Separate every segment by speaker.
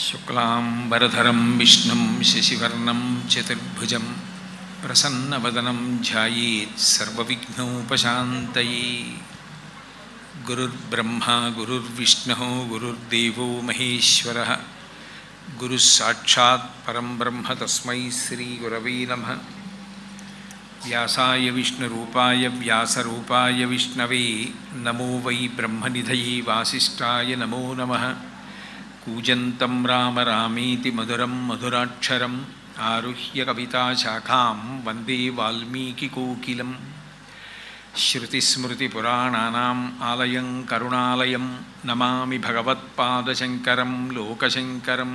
Speaker 1: శుక్లాంబరధరం విష్ణుం శశివర్ణం చతుర్భుజం ప్రసన్నవదనం ధ్యాయేత్ సర్వవిఘ్నోపశాంతయే. గురుర్బ్రహ్మా గురుర్విష్ణుః గురుర్దేవో మహేశ్వరః. గురుః సాక్షాత్ పరం బ్రహ్మ తస్మై శ్రీగురవే నమః. వ్యాసాయ విష్ణురూపాయ వ్యాసరూపాయ విష్ణవే నమో వై బ్రహ్మనిధయే వాసిష్ఠాయ నమో నమః. కూజంతం రామ రామేతి మధురం మధురాక్షరం ఆరుహ్య కవితాశాఖాం వందే వాల్మీకికోకిలం. శృతిస్మృతిపురాణానాం ఆలయం కరుణాలయం నమామి భగవత్పాదశంకరం లోకశంకరం.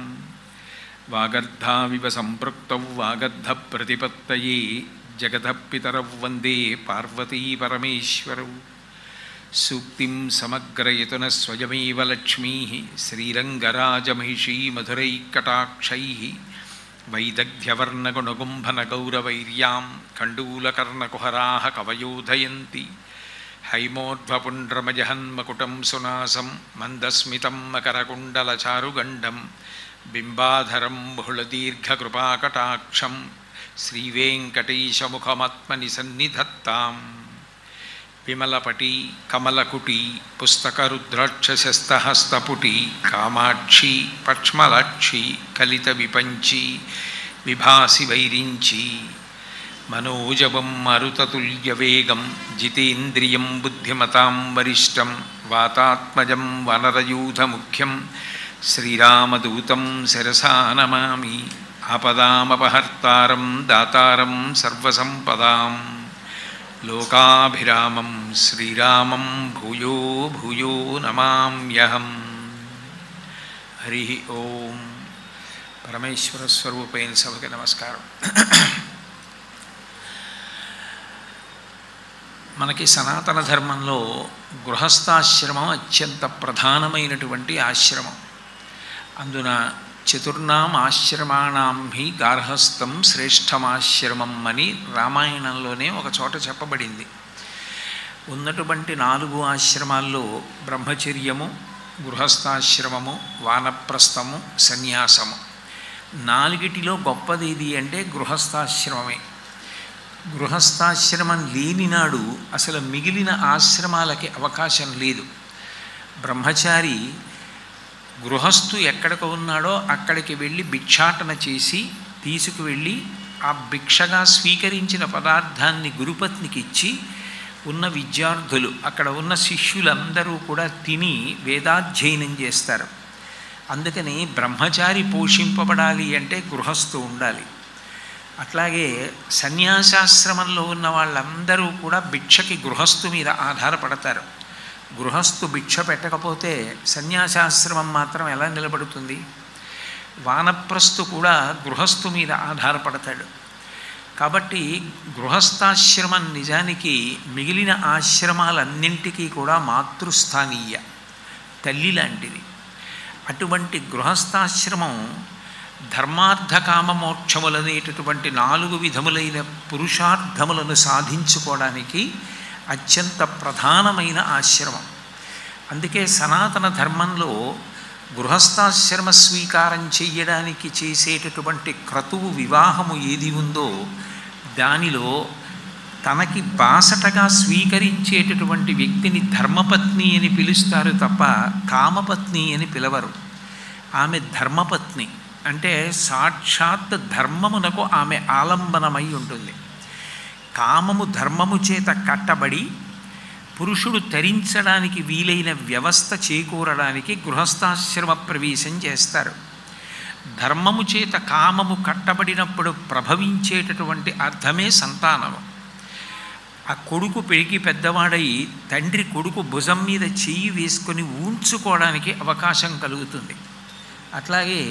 Speaker 1: వాగర్ధావివ సంపృక్తౌ వాగర్ధప్రతిపత్తయే జగతః పితరౌ వందే పార్వతీ పరమేశ్వరౌ. సూక్తిం సమగ్రయతున స్వయమేవ లక్ష్మీ శ్రీరంగరాజమహిషీ మధురైకటాక్షైః. వైదగ్ధ్యవర్ణగుణగుంభనగౌరవైర్యాం కండూలకర్ణకుహరాः కవయోధయంతి. హైమోర్ధ్వపుండ్రమజహన్మకుటం సునాసం మందస్మితం మకరకుండలచారుగండం బింబాధరం బహుళదీర్ఘకృపాకటాక్షం శ్రీవేంకటేశముఖమాత్మని సన్నిధత్తాం. విమలపటి కమలకుటి పుస్తకరుద్రాక్షశస్తహస్తపుటి కామాక్షి పక్ష్మలాక్షి కలిత విపంచి విభాసి వైరించి. మనోజవం మరుతతుల్యవేగం జితేంద్రియం బుద్ధిమతాం వరిష్టం వాతాత్మజం వనరయూథముఖ్యం శ్రీరామదూతం శిరసా నమామి. ఆపదామపహర్తారం దాతారం సర్వసంపదాం లోకాభిరామం శ్రీరామం భూయో భూయో నమామ్యహం. హరి ఓం. పరమేశ్వర స్వరూపైన సభకి నమస్కారం. మనకి సనాతన ధర్మంలో గృహస్థాశ్రమం అత్యంత ప్రధానమైనటువంటి ఆశ్రమం. అందున చతుర్నాం ఆశ్రమాణం హి గార్హస్థం శ్రేష్టమాశ్రమం అని రామాయణంలోనే ఒక చోట చెప్పబడింది. ఉన్నటువంటి 4 ఆశ్రమాల్లో బ్రహ్మచర్యము, గృహస్థాశ్రమము, వానప్రస్థము, సన్యాసము. 4టిలో గొప్పది ఏది అంటే గృహస్థాశ్రమమే. గృహస్థాశ్రమం లేనినాడు అసలు మిగిలిన ఆశ్రమాలకి అవకాశం లేదు. బ్రహ్మచారి గృహస్థు ఎక్కడికి ఉన్నాడో అక్కడికి వెళ్ళి భిక్షాటన చేసి తీసుకువెళ్ళి ఆ భిక్షగా స్వీకరించిన పదార్థాన్ని గురుపత్నికి ఇచ్చి ఉన్న విద్యార్థులు అక్కడ ఉన్న శిష్యులందరూ కూడా తిని వేదాధ్యయనం చేస్తారు. అందుకని బ్రహ్మచారి పోషింపబడాలి అంటే గృహస్థు ఉండాలి. అట్లాగే సన్యాసాశ్రమంలో ఉన్న వాళ్ళందరూ కూడా భిక్షకి గృహస్థు మీద ఆధారపడతారు. గృహస్థు భిక్ష పెట్టకపోతే సన్యాసాశ్రమం మాత్రం ఎలా నిలబడుతుంది? వానప్రస్థు కూడా గృహస్థు మీద ఆధారపడతాడు. కాబట్టి గృహస్థాశ్రమం నిజానికి మిగిలిన ఆశ్రమాలన్నింటికీ కూడా మాతృస్థానీయ, తల్లి లాంటిది. అటువంటి గృహస్థాశ్రమం ధర్మార్థ కామ మోక్షములనేటటువంటి 4 విధములైన పురుషార్థములను సాధించుకోవడానికి అత్యంత ప్రధానమైన ఆశ్రమం. అందుకే సనాతన ధర్మంలో గృహస్థాశ్రమ స్వీకారం చెయ్యడానికి చేసేటటువంటి క్రతువు వివాహము ఏది ఉందో దానిలో తనకి బాసటగా స్వీకరించేటటువంటి వ్యక్తిని ధర్మపత్ని అని పిలుస్తారు తప్ప కామపత్ని అని పిలవరు. ఆమె ధర్మపత్ని అంటే సాక్షాత్ ధర్మమునకు ఆమె ఆలంబనమై ఉంటుంది. కామము ధర్మము చేత కట్టబడి పురుషుడు తరించడానికి వీలైన వ్యవస్థ చేకూరడానికి గృహస్థాశ్రమ ప్రవేశం చేస్తారు. ధర్మము చేత కామము కట్టబడినప్పుడు ప్రభవించేటటువంటి అర్థమే సంతానము. ఆ కొడుకు పెరిగి పెద్దవాడై తండ్రి కొడుకు భుజం మీద చెయ్యి వేసుకొని ఊంచుకోవడానికి అవకాశం కలుగుతుంది. అట్లాగే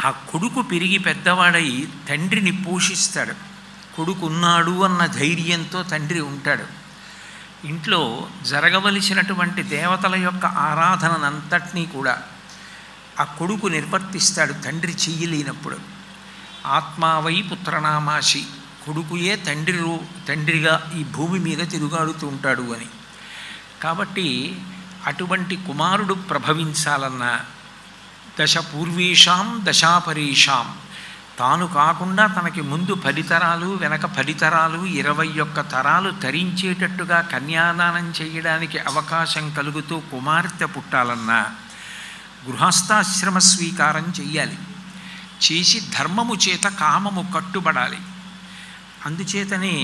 Speaker 1: ఆ కొడుకు పెరిగి పెద్దవాడై తండ్రిని పోషిస్తాడు. కొడుకున్నాడు అన్న ధైర్యంతో తండ్రి ఉంటాడు. ఇంట్లో జరగవలసినటువంటి దేవతల యొక్క ఆరాధనంతటినీ కూడా ఆ కొడుకు నిర్వర్తిస్తాడు తండ్రి చెయ్యలేనప్పుడు. ఆత్మావై పుత్రనామాసి, కొడుకుయే తండ్రిగా ఈ భూమి మీద తిరుగాడుతూ ఉంటాడు అని. కాబట్టి అటువంటి కుమారుడు ప్రభవించాలన్నా దశ పూర్వేషాం దశాపరేషాం, తాను కాకుండా తనకి ముందు 10 తరాలు వెనక 10 తరాలు 21 తరాలు తరించేటట్టుగా కన్యాదానం చేయడానికి అవకాశం కలుగుతూ కుమార్తె పుట్టాలన్నా గృహస్థాశ్రమ స్వీకారం చెయ్యాలి. చేసి ధర్మము చేత కామము కట్టుబడాలి. అందుచేతనే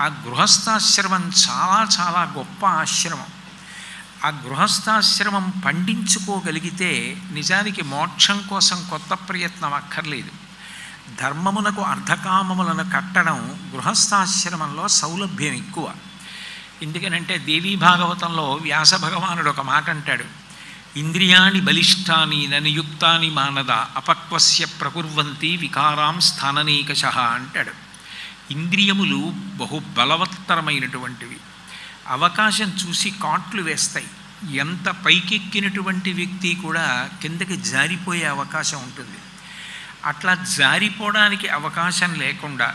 Speaker 1: ఆ గృహస్థాశ్రమం చాలా చాలా గొప్ప ఆశ్రమం. ఆ గృహస్థాశ్రమం పండించుకోగలిగితే నిజానికి మోక్షం కోసం కొత్త ప్రయత్నం అక్కర్లేదు. ధర్మమునకు అర్ధకామములను కట్టడం గృహస్థాశ్రమంలో సౌలభ్యం ఎక్కువ. ఎందుకనంటే దేవీ భాగవతంలో వ్యాస భగవానుడు ఒక మాట అంటాడు, ఇంద్రియాణి బలిష్టాని ననియుక్తాని మానద అపక్వస్య ప్రకుర్వంతి వికారాం స్థాననేకశః అంటాడు. ఇంద్రియములు బహు బలవత్తరమైనటువంటివి, అవకాశం చూసి కాట్లు వేస్తాయి. ఎంత పైకెక్కినటువంటి వ్యక్తి కూడా కిందకి జారిపోయే అవకాశం ఉంటుంది. అట్లా జారిపోవడానికి అవకాశం లేకుండా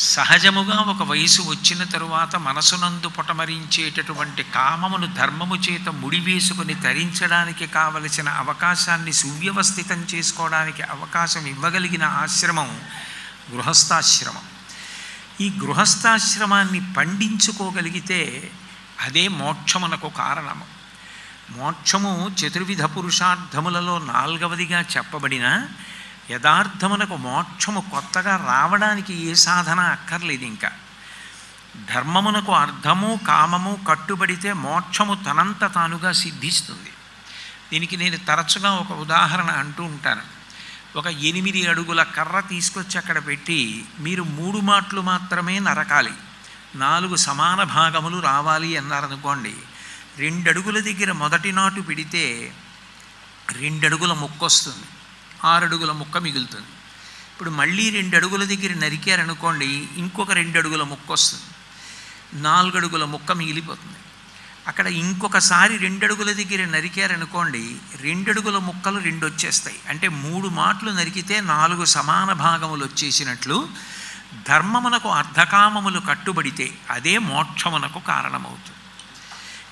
Speaker 1: సహజముగా ఒక వయసు వచ్చిన తరువాత మనసునందు పొటమరించేటటువంటి కామమును ధర్మము చేత ముడివేసుకుని తరించడానికి కావలసిన అవకాశాన్ని సువ్యవస్థితం చేసుకోవడానికి అవకాశం ఇవ్వగలిగిన ఆశ్రమం గృహస్థాశ్రమం. ఈ గృహస్థాశ్రమాన్ని పండించుకోగలిగితే అదే మోక్షమునకు కారణము. మోక్షము చతుర్విధ పురుషార్థములలో 4వదిగా చెప్పబడిన యథార్థమునకు మోక్షము కొత్తగా రావడానికి ఏ సాధన అక్కర్లేదు. ఇంకా ధర్మమునకు అర్థము కామము కట్టుబడితే మోక్షము తనంత తానుగా సిద్ధిస్తుంది. దీనికి నేను తరచుగా ఒక ఉదాహరణ అంటూ ఉంటాను. ఒక 8 అడుగుల కర్ర తీసుకొచ్చి అక్కడ పెట్టి మీరు 3 మాటలు మాత్రమే నరకాలి, 4 సమాన భాగములు రావాలి అన్నారనుకోండి, 2 అడుగుల దగ్గర మొదటి నాటు పెడితే 2 అడుగుల ముక్క వస్తుంది, 6 అడుగుల ముక్క మిగులుతుంది. ఇప్పుడు మళ్ళీ 2 అడుగుల దగ్గర నరికారనుకోండి, ఇంకొక 2 అడుగుల ముక్క వస్తుంది, 4 అడుగుల ముక్క మిగిలిపోతుంది. అక్కడ ఇంకొకసారి 2 అడుగుల దగ్గర నరికారనుకోండి, 2 అడుగుల ముక్కలు 2 వచ్చేస్తాయి. అంటే 3 మాటలు నరికితే 4 సమాన భాగములు వచ్చేసినట్లు ధర్మమునకు అర్ధకామములు కట్టుబడితే అదే మోక్షమునకు కారణమవుతుంది.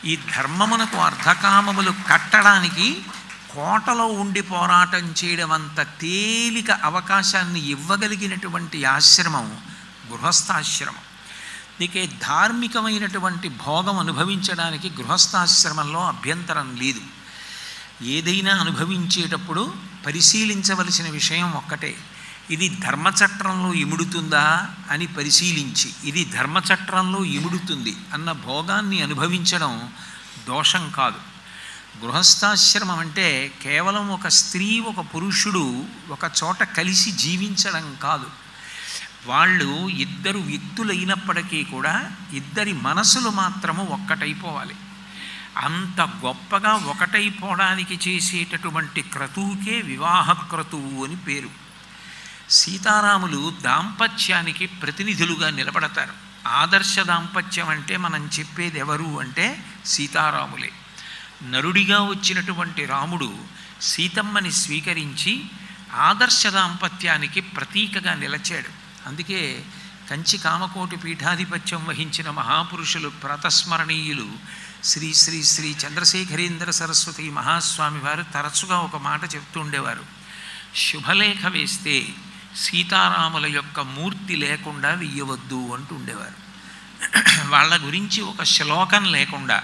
Speaker 1: ఈ ధర్మమునకు అర్ధకామములు కట్టడానికి కోటలో ఉండి పోరాటం చేయడం అంత తేలిక అవకాశాన్ని ఇవ్వగలిగినటువంటి ఆశ్రమం గృహస్థాశ్రమం. దీనికి ధార్మికమైనటువంటి భోగం అనుభవించడానికి గృహస్థాశ్రమంలో అభ్యంతరం లేదు. ఏదైనా అనుభవించేటప్పుడు పరిశీలించవలసిన విషయం ఒక్కటే, ఇది ధర్మచట్రంలో ఇముడుతుందా అని పరిశీలించి ఇది ధర్మచట్రంలో ఇముడుతుంది అన్న భోగాన్ని అనుభవించడం దోషం కాదు. గృహస్థాశ్రమం అంటే కేవలం ఒక స్త్రీ ఒక పురుషుడు ఒక చోట కలిసి జీవించడం కాదు. వాళ్ళు 2 వ్యక్తులైనప్పటికీ కూడా 2 మనసులు మాత్రము ఒక్కటైపోవాలి. అంత గొప్పగా ఒకటైపోవడానికి చేసేటటువంటి క్రతువుకే వివాహ క్రతువు అని పేరు. సీతారాములు దాంపత్యానికి ప్రతినిధులుగా నిలబడతారు. ఆదర్శ దాంపత్యం అంటే మనం చెప్పేది ఎవరు అంటే సీతారాములే. నరుడిగా వచ్చినటువంటి రాముడు సీతమ్మని స్వీకరించి ఆదర్శ దాంపత్యానికి ప్రతీకగా నిలచాడు. అందుకే కంచి కామకోటి పీఠాధిపత్యం వహించిన మహాపురుషులు ప్రాతస్మరణీయులు శ్రీ శ్రీ శ్రీ చంద్రశేఖరేంద్ర సరస్వతి మహాస్వామి వారు తరచుగా ఒక మాట చెప్తూ ఉండేవారు, శుభలేఖ వేస్తే సీతారాముల యొక్క మూర్తి లేకుండా వెయ్యవద్దు అంటూ ఉండేవారు. వాళ్ళ గురించి ఒక శ్లోకం లేకుండా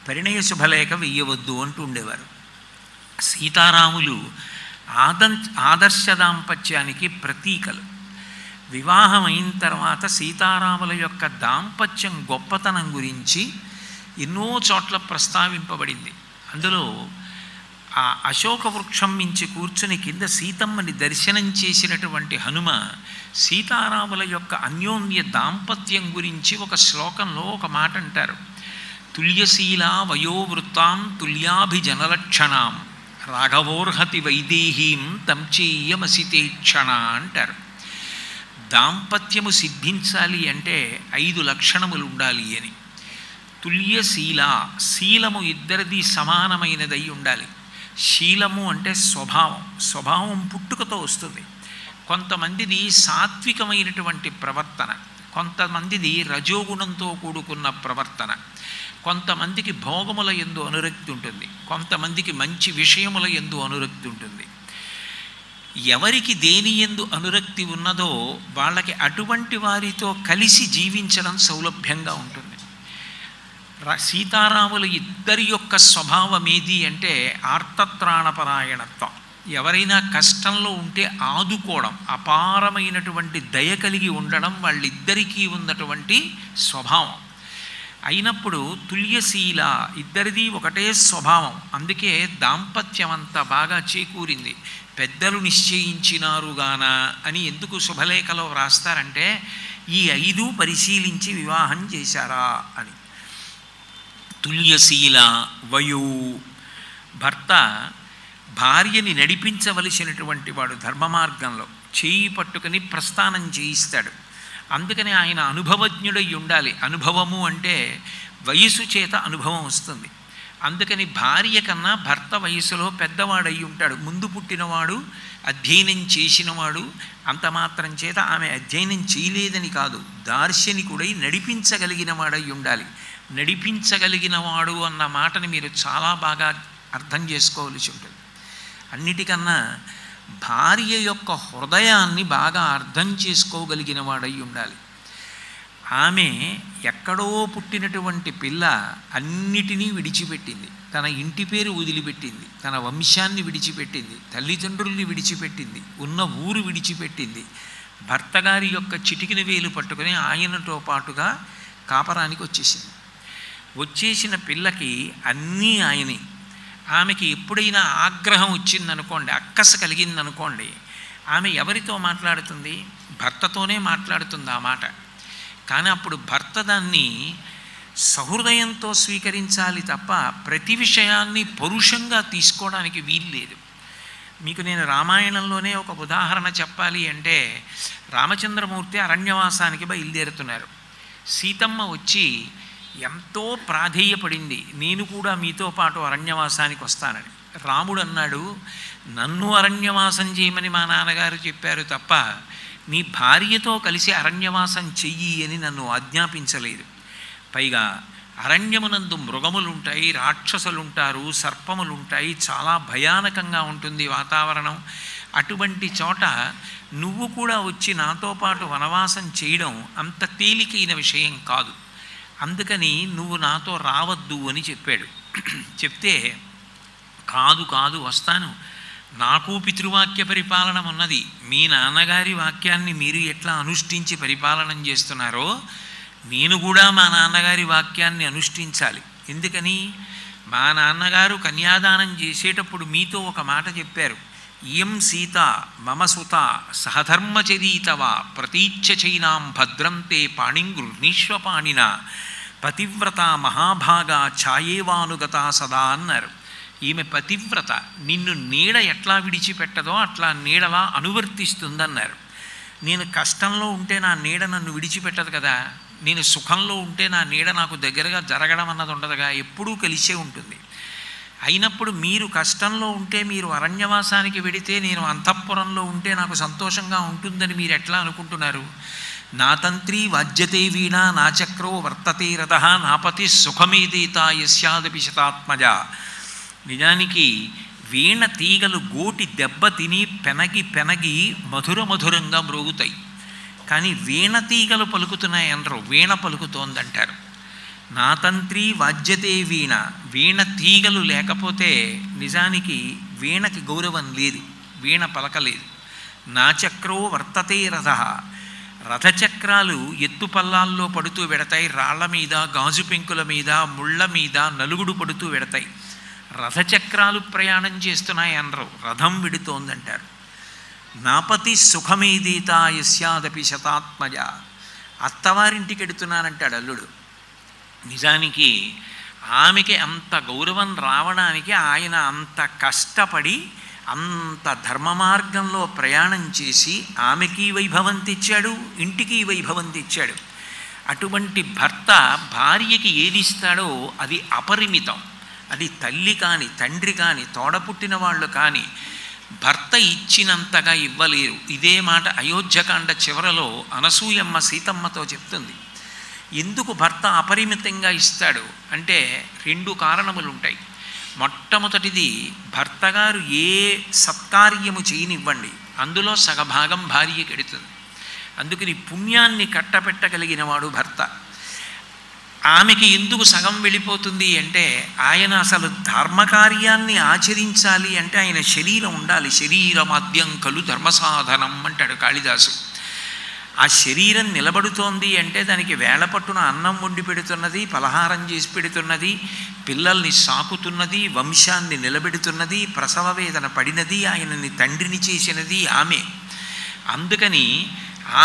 Speaker 1: పరిణయ శుభలేఖ వెయ్యవద్దు అంటూ ఉండేవారు. సీతారాములు ఆదర్శ దాంపత్యానికి ప్రతీకలు. వివాహం అయిన తర్వాత సీతారాముల యొక్క దాంపత్యం గొప్పతనం గురించి ఎన్నో చోట్ల ప్రస్తావింపబడింది. అందులో ఆ అశోక వృక్షం మించి కూర్చుని కింద సీతమ్మని దర్శనం చేసినటువంటి హనుమ సీతారాముల యొక్క అన్యోన్య దాంపత్యం గురించి ఒక శ్లోకంలో ఒక మాట అంటారు, తుల్యశీలా వయోవృత్తాం తుల్యాభిజనలక్షణాం రాఘవోర్హతి వైదేహీం తంచేయమసితే క్షణ అంటారు. దాంపత్యము సిద్ధించాలి అంటే 5 లక్షణములు ఉండాలి అని. తుల్యశీల, శీలము ఇద్దరిది సమానమైనదై ఉండాలి. శీలము అంటే స్వభావం, స్వభావం పుట్టుకతో వస్తుంది. కొంతమందిది సాత్వికమైనటువంటి ప్రవర్తన, కొంతమందిది రజోగుణంతో కూడుకున్న ప్రవర్తన, కొంతమందికి భోగముల యందు అనురక్తి ఉంటుంది, కొంతమందికి మంచి విషయముల యందు అనురక్తి ఉంటుంది. ఎవరికి దేని యందు అనురక్తి ఉన్నదో వాళ్ళకి అటువంటి వారితో కలిసి జీవించడం సౌలభ్యంగా ఉంటుంది. సీతారాముల ఇద్దరి యొక్క స్వభావం ఏది అంటే ఆర్తత్రాణపరాయణత్వం. ఎవరైనా కష్టంలో ఉంటే ఆదుకోవడం, అపారమైనటువంటి దయ కలిగి ఉండడం వాళ్ళిద్దరికీ ఉన్నటువంటి స్వభావం. అయినప్పుడు తుల్యశీల, ఇద్దరిది ఒకటే స్వభావం. అందుకే దాంపత్యం అంత బాగా చేకూరింది. పెద్దలు నిశ్చయించినారుగాన అని ఎందుకు శుభలేఖలో వ్రాస్తారంటే ఈ 5 పరిశీలించి వివాహం చేశారా అని. తుల్యశీల వయో, భర్త భార్యని నడిపించవలసినటువంటి వాడు ధర్మ మార్గంలో చేయి పట్టుకుని ప్రస్థానం చేయిస్తాడు. అందుకని ఆయన అనుభవజ్ఞుడై ఉండాలి. అనుభవము అంటే వయసు చేత అనుభవం వస్తుంది. అందుకని భార్య కన్నా భర్త వయసులో పెద్దవాడై ఉంటాడు. ముందు పుట్టినవాడు, అధ్యయనం చేసినవాడు. అంత మాత్రం చేత ఆమె అధ్యయనం చేయలేదని కాదు, దార్శనికుడై నడిపించగలిగిన వాడై ఉండాలి. నడిపించగలిగినవాడు అన్న మాటని మీరు చాలా బాగా అర్థం చేసుకోవలసి ఉంటుంది. అన్నిటికన్నా భార్య యొక్క హృదయాన్ని బాగా అర్థం చేసుకోగలిగిన వాడై ఉండాలి. ఆమె ఎక్కడో పుట్టినటువంటి పిల్ల అన్నిటినీ విడిచిపెట్టింది. తన ఇంటి పేరు వదిలిపెట్టింది, తన వంశాన్ని విడిచిపెట్టింది, తల్లిదండ్రుల్ని విడిచిపెట్టింది, ఉన్న ఊరు విడిచిపెట్టింది. భర్త గారి యొక్క చిటికిన వేలు పట్టుకుని ఆయనతో పాటుగా కాపరానికి వచ్చేసింది. వచ్చేసిన పిల్లకి అన్నీ ఆయనే. ఆమెకి ఎప్పుడైనా ఆగ్రహం వచ్చిందనుకోండి, అక్కస కలిగిందనుకోండి, ఆమె ఎవరితో మాట్లాడుతుంది? భర్తతోనే మాట్లాడుతుంది ఆ మాట. కానీ అప్పుడు భర్త దాన్ని సహృదయంతో స్వీకరించాలి తప్ప ప్రతి విషయాన్ని పరుషంగా తీసుకోవడానికి వీల్లేదు. మీకు నేను రామాయణంలోనే ఒక ఉదాహరణ చెప్పాలి అంటే, రామచంద్రమూర్తి అరణ్యవాసానికి బయలుదేరుతున్నారు. సీతమ్మ వచ్చి ఎంతో ప్రాధేయపడింది, నేను కూడా మీతో పాటు అరణ్యవాసానికి వస్తానని. రాముడు అన్నాడు, నన్ను అరణ్యవాసం చేయమని మా నాన్నగారు చెప్పారు తప్ప నీ భార్యతో కలిసి అరణ్యవాసం చెయ్యి అని నన్ను ఆజ్ఞాపించలేదు. పైగా అరణ్యమునందు మృగములుంటాయి, రాక్షసులుంటారు, సర్పములుంటాయి, చాలా భయానకంగా ఉంటుంది వాతావరణం. అటువంటి చోట నువ్వు కూడా వచ్చి నాతో పాటు వనవాసం చేయడం అంత తేలికైన విషయం కాదు. అందుకని నువ్వు నాతో రావద్దు అని చెప్పాడు. చెప్తే కాదు కాదు వస్తాను, నాకు పితృవాక్య పరిపాలన ఉన్నది. మీ నాన్నగారి వాక్యాన్ని మీరు ఎట్లా అనుష్ఠించి పరిపాలన చేస్తున్నారో నేను కూడా మా నాన్నగారి వాక్యాన్ని అనుష్ఠించాలి. ఎందుకని? మా నాన్నగారు కన్యాదానం చేసేటప్పుడు మీతో ఒక మాట చెప్పారు, ఇయం సీత మమ సుత సహధర్మచరీతవ ప్రతీచ్ఛ చైనాం భద్రం తే పాణిం గృహ్ణీష్వపాణిన పతివ్రత మహాభాగా ఛాయేవానుగత సదా అన్నారు. ఈమె పతివ్రత, నిన్ను నీడ ఎట్లా విడిచిపెట్టదో అట్లా నీడలా అనువర్తిస్తుందన్నారు. నేను కష్టంలో ఉంటే నా నీడ నన్ను విడిచిపెట్టదు కదా, నేను సుఖంలో ఉంటే నా నీడ నాకు దగ్గరగా జరగడం అన్నది ఉండదుగా, ఎప్పుడూ కలిసే ఉంటుంది. అయినప్పుడు మీరు కష్టంలో ఉంటే, మీరు అరణ్యవాసానికి వెడితే నేను అంతఃపురంలో ఉంటే నాకు సంతోషంగా ఉంటుందని మీరు ఎట్లా అనుకుంటున్నారు? నా తంత్రి వాజ్యతే వీణ నా చక్రో వర్తతే రథ నాపతి సుఖమేదేత యస్యాదపి శతాత్మజ. నిజానికి వీణ తీగలు గోటి దెబ్బ తిని పెనగి పెనగి మధుర మధురంగా మ్రోగుతాయి. కానీ వీణ తీగలు పలుకుతున్నాయి అనరు, వీణ పలుకుతోందంటారు. నా తంత్రి వాజ్యతే వీణ, వీణ తీగలు లేకపోతే నిజానికి వీణకి గౌరవం లేదు, వీణ పలకలేదు. నా చక్రో వర్తతే రథ, రథచక్రాలు ఎత్తుపల్లాల్లో పడుతూ వెడతాయి, రాళ్ల మీద, గాజు పెంకుల మీద, ముళ్ళ మీద నలుగుడు పడుతూ వెడతాయి. రథచక్రాలు ప్రయాణం చేస్తున్నాయి అనరు, రథం విడుతోందంటారు. నాపతి సుఖమేదీత యస్యాదపి శతాత్మజ. అత్తవారింటికి ఎడుతున్నానంటాడు అల్లుడు. నిజానికి ఆమెకి అంత గౌరవం రావడానికి ఆయన అంత కష్టపడి అంత ధర్మ మార్గంలో ప్రయాణం చేసి ఆమెకి వైభవం తెచ్చాడు, ఇంటికి వైభవం తెచ్చాడు. అటువంటి భర్త భార్యకి ఏదిస్తాడో అది అపరిమితం. అది తల్లి కానీ, తండ్రి కానీ, తోడపుట్టిన వాళ్ళు కానీ భర్త ఇచ్చినంతగా ఇవ్వలేరు. ఇదే మాట అయోధ్యకాండ చివరలో అనసూయమ్మ సీతమ్మతో చెప్తుంది. ఎందుకు భర్త అపరిమితంగా ఇస్తాడు అంటే 2 కారణములు ఉంటాయి. మొట్టమొదటిది, భర్తగారు ఏ సత్కార్యము చేయనివ్వండి అందులో సగభాగం భార్యకి ఎడుతుంది. అందుకని పుణ్యాన్ని కట్టపెట్టగలిగిన వాడు భర్త. ఆమెకి ఎందుకు సగం వెళ్ళిపోతుంది అంటే, ఆయన అసలు ధర్మకార్యాన్ని ఆచరించాలి అంటే ఆయన శరీరం ఉండాలి. శరీరమాద్యం కలు ధర్మసాధనం అంటాడు కాళిదాసు. ఆ శరీరం నిలబడుతోంది అంటే దానికి వేళపట్టున అన్నం వండి పెడుతున్నది, పలహారం చేసి పెడుతున్నది, పిల్లల్ని సాకుతున్నది, వంశాన్ని నిలబెడుతున్నది, ప్రసవ వేదన పడినది, ఆయనని తండ్రిని చేసినది ఆమె. అందుకని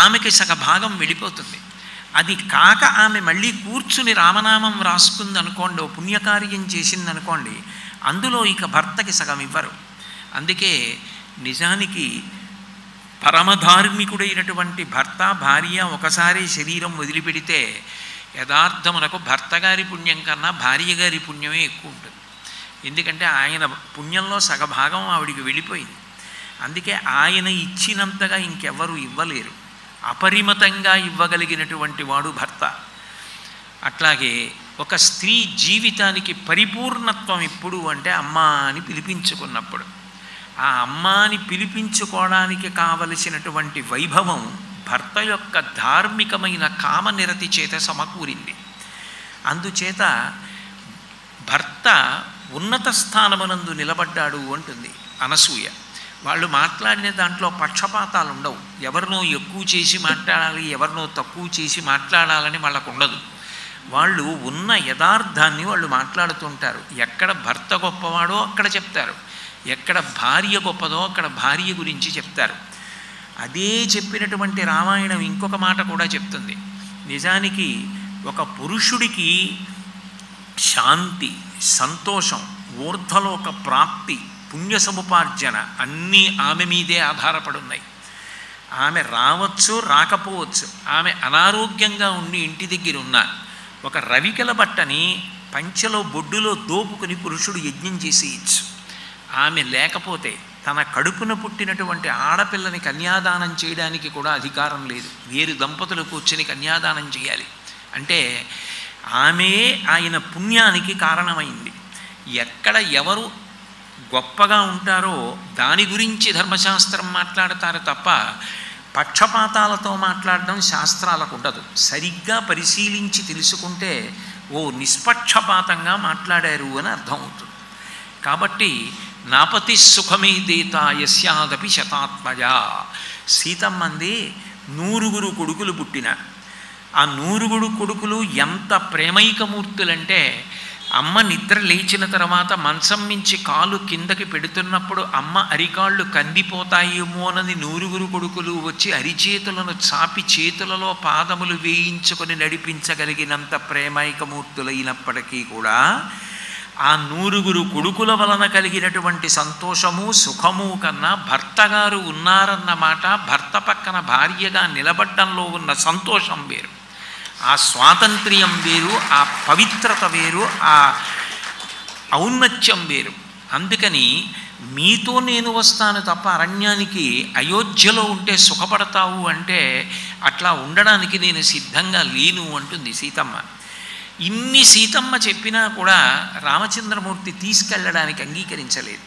Speaker 1: ఆమెకి సగభాగం వెళ్ళిపోతుంది. అది కాక ఆమె మళ్ళీ కూర్చుని రామనామం రాసుకుందనుకోండి, ఓ పుణ్యకార్యం చేసిందనుకోండి, అందులో ఇక భర్తకి సగం ఇవ్వరు. అందుకే నిజానికి పరమధార్మికుడైనటువంటి భర్త భార్య ఒకసారి శరీరం వదిలిపెడితే యథార్థమునకు భర్త గారి పుణ్యం కన్నా భార్య గారి పుణ్యమే ఎక్కువ ఉంటుంది. ఎందుకంటే ఆయన పుణ్యంలో సగభాగం ఆవిడికి వెళ్ళిపోయింది. అందుకే ఆయన ఇచ్చినంతగా ఇంకెవ్వరూ ఇవ్వలేరు. అపరిమితంగా ఇవ్వగలిగినటువంటి వాడు భర్త. అట్లాగే ఒక స్త్రీ జీవితానికి పరిపూర్ణత్వం ఎప్పుడు అంటే అమ్మ అని పిలిపించుకున్నప్పుడు. ఆ అమ్మాని పిలిపించుకోవడానికి కావలసినటువంటి వైభవం భర్త యొక్క ధార్మికమైన కామనిరతి చేత సమకూరింది. అందుచేత భర్త ఉన్నత స్థానమునందు నిలబడ్డాడు అంటుంది అనసూయ. వాళ్ళు మాట్లాడిన దాంట్లో పక్షపాతాలు ఉండవు. ఎవరినో ఎక్కువ చేసి మాట్లాడాలి, ఎవరినో తక్కువ చేసి మాట్లాడాలని వాళ్ళకు ఉండదు. వాళ్ళు ఉన్న యథార్థాన్ని వాళ్ళు మాట్లాడుతుంటారు. ఎక్కడ భర్త గొప్పవాడో అక్కడ చెప్తారు, ఎక్కడ భార్య గొప్పదో అక్కడ భార్య గురించి చెప్తారు. అదే చెప్పినటువంటి రామాయణం ఇంకొక మాట కూడా చెప్తుంది. నిజానికి ఒక పురుషుడికి శాంతి, సంతోషం, ఊర్ధ్వలోక ప్రాప్తి, పుణ్య సముపార్జన అన్నీ ఆమె మీదే ఆధారపడున్నాయి. ఆమె రావచ్చు, రాకపోవచ్చు. ఆమె అనారోగ్యంగా ఉండి ఇంటి దగ్గర ఉన్న ఒక రవికల బట్టని పంచెలో బొడ్డులో దోపుకుని పురుషుడు యజ్ఞం చేసేయచ్చు. ఆమె లేకపోతే తన కడుపున పుట్టినటువంటి ఆడపిల్లని కన్యాదానం చేయడానికి కూడా అధికారం లేదు. వేరు దంపతులు కూర్చొని కన్యాదానం చేయాలి అంటే ఆమె ఆయన పుణ్యానికి కారణమైంది. ఎక్కడ ఎవరు గొప్పగా ఉంటారో దాని గురించి ధర్మశాస్త్రం మాట్లాడతారు తప్ప పక్షపాతాలతో మాట్లాడడం శాస్త్రాలకు ఉండదు. సరిగ్గా పరిశీలించి తెలుసుకుంటే ఓ నిష్పక్షపాతంగా మాట్లాడారు అని అర్థమవుతుంది. కాబట్టి నాపతి సుఖమే దేత యస్యాదపి శతాత్మజ. సీతమ్మంది 100 కొడుకులు పుట్టిన ఆ 100 కొడుకులు ఎంత ప్రేమైకమూర్తులంటే, అమ్మ నిద్ర లేచిన తర్వాత మంచం మించి కాలు కిందకి పెడుతున్నప్పుడు అమ్మ అరికాళ్ళు కందిపోతాయేమోనని 100 కొడుకులు వచ్చి అరిచేతులను చాపి చేతులలో పాదములు వేయించుకొని నడిపించగలిగినంత ప్రేమైకమూర్తులైనప్పటికీ కూడా ఆ 100 కొడుకుల వలన కలిగినటువంటి సంతోషము, సుఖము కన్నా భర్తగారు ఉన్నారన్నమాట, భర్త పక్కన భార్యగా నిలబడ్డంలో ఉన్న సంతోషం వేరు, ఆ స్వాతంత్ర్యం వేరు, ఆ పవిత్రత వేరు, ఆ ఔన్నత్యం వేరు. అందుకని మీతో నేను వస్తాను తప్ప అరణ్యానికి అయోధ్యలో ఉంటే సుఖపడతావు అంటే అట్లా ఉండడానికి నేను సిద్ధంగా లేను అంటుంది సీతమ్మ. ఇన్ని సీతమ్మ చెప్పినా కూడా రామచంద్రమూర్తి తీసుకెళ్ళడానికి అంగీకరించలేదు.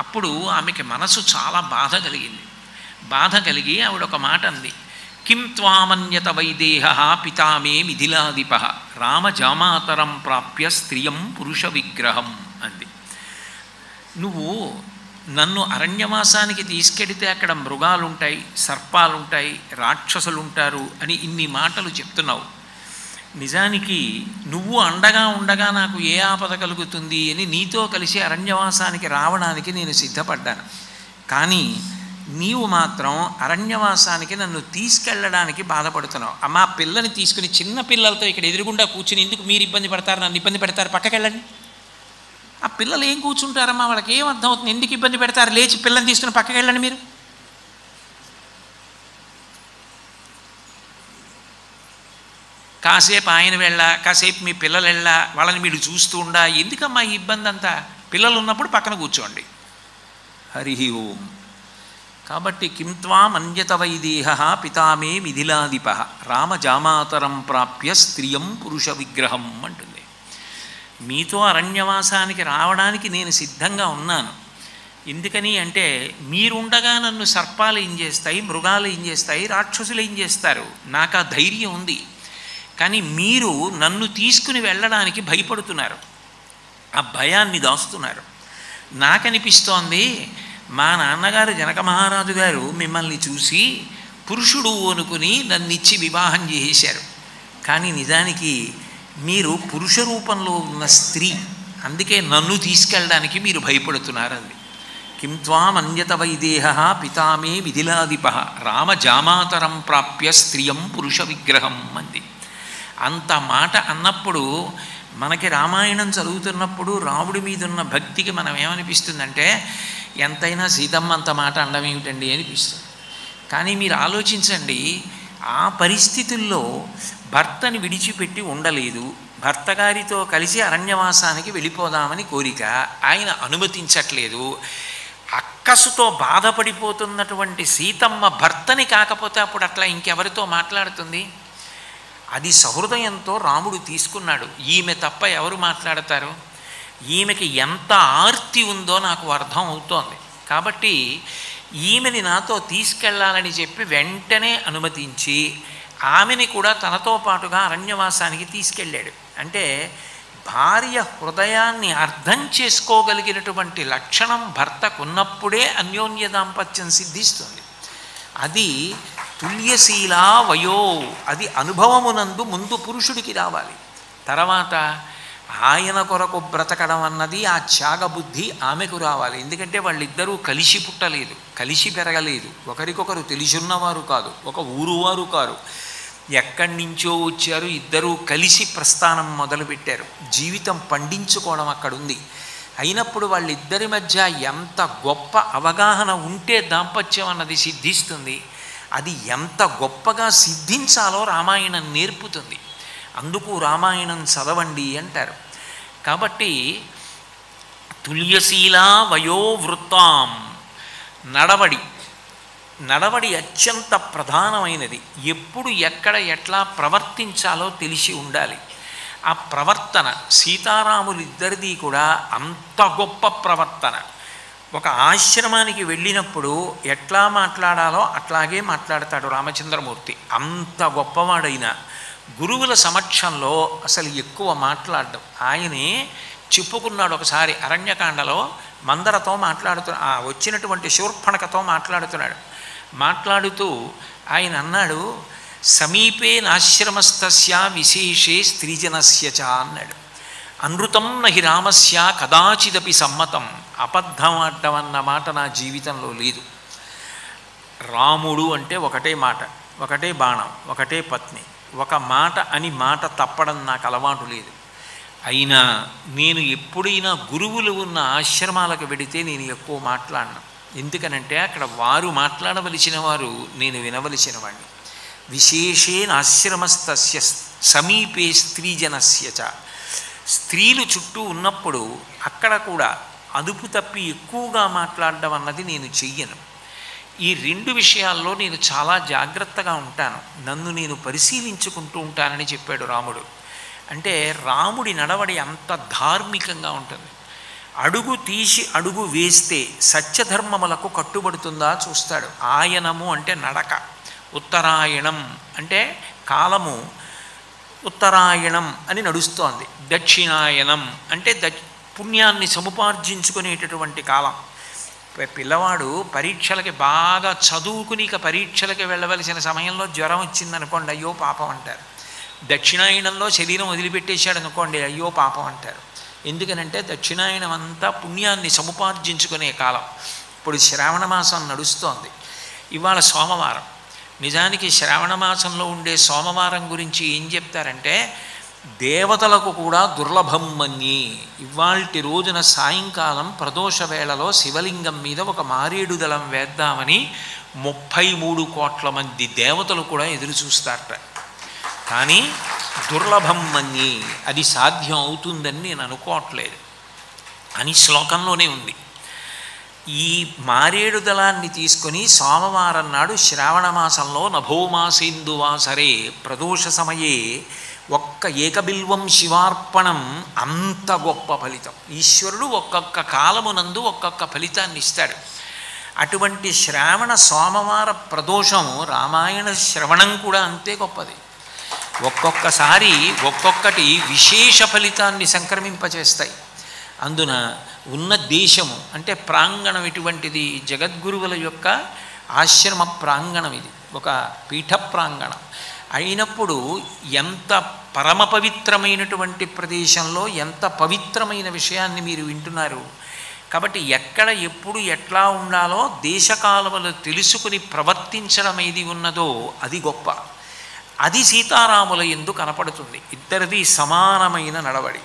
Speaker 1: అప్పుడు ఆమెకి మనసు చాలా బాధ కలిగింది. బాధ కలిగి ఆవిడ ఒక మాట అంది, కిం త్వామన్యత వైదేహ పితామే మిథిలాధిప రామజామాతరం ప్రాప్య స్త్రియం పురుష విగ్రహం అంది. నువ్వు నన్ను అరణ్యవాసానికి తీసుకెడితే అక్కడ మృగాలుంటాయి, సర్పాలుంటాయి, రాక్షసులుంటారు అని ఇన్ని మాటలు చెప్తున్నావు. నిజానికి నువ్వు అండగా ఉండగా నాకు ఏ ఆపద కలుగుతుంది అని నీతో కలిసి అరణ్యవాసానికి రావడానికి నేను సిద్ధపడ్డాను. కానీ నీవు మాత్రం అరణ్యవాసానికి నన్ను తీసుకెళ్ళడానికి బాధపడుతున్నావు. అమ్మా పిల్లని తీసుకుని చిన్న పిల్లలతో ఇక్కడ ఎదురుగుండా కూర్చుని ఎందుకు మీరు ఇబ్బంది పడతారు, నన్ను ఇబ్బంది పెడతారు, పక్కకెళ్ళండి. ఆ పిల్లలు ఏం కూర్చుంటారమ్మా, వాళ్ళకి ఏం అర్థం అవుతుంది, ఎందుకు ఇబ్బంది పెడతారు, లేచి పిల్లని తీసుకుని పక్కకెళ్ళండి మీరు. కాసేపు ఆయన వెళ్ళా, కాసేపు మీ పిల్లలు వెళ్ళా, వాళ్ళని మీరు చూస్తూ ఉండా, ఎందుకమ్మా ఈ ఇబ్బంది అంతా, పిల్లలు ఉన్నప్పుడు పక్కన కూర్చోండి. హరి ఓం. కాబట్టి కిం త్వామన్యత వైదేహ పితామే మిథిలాధిప రామజామాతరం ప్రాప్య స్త్రియం పురుష విగ్రహం అంటుంది. మీతో అరణ్యవాసానికి రావడానికి నేను సిద్ధంగా ఉన్నాను. ఎందుకని అంటే మీరుండగా నన్ను సర్పాలు ఏం చేస్తాయి, మృగాలు ఏం చేస్తాయి, రాక్షసులు ఏం చేస్తారు, నాకు ఆ ధైర్యం ఉంది. కానీ మీరు నన్ను తీసుకుని వెళ్ళడానికి భయపడుతున్నారు, ఆ భయాన్ని దాస్తున్నారు. నాకనిపిస్తోంది మా నాన్నగారు జనక మహారాజు గారు మిమ్మల్ని చూసి పురుషుడు అనుకుని నన్నిచ్చి వివాహం చేసేశారు. కానీ నిజానికి మీరు పురుష రూపంలో ఉన్న స్త్రీ, అందుకే నన్ను తీసుకెళ్ళడానికి మీరు భయపడుతున్నారు అంది. కిం త్వామన్యత వైదేహ పితామే మిథిలాధిప రామజామాతరం ప్రాప్య స్త్రియం పురుష విగ్రహం అంది. అంత మాట అన్నప్పుడు మనకి రామాయణం చదువుతున్నప్పుడు రాముడి మీద ఉన్న భక్తికి మనం ఏమనిపిస్తుందంటే ఎంతైనా సీతమ్మ అంత మాట అనడం ఏమిటండి అనిపిస్తుంది. కానీ మీరు ఆలోచించండి, ఆ పరిస్థితుల్లో భర్తని విడిచిపెట్టి ఉండలేదు, భర్త గారితో కలిసి అరణ్యవాసానికి వెళ్ళిపోదామని కోరిక, ఆయన అనుమతించట్లేదు. అక్కసుతో బాధపడిపోతున్నటువంటి సీతమ్మ భర్తని కాకపోతే అప్పుడు అట్లా ఇంకెవరితో మాట్లాడుతుంది? అది సహృదయంతో రాముడు తీసుకున్నాడు. ఈమె తప్ప ఎవరు మాట్లాడతారు? ఈమెకి ఎంత ఆర్తి ఉందో నాకు అర్థం అవుతోంది. కాబట్టి ఈమెని నాతో తీసుకెళ్లాలని చెప్పి వెంటనే అనుమతించి ఆమెని కూడా తనతో పాటుగా అరణ్యవాసానికి తీసుకెళ్ళాడు. అంటే భార్య హృదయాన్ని అర్థం చేసుకోగలిగినటువంటి లక్షణం భర్తకున్నప్పుడే అన్యోన్య దాంపత్యం సిద్ధిస్తుంది. అది తుల్యశీలా వయో, అది అనుభవమునందు ముందు పురుషుడికి రావాలి. తర్వాత ఆయన కొరకు బ్రతకడం అన్నది ఆ త్యాగబుద్ధి ఆమెకు రావాలి. ఎందుకంటే వాళ్ళిద్దరూ కలిసి పుట్టలేదు, కలిసి పెరగలేదు, ఒకరికొకరు తెలిసున్నవారు కాదు, ఒక ఊరు వారు కారు, ఎక్కడి నుంచో వచ్చారు, ఇద్దరూ కలిసి ప్రస్థానం మొదలుపెట్టారు. జీవితం పండించుకోవడం అక్కడుంది. అయినప్పుడు వాళ్ళిద్దరి మధ్య ఎంత గొప్ప అవగాహన ఉంటే దాంపత్యం అన్నది సిద్ధిస్తుంది. అది ఎంత గొప్పగా సిద్ధించాలో రామాయణం నేర్పుతుంది. అందుకు రామాయణం చదవండి అంటారు. కాబట్టి తుల్యశీలా వయోవృత్తాం, నడవడి అత్యంత ప్రధానమైనది. ఎప్పుడు ఎక్కడ ఎట్లా ప్రవర్తించాలో తెలిసి ఉండాలి. ఆ ప్రవర్తన సీతారాములిద్దరిది కూడా అంత గొప్ప ప్రవర్తన. ఒక ఆశ్రమానికి వెళ్ళినప్పుడు ఎట్లా మాట్లాడాలో అట్లాగే మాట్లాడతాడు రామచంద్రమూర్తి. అంత గొప్పవాడైన గురువుల సమక్షంలో అసలు ఎక్కువ మాట్లాడడం. ఆయనే చెప్పుకున్నాడు ఒకసారి అరణ్యకాండలో, మందరతో వచ్చినటువంటి శూర్పణఖతో మాట్లాడుతూ ఆయన అన్నాడు, సమీపే నాశ్రమస్తస్య విశేషే స్త్రీజనస్య చ అన్నాడు. అనృతం నహి రామస్య కదాచిదపి సమ్మతం. అబద్ధం ఆడడం అన్న మాట నా జీవితంలో లేదు. రాముడు అంటే ఒకటే మాట, ఒకటే బాణం, ఒకటే పత్ని, ఒక మాట అని మాట తప్పడం నాకు అలవాటు లేదు. అయినా నేను ఎప్పుడైనా గురువులు ఉన్న ఆశ్రమాలకు వెడితే నేను ఎక్కువ మాట్లాడను. ఎందుకనంటే అక్కడ వారు మాట్లాడవలసిన వారు, నేను వినవలసిన వాడిని. విశేషేణ ఆశ్రమస్తస్య సమీపే స్త్రీజనస్య చ. స్త్రీలు చుట్టూ ఉన్నప్పుడు అక్కడ కూడా అదుపు తప్పి ఎక్కువగా మాట్లాడడం అన్నది నేను చెయ్యను. ఈ రెండు విషయాల్లో నేను చాలా జాగ్రత్తగా ఉంటాను, నన్ను నేను పరిశీలించుకుంటూ ఉంటానని చెప్పాడు రాముడు. అంటే రాముడి నడవడి అంత ధార్మికంగా ఉంటుంది. అడుగు తీసి అడుగు వేస్తే సత్యధర్మములకు కట్టుబడుతుందా చూస్తాడు. ఆయనము అంటే నడక, ఉత్తరాయణం అంటే కాలము ఉత్తరాయణం అని నడుస్తోంది, దక్షిణాయనం అంటే పుణ్యాన్ని సముపార్జించుకునేటటువంటి కాలం. పిల్లవాడు పరీక్షలకి బాగా చదువుకుని పరీక్షలకి వెళ్ళవలసిన సమయంలో జ్వరం వచ్చిందనుకోండి, అయ్యో పాపం అంటారు. దక్షిణాయనంలో శరీరం వదిలిపెట్టేశాడు అనుకోండి, అయ్యో పాపం అంటారు. ఎందుకనంటే దక్షిణాయనం అంతా పుణ్యాన్ని సముపార్జించుకునే కాలం. ఇప్పుడు శ్రావణ మాసం నడుస్తోంది, ఇవాళ సోమవారం. నిజానికి శ్రావణ మాసంలో ఉండే సోమవారం గురించి ఏం చెప్తారంటే, దేవతలకు కూడా దుర్లభం మన్యే. ఇవాల్టి రోజున సాయంకాలం ప్రదోష వేళలో శివలింగం మీద ఒక మారేడు దళం వేద్దామని 33 కోట్ల మంది దేవతలు కూడా ఎదురు చూస్తారట. కానీ దుర్లభం మన్యే, అది సాధ్యం అవుతుందని నేను అనుకోవట్లేదు అని శ్లోకంలోనే ఉంది. ఈ మారేడు దళాన్ని తీసుకొని సోమవారం నాడు శ్రావణ మాసంలో నభోమాసేందువాసరే ప్రదోష సమయే ఒక్క ఏకబిల్వం శివార్పణం అంత గొప్ప ఫలితం. ఈశ్వరుడు ఒక్కొక్క కాలమునందు ఒక్కొక్క ఫలితాన్ని ఇస్తాడు. అటువంటి శ్రావణ సోమవార ప్రదోషం రామాయణ శ్రవణం కూడా అంతే గొప్పది. ఒక్కొక్కసారి ఒక్కొక్కటి విశేష ఫలితాన్ని సంక్రమింపచేస్తాయి. అందున ఉన్న దేశము అంటే ప్రాంగణం ఎటువంటిది? జగద్గురువుల యొక్క ఆశ్రమ ప్రాంగణం. ఇది ఒక పీఠ ప్రాంగణం అయినప్పుడు ఎంత పరమ పవిత్రమైనటువంటి ప్రదేశంలో ఎంత పవిత్రమైన విషయాన్ని మీరు వింటున్నారు. కాబట్టి ఎక్కడ ఎప్పుడు ఎట్లా ఉండాలో దేశకాలములు తెలుసుకుని ప్రవర్తించడం ఏది ఉన్నదో అది గొప్ప. అది సీతారాముల యందు కనపడుతుంది. ఇద్దరిది సమానమైన నడవడి.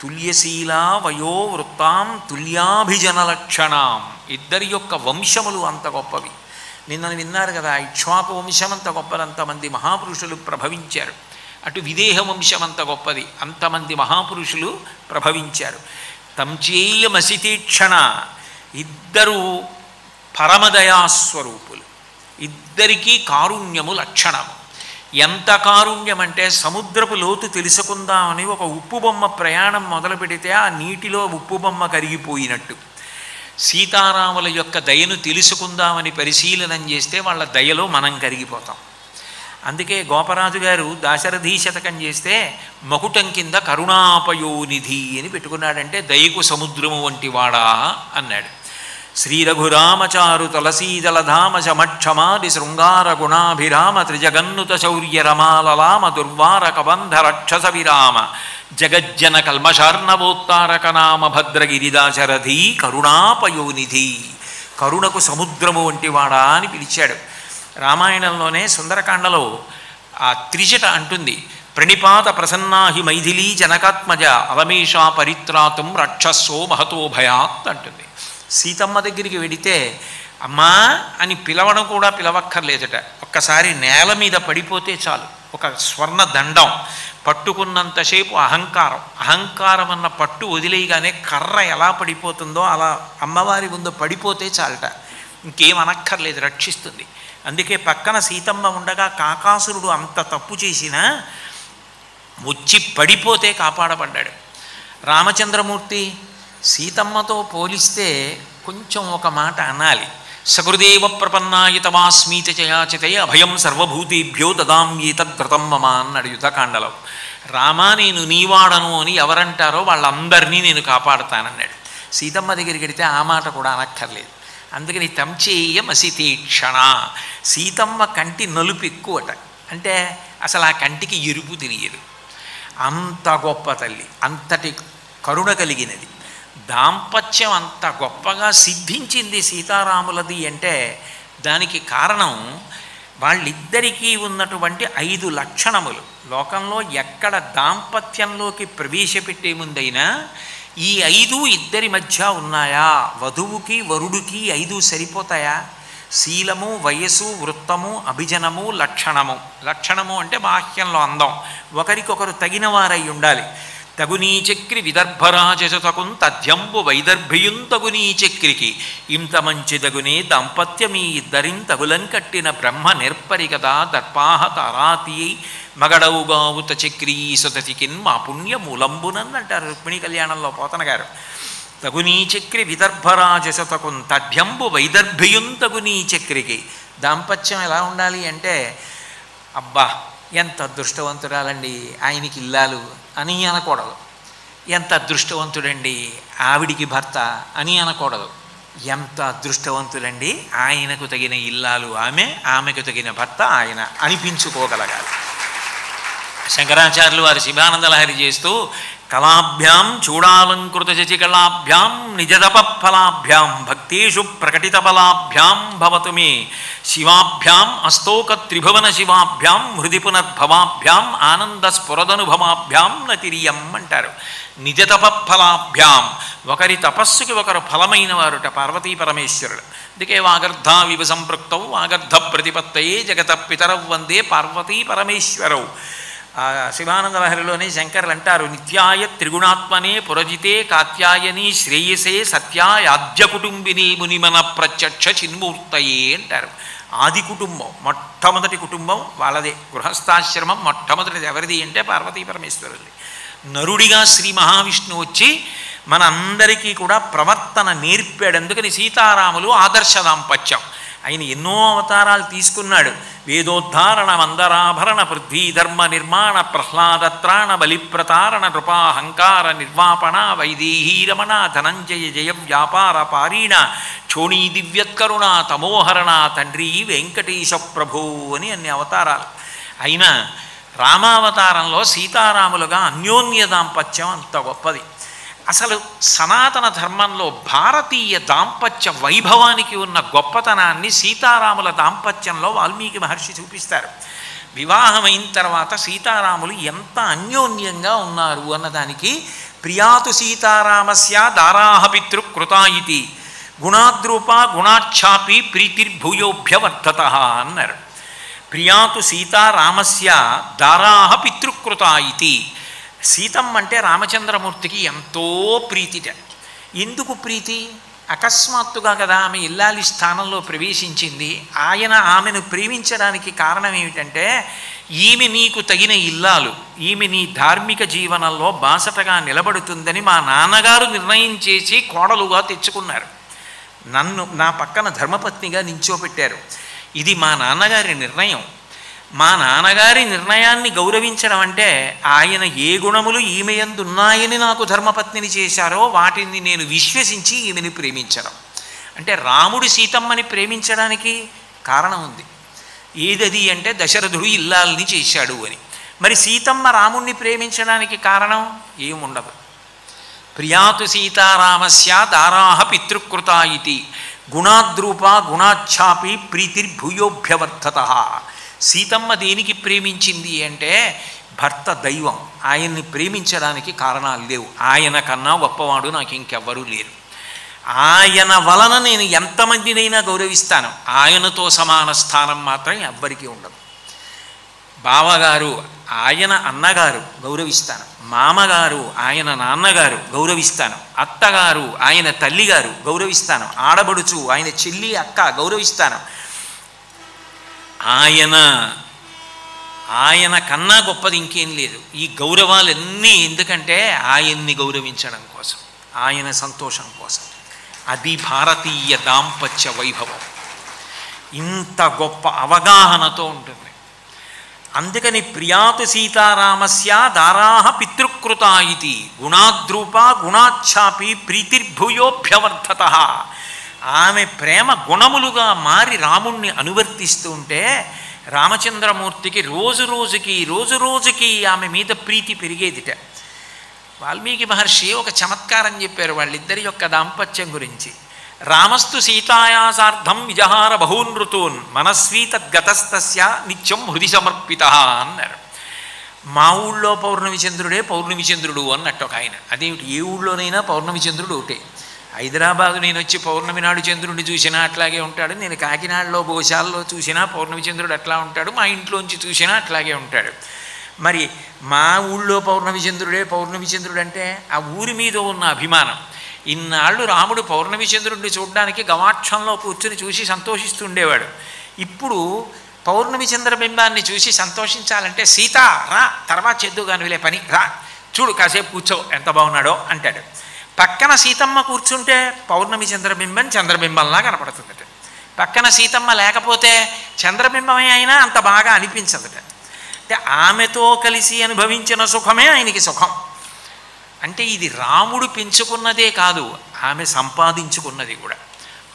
Speaker 1: తుల్యశీలా వయో వృత్తాం తుల్యాభిజన లక్షణాం. ఇద్దరి యొక్క వంశములు అంత గొప్పవి. నిన్న విన్నారు కదా, ఇక్ష్వాకు వంశం అంత గొప్పది, అంతమంది మహాపురుషులు ప్రభవించారు. అటు విదేహ వంశం అంత గొప్పది, అంతమంది మహాపురుషులు ప్రభవించారు. తంచేయమసితీక్షణ. ఇద్దరు పరమదయాస్వరూపులు, ఇద్దరికీ కారుణ్యము లక్షణము. ఎంత కారుణ్యం అంటే సముద్రపు లోతు తెలుసుకుందామని ఒక ఉప్పు బొమ్మ ప్రయాణం మొదలు పెడితే ఆ నీటిలో ఉప్పు బొమ్మ కరిగిపోయినట్టు. సీతారాముల యొక్క దయను తెలుసుకుందామని పరిశీలనం చేస్తే వాళ్ళ దయలో మనం కరిగిపోతాం. అందుకే గోపరాజు గారు దాశరథీ శతకం చేస్తే మకుటం కింద కరుణాపయోనిధి అని పెట్టుకున్నాడంటే దయకు సముద్రము వంటి వాడా అన్నాడు. శ్రీ రఘురామచారు తులసీదలధామ శమక్షమాది శృంగార గుణాభిరామ త్రిజగన్నుత శౌర్య రమాలలామ దుర్వార కబంధ రక్షస విరామ జగజ్జన కల్మషార్ణవోత్తారక నామ భద్రగిరిదాశరథి కరుణాపయోనిధి. కరుణకు సముద్రము వంటి వాడా అని పిలిచాడు. రామాయణంలోనే సుందరకాండలో ఆ త్రిజట అంటుంది, ప్రణిపాత ప్రసన్నాహి మైథిలీ జనకాత్మజ అవమేషా పరిత్రాతం రక్షస్సో మహతో భయాత్ అంటుంది. సీతమ్మ దగ్గరికి వెడితే అమ్మా అని పిలవడం కూడా పిలవక్కర్లేదట. ఒక్కసారి నేల మీద పడిపోతే చాలు, ఒక స్వర్ణ దండం పట్టుకున్నంతసేపు అహంకారం, అహంకారం అన్న పట్టు వదిలేయగానే కర్ర ఎలా పడిపోతుందో అలా అమ్మవారి ముందు పడిపోతే చాలట, ఇంకేం అనక్కర్లేదు, రక్షిస్తుంది. అందుకే పక్కన సీతమ్మ ఉండగా కాకాసురుడు అంత తప్పు చేసినా వచ్చి పడిపోతే కాపాడబడ్డాడు. రామచంద్రమూర్తి సీతమ్మతో పోలిస్తే కొంచెం ఒక మాట అనాలి. సకృదేవ ప్రపన్నాయ తమాస్మీత చయాచితే అభయం సర్వభూతేభ్యో దదామ్యేతద్వ్రతం మమ అన్నాడు యుద్ధకాండలో. రామా నేను నీవాడను అని ఎవరంటారో వాళ్ళందరినీ నేను కాపాడుతానన్నాడు. సీతమ్మ దగ్గరికి వెడితే ఆ మాట కూడా అనక్కర్లేదు. అందుకని తంచేయమసితీక్షణ. సీతమ్మ కంటి నలుపు ఎక్కువట, అంటే అసలు ఆ కంటికి ఎరుపు తెలియదు. అంత గొప్ప తల్లి, అంతటి కరుణ కలిగినది. దాంపత్యం అంత గొప్పగా సిద్ధించింది సీతారాములది అంటే దానికి కారణం వాళ్ళిద్దరికీ ఉన్నటువంటి 5 లక్షణములు. లోకంలో ఎక్కడ దాంపత్యంలోకి ప్రవేశపెట్టే ముందైనా ఈ 5 ఇద్దరి మధ్య ఉన్నాయా? వధువుకి వరుడికి 5 సరిపోతాయా? శీలము, వయస్సు, వృత్తము, అభిజనము, లక్షణము. లక్షణము అంటే బాహ్యంలో అందం, ఒకరికొకరు తగిన వారై ఉండాలి. తగునీ చక్రి విదర్భరాజతకున్ తథ్యంబు వైదర్భియుం తగునీ చక్రికి ఇంత మంచి తగునే దాంపత్యమీ ఇద్దరిన్ తగులం కట్టిన బ్రహ్మ నేర్పరి కదా దర్పాహ తారాతి మగడవుగావుత చక్రీ సుతతికిన్ మా పుణ్య మూలంబునన్ అంటారు రుక్మిణీ కళ్యాణంలో పోతన గారు. తగునీ చక్రి విదర్భరాజతకున్ తథ్యంబు వైదర్భియుం తగునీ చక్రికి. దాంపత్యం ఎలా ఉండాలి అంటే అబ్బా ఎంత అదృష్టవంతురాలండి ఆయనకి ఇల్లాలు అని అనకూడదు, ఎంత అదృష్టవంతుడండి ఆవిడికి భర్త అని అనకూడదు, ఎంత అదృష్టవంతులండి ఆయనకు తగిన ఇల్లాలు ఆమె, ఆమెకు తగిన భర్త ఆయన అనిపించుకోగలగాలి. శంకరాచార్యులు వారి శివానందలహరి చేస్తూ కళాభ్యాం చూడాలంకృత శశికళాభ్యాం నిజతపఫలాభ్యాం భక్తేషు ప్రకటిత బలాభ్యాం భవతు మే శివాభ్యాం అస్తోక త్రిభువన శివాభ్యాం హృది పునర్భవాభ్యాం ఆనంద స్ఫురదనుభవాభ్యాం నతిరియం అంటారు. నిజతపఫలాభ్యాం, ఒకరి తపస్సుకి ఒకరు ఫలమైన వారుట పార్వతీ పరమేశ్వరుడు. అందుకే వాగర్ధావివ సంపృక్తౌ వాగర్ధ ప్రతిపత్తయే జగత పితరౌ వందే పార్వతీ పరమేశ్వరౌ. శివానంద లహరిలోనే శంకర్లు అంటారు, నిత్యాయ త్రిగుణాత్మనే పురజితే కాత్యాయని శ్రేయసే సత్యాయాద్య కుటుంబిని మునిమన ప్రత్యక్ష చిన్మూర్తయే అంటారు. ఆది కుటుంబం, మొట్టమొదటి కుటుంబం వాళ్ళదే. గృహస్థాశ్రమం మొట్టమొదటిది ఎవరిది అంటే పార్వతీ పరమేశ్వరుది. నరుడిగా శ్రీ మహావిష్ణువు వచ్చి మనందరికీ కూడా ప్రవర్తన నేర్పాడు. అందుకని సీతారాములు ఆదర్శ దాంపత్యం. ఆయన ఎన్నో అవతారాలు తీసుకున్నాడు. వేదోద్ధారణ, మందరాభరణ, పృథ్వీ ధర్మ నిర్మాణ, ప్రహ్లాదత్రాణ, బలిప్రతారణ, నృపాహంకార నిర్వాపణ, వైదేహీరమణ, ధనంజయ జయ వ్యాపార పారీణ, క్షోణీ దివ్యత్కరుణ, తమోహరణ, తండ్రి వెంకటేశ ప్రభు అని అన్ని అవతారాలు. అయినా రామావతారంలో సీతారాములుగా అన్యోన్య దాంపత్యం అంత గొప్పది. అసలు సనాతన ధర్మంలో భారతీయ దాంపత్య వైభవానికి ఉన్న గొప్పతనాన్ని సీతారాముల దాంపత్యంలో వాల్మీకి మహర్షి చూపిస్తారు. వివాహమైన తర్వాత సీతారాములు ఎంత అన్యోన్యంగా ఉన్నారు అన్నదానికి ప్రియాతు సీతారామస్య దారాహ పితృకృతా ఇతి గుణాద్రూప గుణాఛాపి ప్రీతిర్భూయోభ్యవర్ధత అన్నారు. ప్రియాతు సీతారామస్య దారాహ పితృకృతా ఇతి. సీతమ్మ అంటే రామచంద్రమూర్తికి ఎంతో ప్రీతిట. ఎందుకు ప్రీతి? అకస్మాత్తుగా కదా ఆమె ఇల్లాలి స్థానంలో ప్రవేశించింది. ఆయన ఆమెను ప్రేమించడానికి కారణం ఏమిటంటే, ఈమె నీకు తగిన ఇల్లాలు, ఈమె నీ ధార్మిక జీవనంలో బాసటగా నిలబడుతుందని మా నాన్నగారు నిర్ణయం చేసి కోడలుగా తెచ్చుకున్నారు. నన్ను నా పక్కన ధర్మపత్నిగా నించోపెట్టారు. ఇది మా నాన్నగారి నిర్ణయం. మా నాన్నగారి నిర్ణయాన్ని గౌరవించడం అంటే ఆయన ఏ గుణములు ఈమె యందు ఉన్నాయని నాకు ధర్మపత్నిని చేశారో వాటిని నేను విశ్వసించి ఈమెని ప్రేమించడం. అంటే రాముడు సీతమ్మని ప్రేమించడానికి కారణం ఉంది. ఏదది అంటే దశరథుడు ఇల్లాలని చేశాడు అని. మరి సీతమ్మ రాముణ్ణి ప్రేమించడానికి కారణం ఏముండదు. ప్రియాతు సీతారామస్య దారాహ పితృకృతా ఇతి గుణాద్రూప గుణాఛాపి ప్రీతిర్భూయోభ్యవర్ధత. సీతమ్మ దేనికి ప్రేమించింది అంటే భర్త దైవం, ఆయన్ని ప్రేమించడానికి కారణాలు లేవు. ఆయన కన్నా గొప్పవాడు నాకు ఇంకెవ్వరూ లేరు. ఆయన వలన నేను ఎంతమందినైనా గౌరవిస్తాను. ఆయనతో సమాన స్థానం మాత్రం ఎవ్వరికీ ఉండదు. బావగారు ఆయన అన్నగారు గౌరవిస్తాను, మామగారు ఆయన నాన్నగారు గౌరవిస్తాను, అత్తగారు ఆయన తల్లిగారు గౌరవిస్తాను, ఆడబడుచు ఆయన చెల్లి అక్క గౌరవిస్తాను. ఆయన కన్నా గొప్పది ఇంకేం లేదు. ఈ గౌరవాలన్నీ ఎందుకంటే ఆయన్ని గౌరవించడం కోసం, ఆయన సంతోషం కోసం. అది భారతీయ దాంపత్య వైభవం. ఇంత గొప్ప అవగాహనతో ఉంటుంది. అందుకని ప్రియాతు సీతారామస్య దారాహ పితృకృతా ఇతి గుణాద్రూప గుణాఛాపి ప్రీతిర్భూయోభ్యవర్ధత. ఆమె ప్రేమ గుణములుగా మారి రాముణ్ణి అనువర్తిస్తూ ఉంటే రామచంద్రమూర్తికి రోజు రోజుకి ఆమె మీద ప్రీతి పెరిగేదిట. వాల్మీకి మహర్షి ఒక చమత్కారం చెప్పారు వాళ్ళిద్దరి యొక్క దాంపత్యం గురించి. రామస్తు సీతాయాసార్థం విజహార బహూన్ ఋతూన్ మనస్వీ తద్గతస్తస్య నిత్యం హృది సమర్పిత అన్నారు. మా ఊళ్ళో పౌర్ణమి చంద్రుడే పౌర్ణమి చంద్రుడు అన్నట్టు ఒక ఆయన. అదేమిటి, ఏ ఊళ్ళోనైనా పౌర్ణమి చంద్రుడు ఒకటే. హైదరాబాదు నేను వచ్చి పౌర్ణమి నాడు చంద్రుడిని చూసినా అట్లాగే ఉంటాడు, నేను కాకినాడలో గోశాలలో చూసినా పౌర్ణమి చంద్రుడు అట్లా ఉంటాడు, మా ఇంట్లోంచి చూసినా అట్లాగే ఉంటాడు. మరి మా ఊళ్ళో పౌర్ణమి చంద్రుడే పౌర్ణమి చంద్రుడు అంటే ఆ ఊరి మీద ఉన్న అభిమానం. ఇన్నాళ్ళు రాముడు పౌర్ణమి చంద్రుడిని చూడడానికి గవాక్షంలో కూర్చుని చూసి సంతోషిస్తుండేవాడు. ఇప్పుడు పౌర్ణమి చంద్రబింబాన్ని చూసి సంతోషించాలంటే సీత రా, తర్వాత చేద్దు కానిలే పని, రా చూడు కాసేపు కూర్చో ఎంత బాగున్నాడో అంటాడు. పక్కన సీతమ్మ కూర్చుంటే పౌర్ణమి చంద్రబింబం చంద్రబింబంలా కనపడుతుందట. పక్కన సీతమ్మ లేకపోతే చంద్రబింబమే అయినా అంత బాగా అనిపించదట. అంటే ఆమెతో కలిసి అనుభవించిన సుఖమే ఆయనకి సుఖం. అంటే ఇది రాముడు పెంచుకున్నదే కాదు, ఆమె సంపాదించుకున్నది కూడా,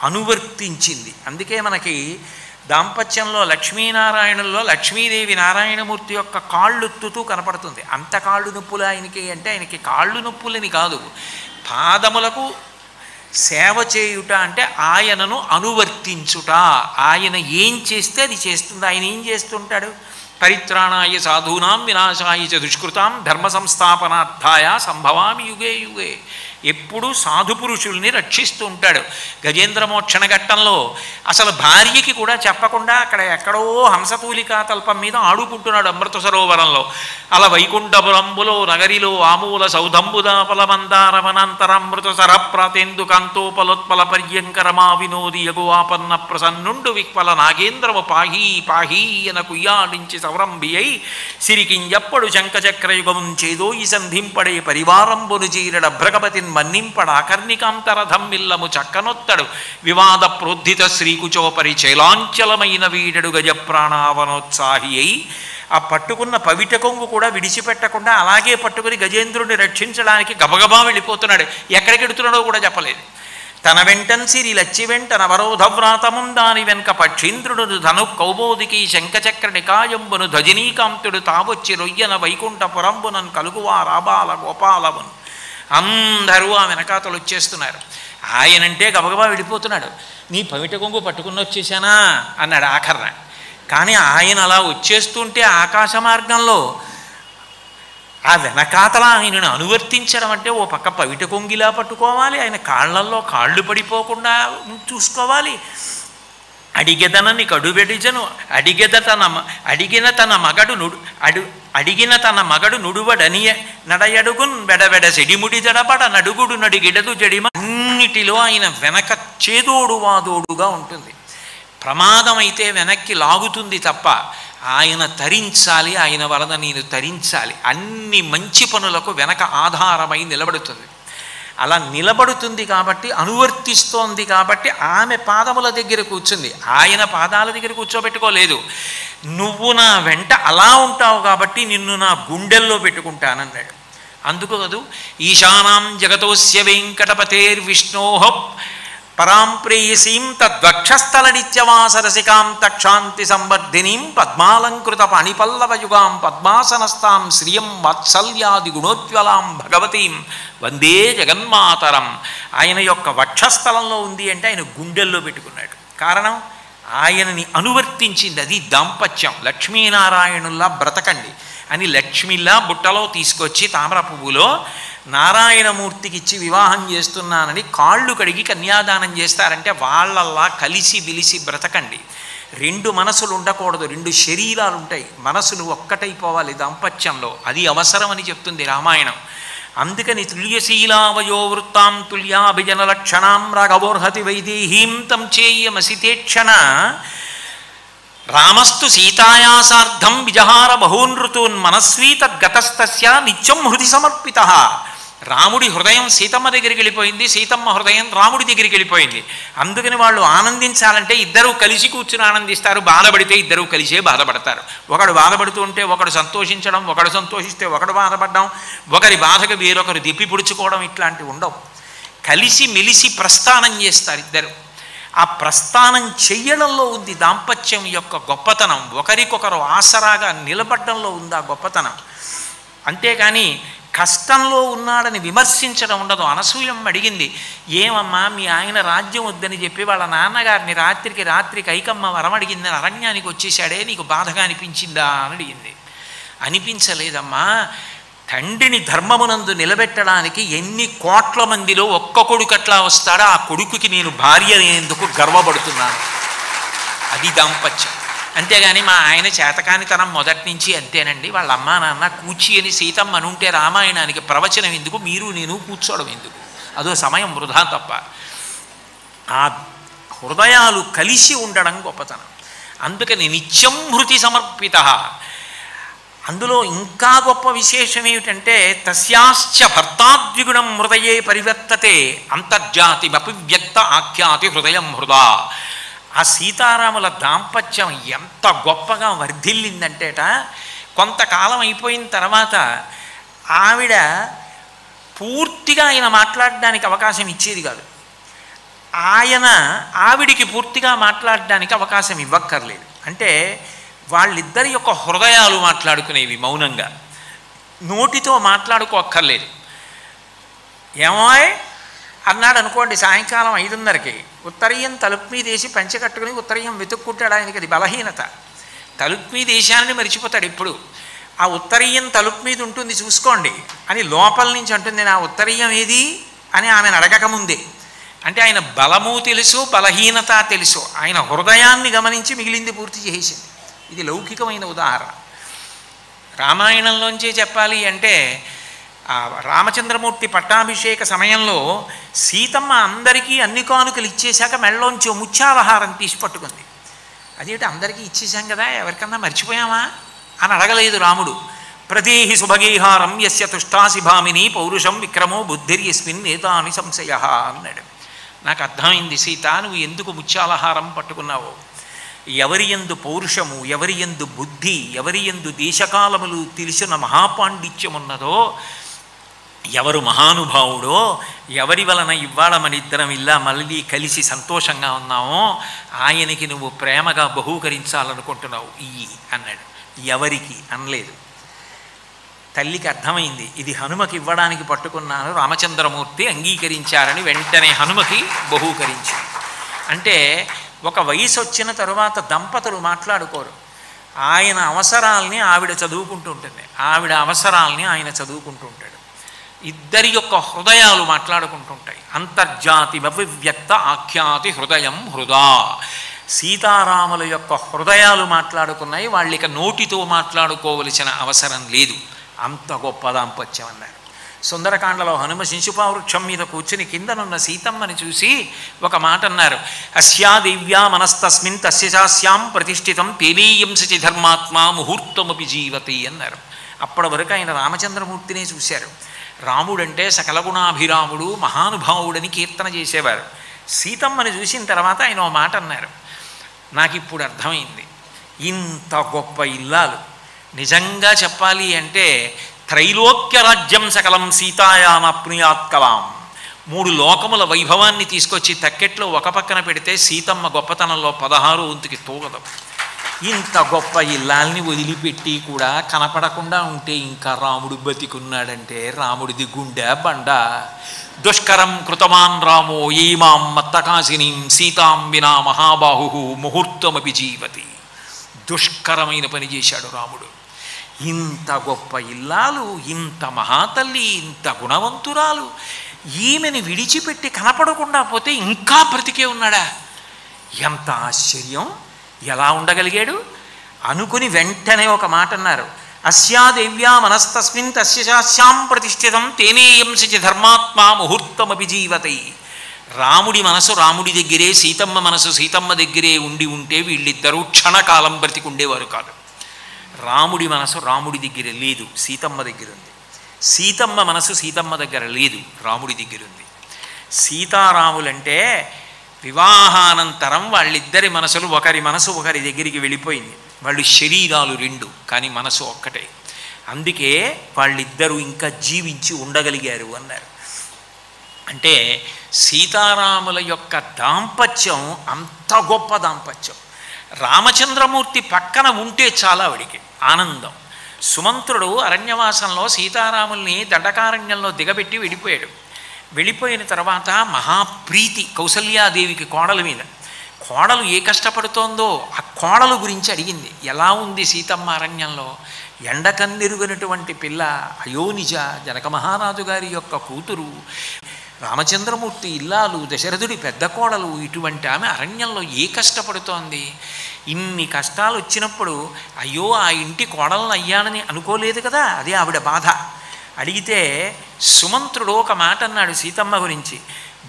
Speaker 1: అనువర్తించింది. అందుకే మనకి దాంపత్యంలో లక్ష్మీనారాయణుల్లో లక్ష్మీదేవి నారాయణమూర్తి యొక్క కాళ్ళు ఎత్తుతూ కనపడుతుంది. అంత కాళ్ళు నొప్పులు ఆయనకి అంటే ఆయనకి కాళ్ళు నొప్పులని కాదు, పాదములకు సేవ చేయుట అంటే ఆయనను అనువర్తించుట. ఆయన ఏం చేస్తే అది చేస్తుంది. ఆయన ఏం చేస్తుంటాడు? పరిత్రాణాయ సాధూనాం వినాశాయ చ దుష్కృతాం ధర్మ సంస్థాపనార్థాయ సంభవామి యుగే యుగే. ఎప్పుడూ సాధు పురుషుల్ని రక్షిస్తూ ఉంటాడు. గజేంద్ర మోక్షణ ఘట్టంలో అసలు భార్యకి కూడా చెప్పకుండా అక్కడ ఎక్కడో హంసతూలికా తల్పం మీద ఆడుకుంటున్నాడు అమృత సరోవరంలో. అలా వైకుంఠపురంబులో నగరిలో ఆమూల సౌధంబుదాపల మందారవనాంతరామృత సరప్రాతేందు కాంతోపలోత్పల పర్యంకరమా వినోది యగువాపన్న ప్రసన్నుండు విక్వల నాగేంద్రము పాహీ పాహీ ఎన కుయ్యాడించి సౌరంభి అయి సిరికింజప్పుడు శంఖచక్రయుగముం చేదో ఈ సంధింపడే పరివారంబును చీరడ భ్రగపతిన్ మన్నింపడ ఆకర్ణికాంతరథం మిల్లము చక్కనొత్తడు వివాద ప్రోద్ధిత శ్రీకుచోపరి చైలాంచలమైన వీడడు గజప్రాణావనోత్సాహి అయి ఆ పట్టుకున్న పవిట కొంగు కూడా విడిచిపెట్టకుండా అలాగే పట్టుకుని గజేంద్రుడిని రక్షించడానికి గబగబా వెళ్ళిపోతున్నాడు. ఎక్కడికి ఎడుతున్నాడో కూడా చెప్పలేదు. తన వెంటన్ సిరి లచ్చి వెంటన వరోధవ్రాతముం దాని వెనక పక్షీంద్రుడు ధను కౌబోదికి శంఖచక్ర నికాయంబును ధ్వజనీకాంతుడు తావొచ్చి రొయ్యన వైకుంఠపురంబునన్ కలుగువా రాబాల గోపాలమును. అందరూ ఆ వెనకాతలు వచ్చేస్తున్నారు. ఆయనంటే గబగబా వెళ్ళిపోతున్నాడు. నీ పవిట కొంగు పట్టుకుని వచ్చేసానా అన్నాడు ఆఖర్న. కానీ ఆయన అలా వచ్చేస్తుంటే ఆకాశ మార్గంలో ఆ వెనకాతల ఆయనను అనువర్తించడం అంటే ఓ పక్క పవిట కొంగిలా పట్టుకోవాలి, ఆయన కాళ్ళల్లో కాళ్ళు పడిపోకుండా చూసుకోవాలి. అడిగెదనని కడువెడిజను అడిగిన తన మగడు నుడువడనియ నడయడుగున్ వెడవెడ సెడిముడి జడపడ నడుగుడు నడిగిడదు జడిమ. అన్నిటిలో ఆయన వెనక చేదోడు వాదోడుగా ఉంటుంది. ప్రమాదం అయితే వెనక్కి లాగుతుంది తప్ప ఆయన తరించాలి, ఆయన వలన నేను తరించాలి. అన్ని మంచి పనులకు వెనక ఆధారమై నిలబడుతుంది. అలా నిలబడుతుంది కాబట్టి, అనువర్తిస్తోంది కాబట్టి ఆమె పాదముల దగ్గర కూర్చుంది. ఆయన పాదాల దగ్గర కూర్చోబెట్టుకోలేదు. నువ్వు నా వెంట అలా ఉంటావు కాబట్టి నిన్ను నా గుండెల్లో పెట్టుకుంటానన్నాడు. అందుకు కదూ ఈశానాం జగతోస్య వెంకటపతేర్విష్ణోః పరాం ప్రేయసీం తద్వక్షస్థలనిత్యవాసరసికాం తక్షాంతి సంవర్ధినీం పద్మాలంకృత పాణిపల్లవయుగాం పద్మాసనస్తాం శ్రియం వాత్సల్యాది గుణోజ్వలాం భగవతీం వందే జగన్మాతరం. ఆయన యొక్క వక్షస్థలంలో ఉంది అంటే ఆయన గుండెల్లో పెట్టుకున్నాడు. కారణం ఆయనని అనువర్తించింది. అది దాంపత్యం. లక్ష్మీనారాయణుల్లా బ్రతకండి అని లక్ష్మిలా బుట్టలో తీసుకొచ్చి తామర పువ్వులో నారాయణమూర్తికి ఇచ్చి వివాహం చేస్తున్నానని కాళ్ళు కడిగి కన్యాదానం చేస్తారంటే వాళ్ళల్లా కలిసి బిలిసి బ్రతకండి. రెండు మనసులు ఉండకూడదు, రెండు శరీరాలు ఉంటాయి. మనసులు ఒక్కటైపోవాలి దాంపత్యంలో. అది అవసరమని చెప్తుంది రామాయణం. అందుకని తుల్యశీలావయో వృత్తాం తుల్యాభిజన లక్షణాం రాఘవోర్హతి వైదేహీం తం చేయమసితేక్షణ రామస్తు సీతాయాసార్థం విజహార బహూనృతూన్ మనస్వీ తద్గతస్తస్య నిత్యం హృది సమర్పిత. రాముడి హృదయం సీతమ్మ దగ్గరికి వెళ్ళిపోయింది, సీతమ్మ హృదయం రాముడి దగ్గరికి వెళ్ళిపోయింది. అందుకని వాళ్ళు ఆనందించాలంటే ఇద్దరూ కలిసి కూర్చుని ఆనందిస్తారు. బాధపడితే ఇద్దరూ కలిసే బాధపడతారు. ఒకడు బాధపడుతూ ఉంటే ఒకడు సంతోషించడం, ఒకడు సంతోషిస్తే ఒకడు బాధపడడం, ఒకరి బాధకు వేరొకరు దిప్పి పుడుచుకోవడం ఇట్లాంటివి ఉండవు. కలిసి మెలిసి ప్రస్థానం చేస్తారు ఇద్దరు. ఆ ప్రస్థానం చెయ్యడంలో ఉంది దాంపత్యం యొక్క గొప్పతనం. ఒకరికొకరు ఆసరాగా నిలబడడంలో ఉంది ఆ గొప్పతనం. అంతేకాని కష్టంలో ఉన్నాడని విమర్శించడం ఉండదు. అనసూయమ్మ అడిగింది, ఏమమ్మా మీ ఆయన రాజ్యం వద్దని చెప్పి వాళ్ళ నాన్నగారిని రాత్రికి కైకమ్మ వరం అడిగిందని అరణ్యానికి వచ్చేసాడే, నీకు బాధగా అనిపించిందా అని అడిగింది. అనిపించలేదమ్మా, తండ్రిని ధర్మమునందు నిలబెట్టడానికి ఎన్ని కోట్ల మందిలో ఒక్క కొడుకు అట్లా వస్తాడో ఆ కొడుకుకి నేను భార్య అనేందుకు గర్వపడుతున్నాను. అది దాంపత్యం. అంతేగాని మా ఆయన చేతకానితనం మొదటి నుంచి అంతేనండి, వాళ్ళ అమ్మా నాన్న కూర్చి అని సీతమ్మ అనుంటే రామాయణానికి ప్రవచనం ఎందుకు, మీరు నేను కూర్చోవడం ఎందుకు, అదో సమయం వృధా తప్ప. ఆ హృదయాలు కలిసి ఉండడం గొప్పతనం. అందుకని నిత్యం హృతి సమర్పిత. అందులో ఇంకా గొప్ప విశేషం ఏమిటంటే తస్యాశ్చ భర్తాద్విగుణం హృదయే పరివర్తతే అంతర్జాతిమపి వ్యక్త ఆఖ్యాతి హృదయం హృదా. ఆ సీతారాముల దాంపత్యం ఎంత గొప్పగా వర్ధిల్లిందంటేట, కొంతకాలం అయిపోయిన తర్వాత ఆవిడ పూర్తిగా ఆయన మాట్లాడడానికి అవకాశం ఇచ్చేది కాదు, ఆయన ఆవిడికి పూర్తిగా మాట్లాడడానికి అవకాశం ఇవ్వక్కర్లేదు. అంటే వాళ్ళిద్దరి యొక్క హృదయాలు మాట్లాడుకునేవి మౌనంగా, నోటితో మాట్లాడుకోక్కర్లేదు. ఏమోయ్ అన్నాడు అనుకోండి, సాయంకాలం 5:30కి ఉత్తరీయం తలుపు మీద వేసి పంచె కట్టుకుని ఉత్తరీయం వెతుక్కుంటాడు. ఆయనకి అది బలహీనత. తలుపు మీద దేశాన్ని మరిచిపోతాడు ఎప్పుడు. ఆ ఉత్తరీయం తలుపు మీద ఉంటుంది చూసుకోండి అని లోపల నుంచి అంటుంది, నా ఉత్తరీయం ఏది అని ఆమెను అడగకముందే. అంటే ఆయన బలము తెలుసు, బలహీనత తెలుసు, ఆయన హృదయాన్ని గమనించి మిగిలింది పూర్తి చేసింది. ఇది లౌకికమైన ఉదాహరణ. రామాయణంలోంచే చెప్పాలి అంటే రామచంద్రమూర్తి పట్టాభిషేక సమయంలో సీతమ్మ అందరికీ అన్ని కానుకలు ఇచ్చేశాక మెళ్ళలోంచి ముత్యాలహారం తీసి పట్టుకుంది. అదేంటి అందరికీ ఇచ్చేసాం కదా, ఎవరికన్నా మర్చిపోయామా అని అడగలేదు రాముడు. ప్రదేహి సుభగీహారం యస్య తుష్టాసి భామిని పౌరుషం విక్రమో బుద్ధిర్యస్మిన్ నేతాని సంశయ అన్నాడు. నాకు అర్థమైంది సీత, నువ్వు ఎందుకు ముత్యాలహారం పట్టుకున్నావో. ఎవరి యందు పౌరుషము, ఎవరి యందు బుద్ధి, ఎవరి యందు దేశకాలములు తెలిసిన మహాపాండిత్యమున్నదో, ఎవరు మహానుభావుడో, ఎవరి వలన ఇవాళ మన ఇద్దరం ఇలా మళ్ళీ కలిసి సంతోషంగా ఉన్నామో ఆయనకి నువ్వు ప్రేమగా బహూకరించాలనుకుంటున్నావు ఇయ్యి అన్నాడు. ఎవరికి అనలేదు. తల్లికి అర్థమైంది ఇది హనుమకి ఇవ్వడానికి పట్టుకున్నాను, రామచంద్రమూర్తి అంగీకరించారని వెంటనే హనుమకి బహూకరించింది. అంటే ఒక వయసు వచ్చిన తరువాత దంపతులు మాట్లాడుకోరు. ఆయన అవసరాల్ని ఆవిడ చదువుకుంటూ ఉంటుంది, ఆవిడ అవసరాల్ని ఆయన చదువుకుంటూ ఉంటాడు. ఇద్దరి యొక్క హృదయాలు మాట్లాడుకుంటుంటాయి. అంతర్జాతి అవివ్యక్త ఆఖ్యాతి హృదయం హృదా. సీతారాముల యొక్క హృదయాలు మాట్లాడుకున్నాయి, వాళ్ళిక నోటితో మాట్లాడుకోవలసిన అవసరం లేదు. అంత గొప్ప దాంపత్యం అన్నారు. సుందరకాండలో హనుమ శిశుపావృక్షం మీద కూర్చుని కిందనున్న సీతమ్మని చూసి ఒక మాట అన్నారు. అస్యా దివ్యా మనస్తస్మిన్ తస్య చాస్యాం ప్రతిష్ఠితం తేనేయం సచి ధర్మాత్మా ముహూర్తమపి జీవతి అన్నారు. అప్పటి వరకు ఆయన రామచంద్రమూర్తినే చూశారు. రాముడంటే సకల గుణాభిరాముడు, మహానుభావుడని కీర్తన చేసేవారు. సీతమ్మని చూసిన తర్వాత ఆయన ఓ మాట అన్నారు. నాకు ఇప్పుడు అర్థమైంది, ఇంత గొప్ప ఇల్లాలు. నిజంగా చెప్పాలి అంటే త్రైలోక్య రాజ్యం సకలం సీతాయామాప్నుయాత్కలాం. 3 లోకముల వైభవాన్ని తీసుకొచ్చి తక్కెట్లో ఒక పక్కన పెడితే సీతమ్మ గొప్పతనంలో 16 వంతుకి తూగదు. ఇంత గొప్ప ఇల్లాల్ని వదిలిపెట్టి కూడా కనపడకుండా ఉంటే ఇంకా రాముడు బతికున్నాడంటే రాముడిది గుండె బండ. దుష్కరం కృతమాన్ రామో ఏమాం మత్తకాశినీం సీతాం వినా మహాబాహు ముహూర్తమపి జీవతి. దుష్కరమైన పని చేశాడు రాముడు. ఇంత గొప్ప ఇల్లాలు, ఇంత మహాతల్లి, ఇంత గుణవంతురాలు, ఈమెని విడిచిపెట్టి కనపడకుండా పోతే ఇంకా బ్రతికే ఉన్నాడా? ఎంత ఆశ్చర్యం! ఎలా ఉండగలిగాడు అనుకుని వెంటనే ఒక మాట అన్నారు. అస్యా దేవ్యా మనస్తస్మిన్ తస్య చాస్యాం ప్రతిష్ఠితం తేనేయం సచి ధర్మాత్మా ముహూర్తమపి జీవతి. రాముడి మనసు రాముడి దగ్గరే, సీతమ్మ మనసు సీతమ్మ దగ్గరే ఉండి ఉంటే వీళ్ళిద్దరూ క్షణకాలం బ్రతికుండేవారు కాదు. రాముడి మనసు రాముడి దగ్గర లేదు, సీతమ్మ దగ్గర ఉంది. సీతమ్మ మనసు సీతమ్మ దగ్గర లేదు, రాముడి దగ్గర ఉంది. సీతారాములంటే వివాహానంతరం వాళ్ళిద్దరి మనసులు ఒకరి మనసు ఒకరి దగ్గరికి వెళ్ళిపోయింది. వాళ్ళు శరీరాలు 2 కానీ మనసు ఒక్కటే. అందుకే వాళ్ళిద్దరూ ఇంకా జీవించి ఉండగలిగారు అన్నారు. అంటే సీతారాముల యొక్క దాంపత్యం అంత గొప్ప దాంపత్యం. రామచంద్రమూర్తి పక్కన ఉంటే చాలా ఆవిడికి ఆనందం. సుమంత్రుడు అరణ్యవాసంలో సీతారాముల్ని దండకారణ్యంలో దిగబెట్టి వెళ్ళిపోయాడు. వెళ్ళిపోయిన తర్వాత మహాప్రీతి కౌసల్యాదేవికి కోడల మీద. కోడలు ఏ కష్టపడుతోందో ఆ కోడలు గురించి అడిగింది. ఎలా ఉంది సీతమ్మ అరణ్యంలో? ఎండకన్నెరుగనటువంటి పిల్ల, అయోనిజ, జనక మహారాజు గారి యొక్క కూతురు, రామచంద్రమూర్తి ఇల్లాలు, దశరథుడి పెద్ద కోడలు, ఇటువంటి ఆమె అరణ్యంలో ఏ కష్టపడుతోంది? ఇన్ని కష్టాలు వచ్చినప్పుడు అయ్యో ఆ ఇంటి కోడలను అయ్యానని అనుకోలేదు కదా, అదే ఆవిడ బాధ. అడిగితే సుమంత్రుడు ఒక మాట అన్నాడు సీతమ్మ గురించి.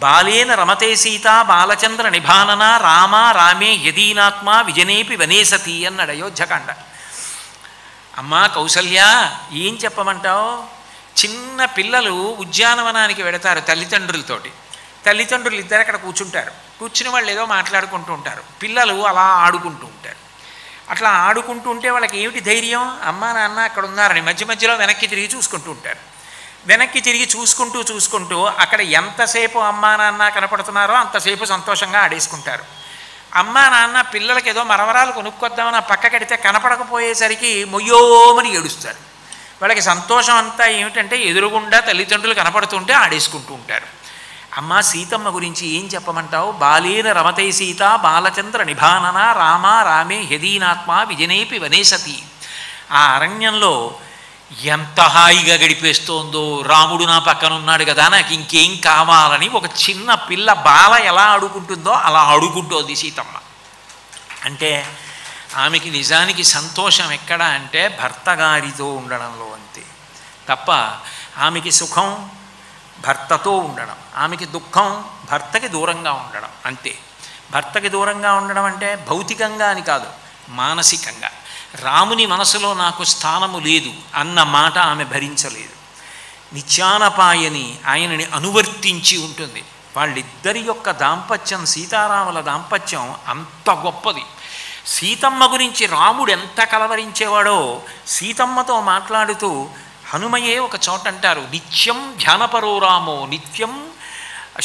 Speaker 1: బాలేన రమతే సీత బాలచంద్ర నిభానన రామ రామే యదీనాత్మ విజనేపి వనేసతి అన్నాడు అయోధ్యకాండ. అమ్మా కౌసల్య, ఏం చెప్పమంటావు? చిన్న పిల్లలు ఉద్యానవనానికి వెడతారు తల్లిదండ్రులతోటి. తల్లిదండ్రులు ఇద్దరు అక్కడ కూర్చుంటారు. కూర్చుని వాళ్ళు ఏదో మాట్లాడుకుంటూ ఉంటారు. పిల్లలు అలా ఆడుకుంటూ ఉంటారు. అట్లా ఆడుకుంటూ ఉంటే వాళ్ళకి ఏమిటి ధైర్యం? అమ్మ నాన్న అక్కడ ఉన్నారని మధ్య మధ్యలో వెనక్కి తిరిగి చూసుకుంటూ ఉంటారు. వెనక్కి తిరిగి చూసుకుంటూ అక్కడ ఎంతసేపు అమ్మా నాన్న కనపడుతున్నారో అంతసేపు సంతోషంగా ఆడేసుకుంటారు. అమ్మా నాన్న పిల్లలకి ఏదో మరవరాలు కొనుక్కొద్దామని ఆ పక్క కడితే కనపడకపోయేసరికి మొయ్యోమని ఏడుస్తారు. వాళ్ళకి సంతోషం అంతా ఏమిటంటే ఎదురుగుండా తల్లిదండ్రులు కనపడుతుంటే ఆడేసుకుంటూ ఉంటారు. అమ్మ సీతమ్మ గురించి ఏం చెప్పమంటావు? బాలేన రమతే సీత బాలచంద్ర నిభానన రామ రామే యదీనాత్మ విజనేపి వనేసతి. ఆ అరణ్యంలో ఎంత హాయిగా గడిపేస్తోందో, రాముడు నా పక్కన ఉన్నాడు కదా, నాకు ఇంకేం కావాలని ఒక చిన్న పిల్ల బాల ఎలా ఆడుకుంటుందో అలా ఆడుకుంటోంది సీతమ్మ. అంటే ఆమెకి నిజానికి సంతోషం ఎక్కడ అంటే భర్త గారితో ఉండడంలో అంతే తప్ప, ఆమెకి సుఖం భర్తతో ఉండడం, ఆమెకి దుఃఖం భర్తకి దూరంగా ఉండడం అంతే. భర్తకి దూరంగా ఉండడం అంటే భౌతికంగా అని కాదు, మానసికంగా. రాముని మనసులో నాకు స్థానము లేదు అన్న మాట ఆమె భరించలేదు. నిత్యానపాయని ఆయనని అనువర్తించి ఉంటుంది. వాళ్ళిద్దరి యొక్క దాంపత్యం, సీతారాముల దాంపత్యం అంత గొప్పది. సీతమ్మ గురించి రాముడు ఎంత కలవరించేవాడో సీతమ్మతో మాట్లాడుతూ హనుమయే ఒక చోట అంటారు, నిత్యం ధ్యానపరో రామో నిత్యం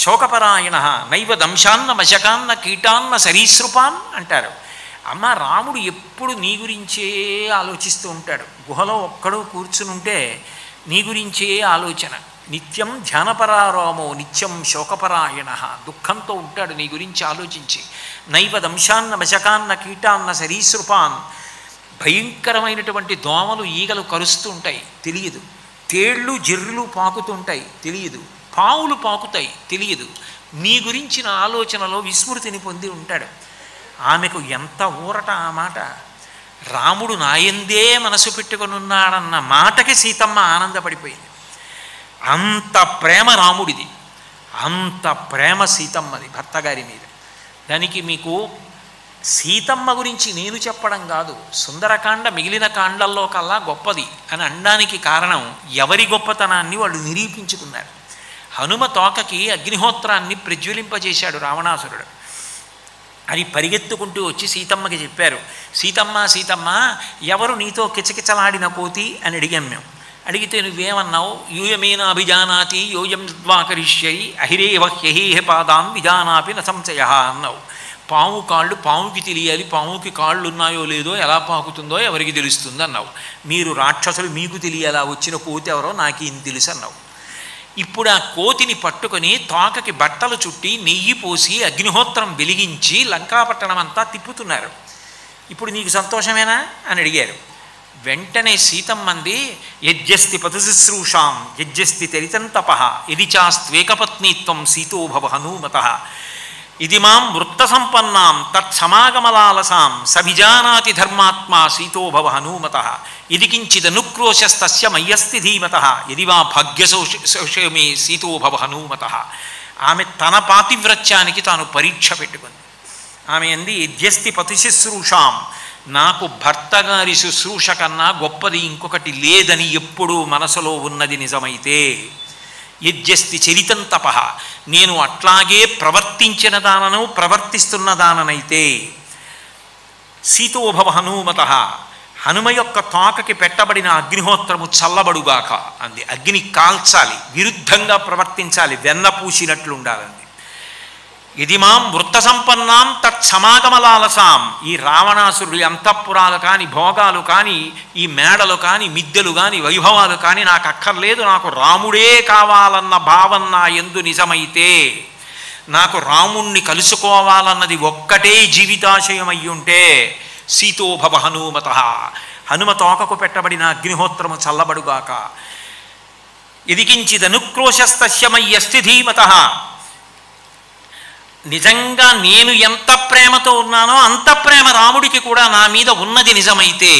Speaker 1: శోకపరాయణ నైవ దంశాన్న మశకాన్న కీటాన్న సరీసృపాన్ అంటారు. అమ్మ, రాముడు ఎప్పుడు నీ గురించే ఆలోచిస్తూ ఉంటాడు. గుహలో ఒక్కడూ కూర్చుని ఉంటే నీ గురించే ఆలోచన. నిత్యం ధ్యానపరారామో నిత్యం శోకపరాయణ, దుఃఖంతో ఉంటాడు నీ గురించి ఆలోచించి. నైవ దంశాన్న మశకాన్న కీటాన్న సరీసృపాన్, భయంకరమైనటువంటి దోమలు ఈగలు కరుస్తూ ఉంటాయి తెలియదు, తేళ్ళు జిర్రులు పాకుతుంటాయి తెలియదు, పావులు పాకుతాయి తెలియదు. నీ గురించిన ఆలోచనలో విస్మృతిని పొంది ఉంటాడు. ఆమెకు ఎంత ఊరట ఆ మాట. రాముడు నాయందే మనసు పెట్టుకొని ఉన్నాడన్న మాటకి సీతమ్మ ఆనందపడిపోయింది. అంత ప్రేమ రాముడిది, అంత ప్రేమ సీతమ్మది భర్తగారి మీద. దానికి మీకు సీతమ్మ గురించి నేను చెప్పడం కాదు, సుందరకాండ మిగిలిన కాండల్లో కల్లా గొప్పది అని అనడానికి కారణం ఎవరి గొప్పతనాన్ని వాళ్ళు నిరూపించుకున్నారు. హనుమ తోకకి అగ్నిహోత్రాన్ని ప్రజ్వలింపజేశాడు రావణాసురుడు. అది పరిగెత్తుకుంటూ వచ్చి సీతమ్మకి చెప్పారు. సీతమ్మ సీతమ్మ, ఎవరు నీతో కిచకిచలాడిన కోతి అని అడిగాం మేము. అడిగితే నువ్వేమన్నావు? యూయమేన అభిజానాతి యోయం ద్వాకరిష్యై అహిరేవ హ్యహేహ పాదాం విజానాపి న సంశయ అన్నావు. పాము కాళ్ళు పాముకి తెలియాలి, పాముకి కాళ్ళు ఉన్నాయో లేదో ఎలా పాకుతుందో ఎవరికి తెలుస్తుంది అన్నావు. మీరు రాక్షసులు, మీకు తెలియాలా వచ్చిన కోతి ఎవరో నాకేం తెలుసు అన్నావు. ఇప్పుడు ఆ కోతిని పట్టుకొని తోకకి బట్టలు చుట్టి నెయ్యి పోసి అగ్నిహోత్రం వెలిగించి లంకాపట్టణం అంతా తిప్పుతున్నారు. ఇప్పుడు నీకు సంతోషమేనా అని అడిగారు. వెంటనే సీతమ్మంది, యజ్జస్తి పతుశుశ్రూషాం యజ్జస్తి తరితంతప యది చాస్త్వేకపత్నీత్వం సీతోభవ హనుమత ఇది మాం వృత్త సంపన్నాం తత్సమాగమలాలసాం సభిజానాతి ధర్మాత్మా సీతోభవ హనుమత ఇది కించిదనుక్రోశస్తస్య మయ్యస్తి ధీమత యది వా భాగ్యశోషమే సీతోభవ హనుమత. ఆమె తన పాతివ్రత్యానికి తాను పరీక్ష పెట్టుకుంది. ఆమె అంది, యజ్జస్తి పతిశుశ్రూషాం, నాకు భర్తగారి శుశ్రూష కన్నా గొప్పది ఇంకొకటి లేదని ఎప్పుడూ మనసులో ఉన్నది నిజమైతే, యజ్జస్తి చరితం తప, నేను అట్లాగే ప్రవర్తించిన దానను ప్రవర్తిస్తున్న దాననైతే, సీతోభవ హనుమత, హనుమ యొక్క తోకకి పెట్టబడిన అగ్నిహోత్రము చల్లబడుగాక అంది. అగ్ని కాల్చాలి, విరుద్ధంగా ప్రవర్తించాలి, వెన్న పూసినట్లు ఉండాలంది. ఇది మాం వృత్త సంపన్నాం తత్సమాగమలాలసాం, ఈ రావణాసురుడి అంతఃపురాలు కానీ భోగాలు కానీ ఈ మేడలు కానీ మిద్దెలు కానీ వైభవాలు కానీ నాకు అక్కర్లేదు, నాకు రాముడే కావాలన్న భావన నా యందు నిజమైతే, నాకు రాముణ్ణి కలుసుకోవాలన్నది ఒక్కటే జీవితాశయం అయ్యుంటే సీతోభవ హనుమత, హనుమ తోకకు పెట్టబడిన అగ్నిహోత్రము చల్లబడుగాక. ఎదికించిదనుక్రోశస్తస్య మయ్యస్తి ధీమత, నిజంగా నేను ఎంత ప్రేమతో ఉన్నానో అంత ప్రేమ రాముడికి కూడా నా మీద ఉన్నది నిజమైతే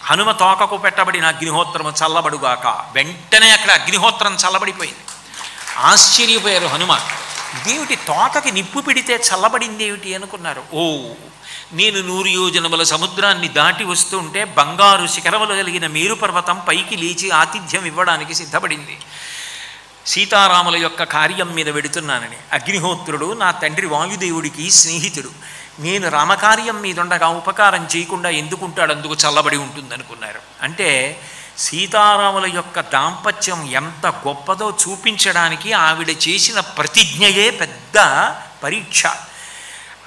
Speaker 1: హనుమ తోకకు పెట్టబడిన అగ్నిహోత్రము చల్లబడుగాక. వెంటనే అక్కడ అగ్నిహోత్రం చల్లబడిపోయింది. ఆశ్చర్యపోయారు హనుమ. దేవుటి తోకకి నిప్పు పిడితే చల్లబడింది ఏమిటి అనుకున్నారు. ఓ, నేను 100 యోజనముల సముద్రాన్ని దాటి వస్తుంటే బంగారు శిఖరములు కలిగిన మేరు పర్వతం పైకి లేచి ఆతిథ్యం ఇవ్వడానికి సిద్ధపడింది. సీతారాముల యొక్క కార్యం మీద వెడుతున్నానని. అగ్నిహోత్రుడు నా తండ్రి వాయుదేవుడికి స్నేహితుడు, నేను రామకార్యం మీద ఉండగా ఉపకారం చేయకుండా ఎందుకుంటాడు, అందుకు చల్లబడి ఉంటుందనుకున్నారు. అంటే సీతారాముల యొక్క దాంపత్యం ఎంత గొప్పదో చూపించడానికి ఆవిడ చేసిన ప్రతిజ్ఞయే పెద్ద పరీక్ష.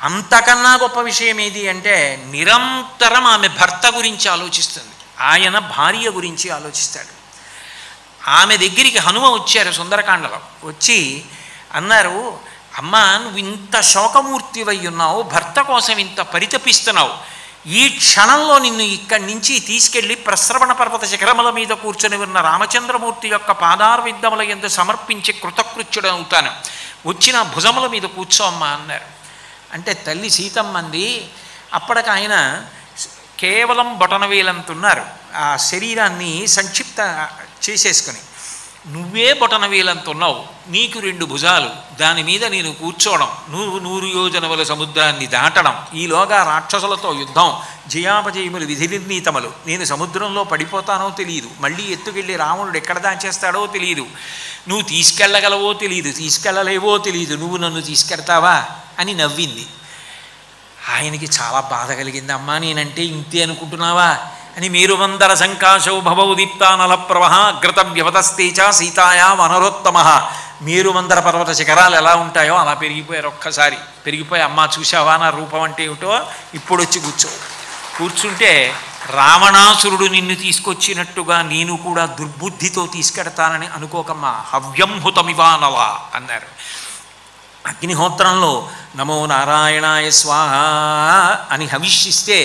Speaker 1: అంతకన్నా గొప్ప విషయం ఏది అంటే, నిరంతరం ఆమె భర్త గురించి ఆలోచిస్తుంది, ఆయన భార్య గురించి ఆలోచిస్తాడు. ఆమె దగ్గరికి హనుమ వచ్చారు సుందరకాండలో. వచ్చి అన్నారు, అమ్మ నువ్వు ఇంత శోకమూర్తివై ఉన్నావు, భర్త కోసం ఇంత పరితపిస్తున్నావు, ఈ క్షణంలో నిన్ను ఇక్కడి నుంచి తీసుకెళ్ళి ప్రస్రవణ పర్వత శిఖరముల మీద కూర్చొని ఉన్న రామచంద్రమూర్తి యొక్క పాదారవిందముల యందు సమర్పించి కృతకృత్యుడవుతాను, వచ్చి నా భుజముల మీద కూర్చోమ్మా అన్నారు. అంటే తల్లి సీతమ్మంది, అప్పటికి ఆయన కేవలం బొటనవేలంతున్నారు, ఆ శరీరాన్ని సంక్షిప్త చేసేసుకుని, నువ్వే బొటనవేలంతున్నావు, నీకు 2 భుజాలు, దాని మీద నేను కూర్చోవడం, నువ్వు 100 యోజనముల సముద్రాన్ని దాటడం, ఈలోగా రాక్షసులతో యుద్ధం, జయాపజయములు విధి నిర్ణీతములు, నేను సముద్రంలో పడిపోతానో తెలియదు, మళ్ళీ ఎత్తుకెళ్ళి రావణుడు ఎక్కడ దాచేస్తాడో తెలియదు, నువ్వు తీసుకెళ్ళగలవో తెలియదు, తీసుకెళ్ళలేవో తెలియదు, నువ్వు నన్ను తీసుకెడతావా అని నవ్వింది. ఆయనకి చాలా బాధ కలిగింది. అమ్మా నేనంటే ఇంతే అనుకుంటున్నావా అని. మేరువందర సంకాశౌ భవౌ దీప్తానల ప్రవహ అగ్రత వ్యవతస్తేచ సీతాయా వనరోత్తమ. మేరువందర పర్వత శిఖరాలు ఎలా ఉంటాయో అలా పెరిగిపోయారు. ఒక్కసారి పెరిగిపోయి, అమ్మా చూసావా నా రూపం అంటే ఏమిటో, ఇప్పుడు వచ్చి కూర్చుంటే రావణాసురుడు నిన్ను తీసుకొచ్చినట్టుగా నేను కూడా దుర్బుద్ధితో తీసుకెడతానని అనుకోకమ్మా, హవ్యంహుతమివానవ అన్నారు. అగ్నిహోత్రంలో నమో నారాయణాయ స్వాహ అని హవిష్యిస్తే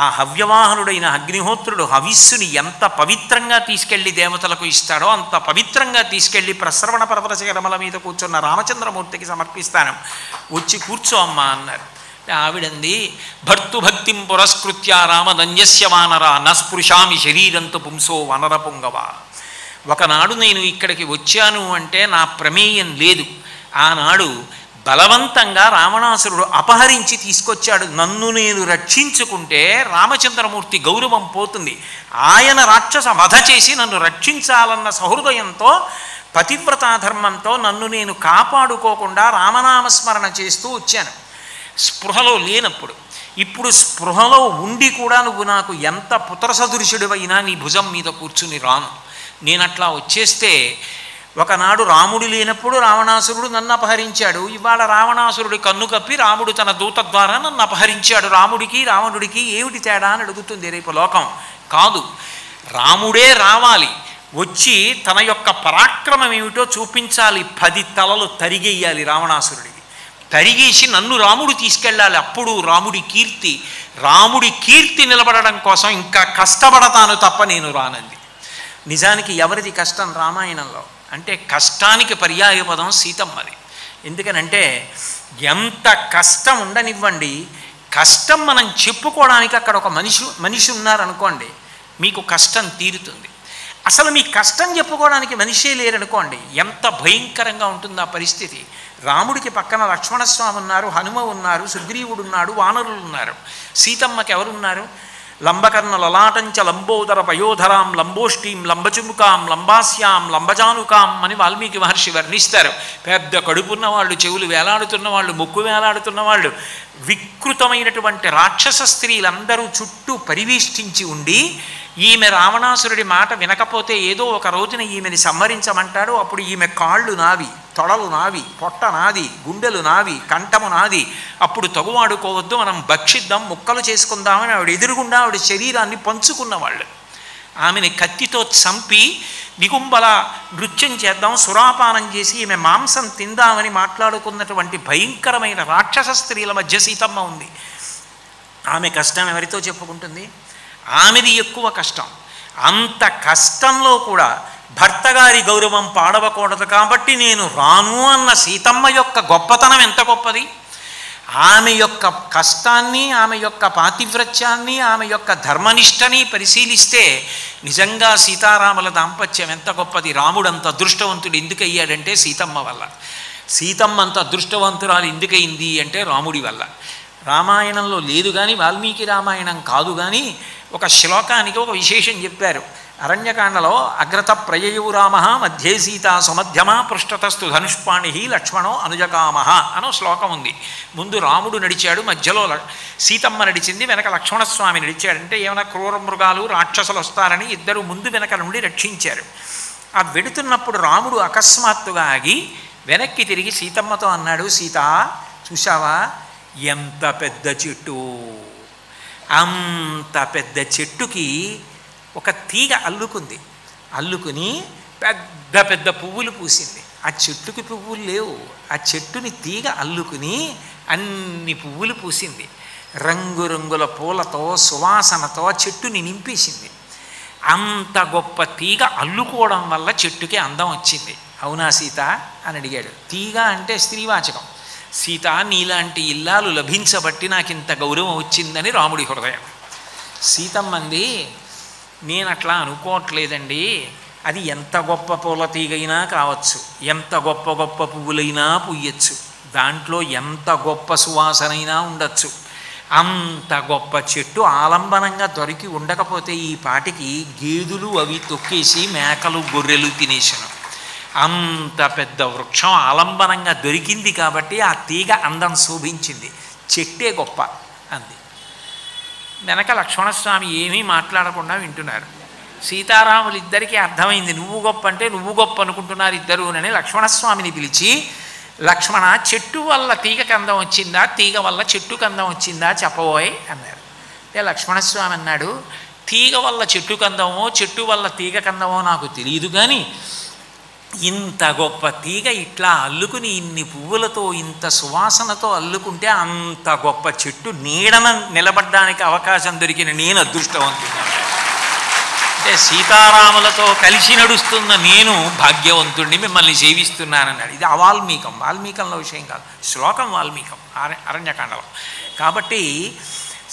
Speaker 1: ఆ హవ్యవాహనుడైన అగ్నిహోత్రుడు హవిస్సుని ఎంత పవిత్రంగా తీసుకెళ్ళి దేవతలకు ఇస్తాడో అంత పవిత్రంగా తీసుకెళ్ళి ప్రస్రవణ పర్వత శిఖరముల మీద కూర్చున్న రామచంద్రమూర్తికి సమర్పిస్తాను, వచ్చి కూర్చో అమ్మా అన్నారు. ఆవిడంది, భర్తుభక్తిం పురస్కృత్య రామదన్యస్య వానర నస్పృశామి శరీరంతు పుంసో వనర పుంగవ. ఒకనాడు నేను ఇక్కడికి వచ్చాను అంటే నా ప్రమేయం లేదు. ఆనాడు బలవంతంగా రావణాసురుడు అపహరించి తీసుకొచ్చాడు. నన్ను నేను రక్షించుకుంటే రామచంద్రమూర్తి గౌరవం పోతుంది. ఆయన రాక్షస వధ చేసి నన్ను రక్షించాలన్న సహృదయంతో, పతివ్రతాధర్మంతో నన్ను నేను కాపాడుకోకుండా రామనామస్మరణ చేస్తూ వచ్చాను, స్పృహలో లేనప్పుడు. ఇప్పుడు స్పృహలో ఉండి కూడా నువ్వు నాకు ఎంత పుత్రసదృశుడివైనా నీ భుజం మీద కూర్చుని రాను. నేనట్లా వచ్చేస్తే ఒకనాడు రాముడు లేనప్పుడు రావణాసురుడు నన్ను అపహరించాడు, ఇవాళ రావణాసురుడి కన్ను కప్పి రాముడు తన దూత ద్వారా నన్ను అపహరించాడు. రాముడికి రావణుడికి ఏమిటి తేడా అని అడుగుతుంది రేపు లోకం. కాదు, రాముడే రావాలి, వచ్చి తన యొక్క పరాక్రమం ఏమిటో చూపించాలి. 10 తలలు తరిగేయాలి రావణాసురుడికి, తరిగేసి నన్ను రాముడు తీసుకెళ్ళాలి. అప్పుడు రాముడి కీర్తి నిలబడడం కోసం ఇంకా కష్టపడతాను తప్ప నేను రానంది. నిజానికి ఎవరిది కష్టం రామాయణంలో అంటే కష్టానికి పర్యాయ పదం సీతమ్మది. ఎందుకనంటే ఎంత కష్టం ఉండనివ్వండి, కష్టం మనం చెప్పుకోవడానికి అక్కడ ఒక మనిషి ఉన్నారనుకోండి, మీకు కష్టం తీరుతుంది. అసలు మీ కష్టం చెప్పుకోవడానికి మనిషే లేరనుకోండి, ఎంత భయంకరంగా ఉంటుంది ఆ పరిస్థితి. రాముడికి పక్కన లక్ష్మణస్వామి ఉన్నారు, హనుమ ఉన్నారు, సుగ్రీవుడు ఉన్నాడు, వానరులు ఉన్నారు. సీతమ్మకి ఎవరున్నారు? లంబకర్ణ లలాటంచ లంబోదర పయోధరాం లంబోష్ఠీం లంబచుముకాం లంబాస్యాం లంబజానుకాం అని వాల్మీకి మహర్షి వర్ణిస్తారు. పెద్ద కడుపున్న వాళ్ళు, చెవులు వేలాడుతున్న వాళ్ళు, ముక్కు వేలాడుతున్న వాళ్ళు, వికృతమైనటువంటి రాక్షస స్త్రీలందరూ చుట్టూ పరివేష్టించి ఉండి, ఈమె రావణాసురుడి మాట వినకపోతే ఏదో ఒక రోజున ఈమెని సంహరించమంటాడు. అప్పుడు ఈమె కాళ్ళు నావి, తొడలు నావి, పొట్ట నాది, గుండెలు నావి, కంఠము నాది, అప్పుడు తగువాడుకోవద్దు, మనం భక్షిద్దాం, ముక్కలు చేసుకుందామని ఆవిడ ఎదురుగుండా ఆవిడ శరీరాన్ని పంచుకున్నవాళ్ళు. ఆమెని కత్తితో చంపి నిగుంబల నృత్యం చేద్దాం, సురాపానం చేసి ఈమె మాంసం తిందామని మాట్లాడుకున్నటువంటి భయంకరమైన రాక్షస స్త్రీల మధ్య సీతమ్మ ఉంది. ఆమె కష్టం ఎవరితో చెప్పుకుంటుంది? ఆమెది ఎక్కువ కష్టం. అంత కష్టంలో కూడా భర్త గారి గౌరవం పాడవకూడదు కాబట్టి నేను రాను అన్న సీతమ్మ యొక్క గొప్పతనం ఎంత గొప్పది! ఆమె యొక్క కష్టాన్ని, ఆమె యొక్క పాతివ్రత్యాన్ని, ఆమె యొక్క ధర్మనిష్టని పరిశీలిస్తే నిజంగా సీతారాముల దాంపత్యం ఎంత గొప్పది. రాముడు అంత అదృష్టవంతుడు ఎందుకు అయ్యాడంటే సీతమ్మ వల్ల. సీతమ్మ అంత అదృష్టవంతురాలు ఎందుకయింది అంటే రాముడి వల్ల. రామాయణంలో లేదు కానీ, వాల్మీకి రామాయణం కాదు కానీ, ఒక శ్లోకానికి ఒక విశేషం చెప్పారు. అరణ్యకాండలో అగ్రత ప్రయయు రామ మధ్యే సీత సుమధ్యమ పృష్ఠతస్తు ధనుష్పాణి లక్ష్మణో అనుజకామ అనో శ్లోకం ఉంది. ముందు రాముడు నడిచాడు, మధ్యలో సీతమ్మ నడిచింది, వెనక లక్ష్మణస్వామి నడిచాడంటే ఏమైనా క్రూర మృగాలు రాక్షసులు వస్తారని ఇద్దరు ముందు వెనక నుండి రక్షించారు. ఆ వెడుతున్నప్పుడు రాముడు అకస్మాత్తుగా ఆగి వెనక్కి తిరిగి సీతమ్మతో అన్నాడు, సీత చూశావా ఎంత పెద్ద చెట్టు, అంత పెద్ద చెట్టుకి ఒక తీగ అల్లుకుంది, అల్లుకుని పెద్ద పెద్ద పువ్వులు పూసింది. ఆ చెట్టుకి పువ్వులు లేవు, ఆ చెట్టుని తీగ అల్లుకుని అన్ని పువ్వులు పూసింది. రంగురంగుల పూలతో సువాసనతో చెట్టుని నింపేసింది. అంత గొప్ప తీగ అల్లుకోవడం వల్ల చెట్టుకి అందం వచ్చింది. అవునా సీత అని అడిగాడు. తీగ అంటే స్త్రీవాచకం. సీత, నీలాంటి ఇల్లాలు లభించబట్టి నాకు ఇంత గౌరవం వచ్చిందని రాముడి హృదయం. సీతమ్మంది, నేను అట్లా అనుకోవట్లేదండి, అది ఎంత గొప్ప పూల తీగైనా కావచ్చు, ఎంత గొప్ప గొప్ప పువ్వులైనా పుయ్యచ్చు, దాంట్లో ఎంత గొప్ప సువాసనైనా ఉండొచ్చు. అంత గొప్ప చెట్టు ఆలంబనంగా దొరికి ఉండకపోతే ఈ పాటికి గేదెలు అవి తొక్కేసి మేకలు గొర్రెలు తినేసాను. అంత పెద్ద వృక్షం ఆలంబనంగా దొరికింది కాబట్టి ఆ తీగ అందం శోభించింది, చెట్టే గొప్ప అంది. వెనక లక్ష్మణస్వామి ఏమీ మాట్లాడకుండా వింటున్నారు. సీతారాములు ఇద్దరికీ అర్థమైంది, నువ్వు గొప్ప అంటే నువ్వు గొప్ప అనుకుంటున్నారు ఇద్దరు అని లక్ష్మణస్వామిని పిలిచి, లక్ష్మణ, చెట్టు వల్ల తీగకి అందం వచ్చిందా, తీగ వల్ల చెట్టుకు అందం వచ్చిందా చెప్పబోయ్ అన్నారు. అంటే లక్ష్మణస్వామి అన్నాడు, తీగ వల్ల చెట్టుకు అందమో చెట్టు వల్ల తీగకు అందమో నాకు తెలియదు, కానీ ఇంత గొప్ప తీగ ఇట్లా అల్లుకుని ఇన్ని పువ్వులతో ఇంత సువాసనతో అల్లుకుంటే అంత గొప్ప చెట్టు నీడన నిలబడడానికి అవకాశం దొరికిన నేను అదృష్టవంతున్నాను. అంటే సీతారాములతో కలిసి నడుస్తున్న నేను భాగ్యవంతుడిని, మిమ్మల్ని సేవిస్తున్నానన్నాడు. ఇది అవాల్మీకం, వాల్మీకంలో విషయం కాదు, శ్లోకం వాల్మీకం అరణ్యకాండలో. కాబట్టి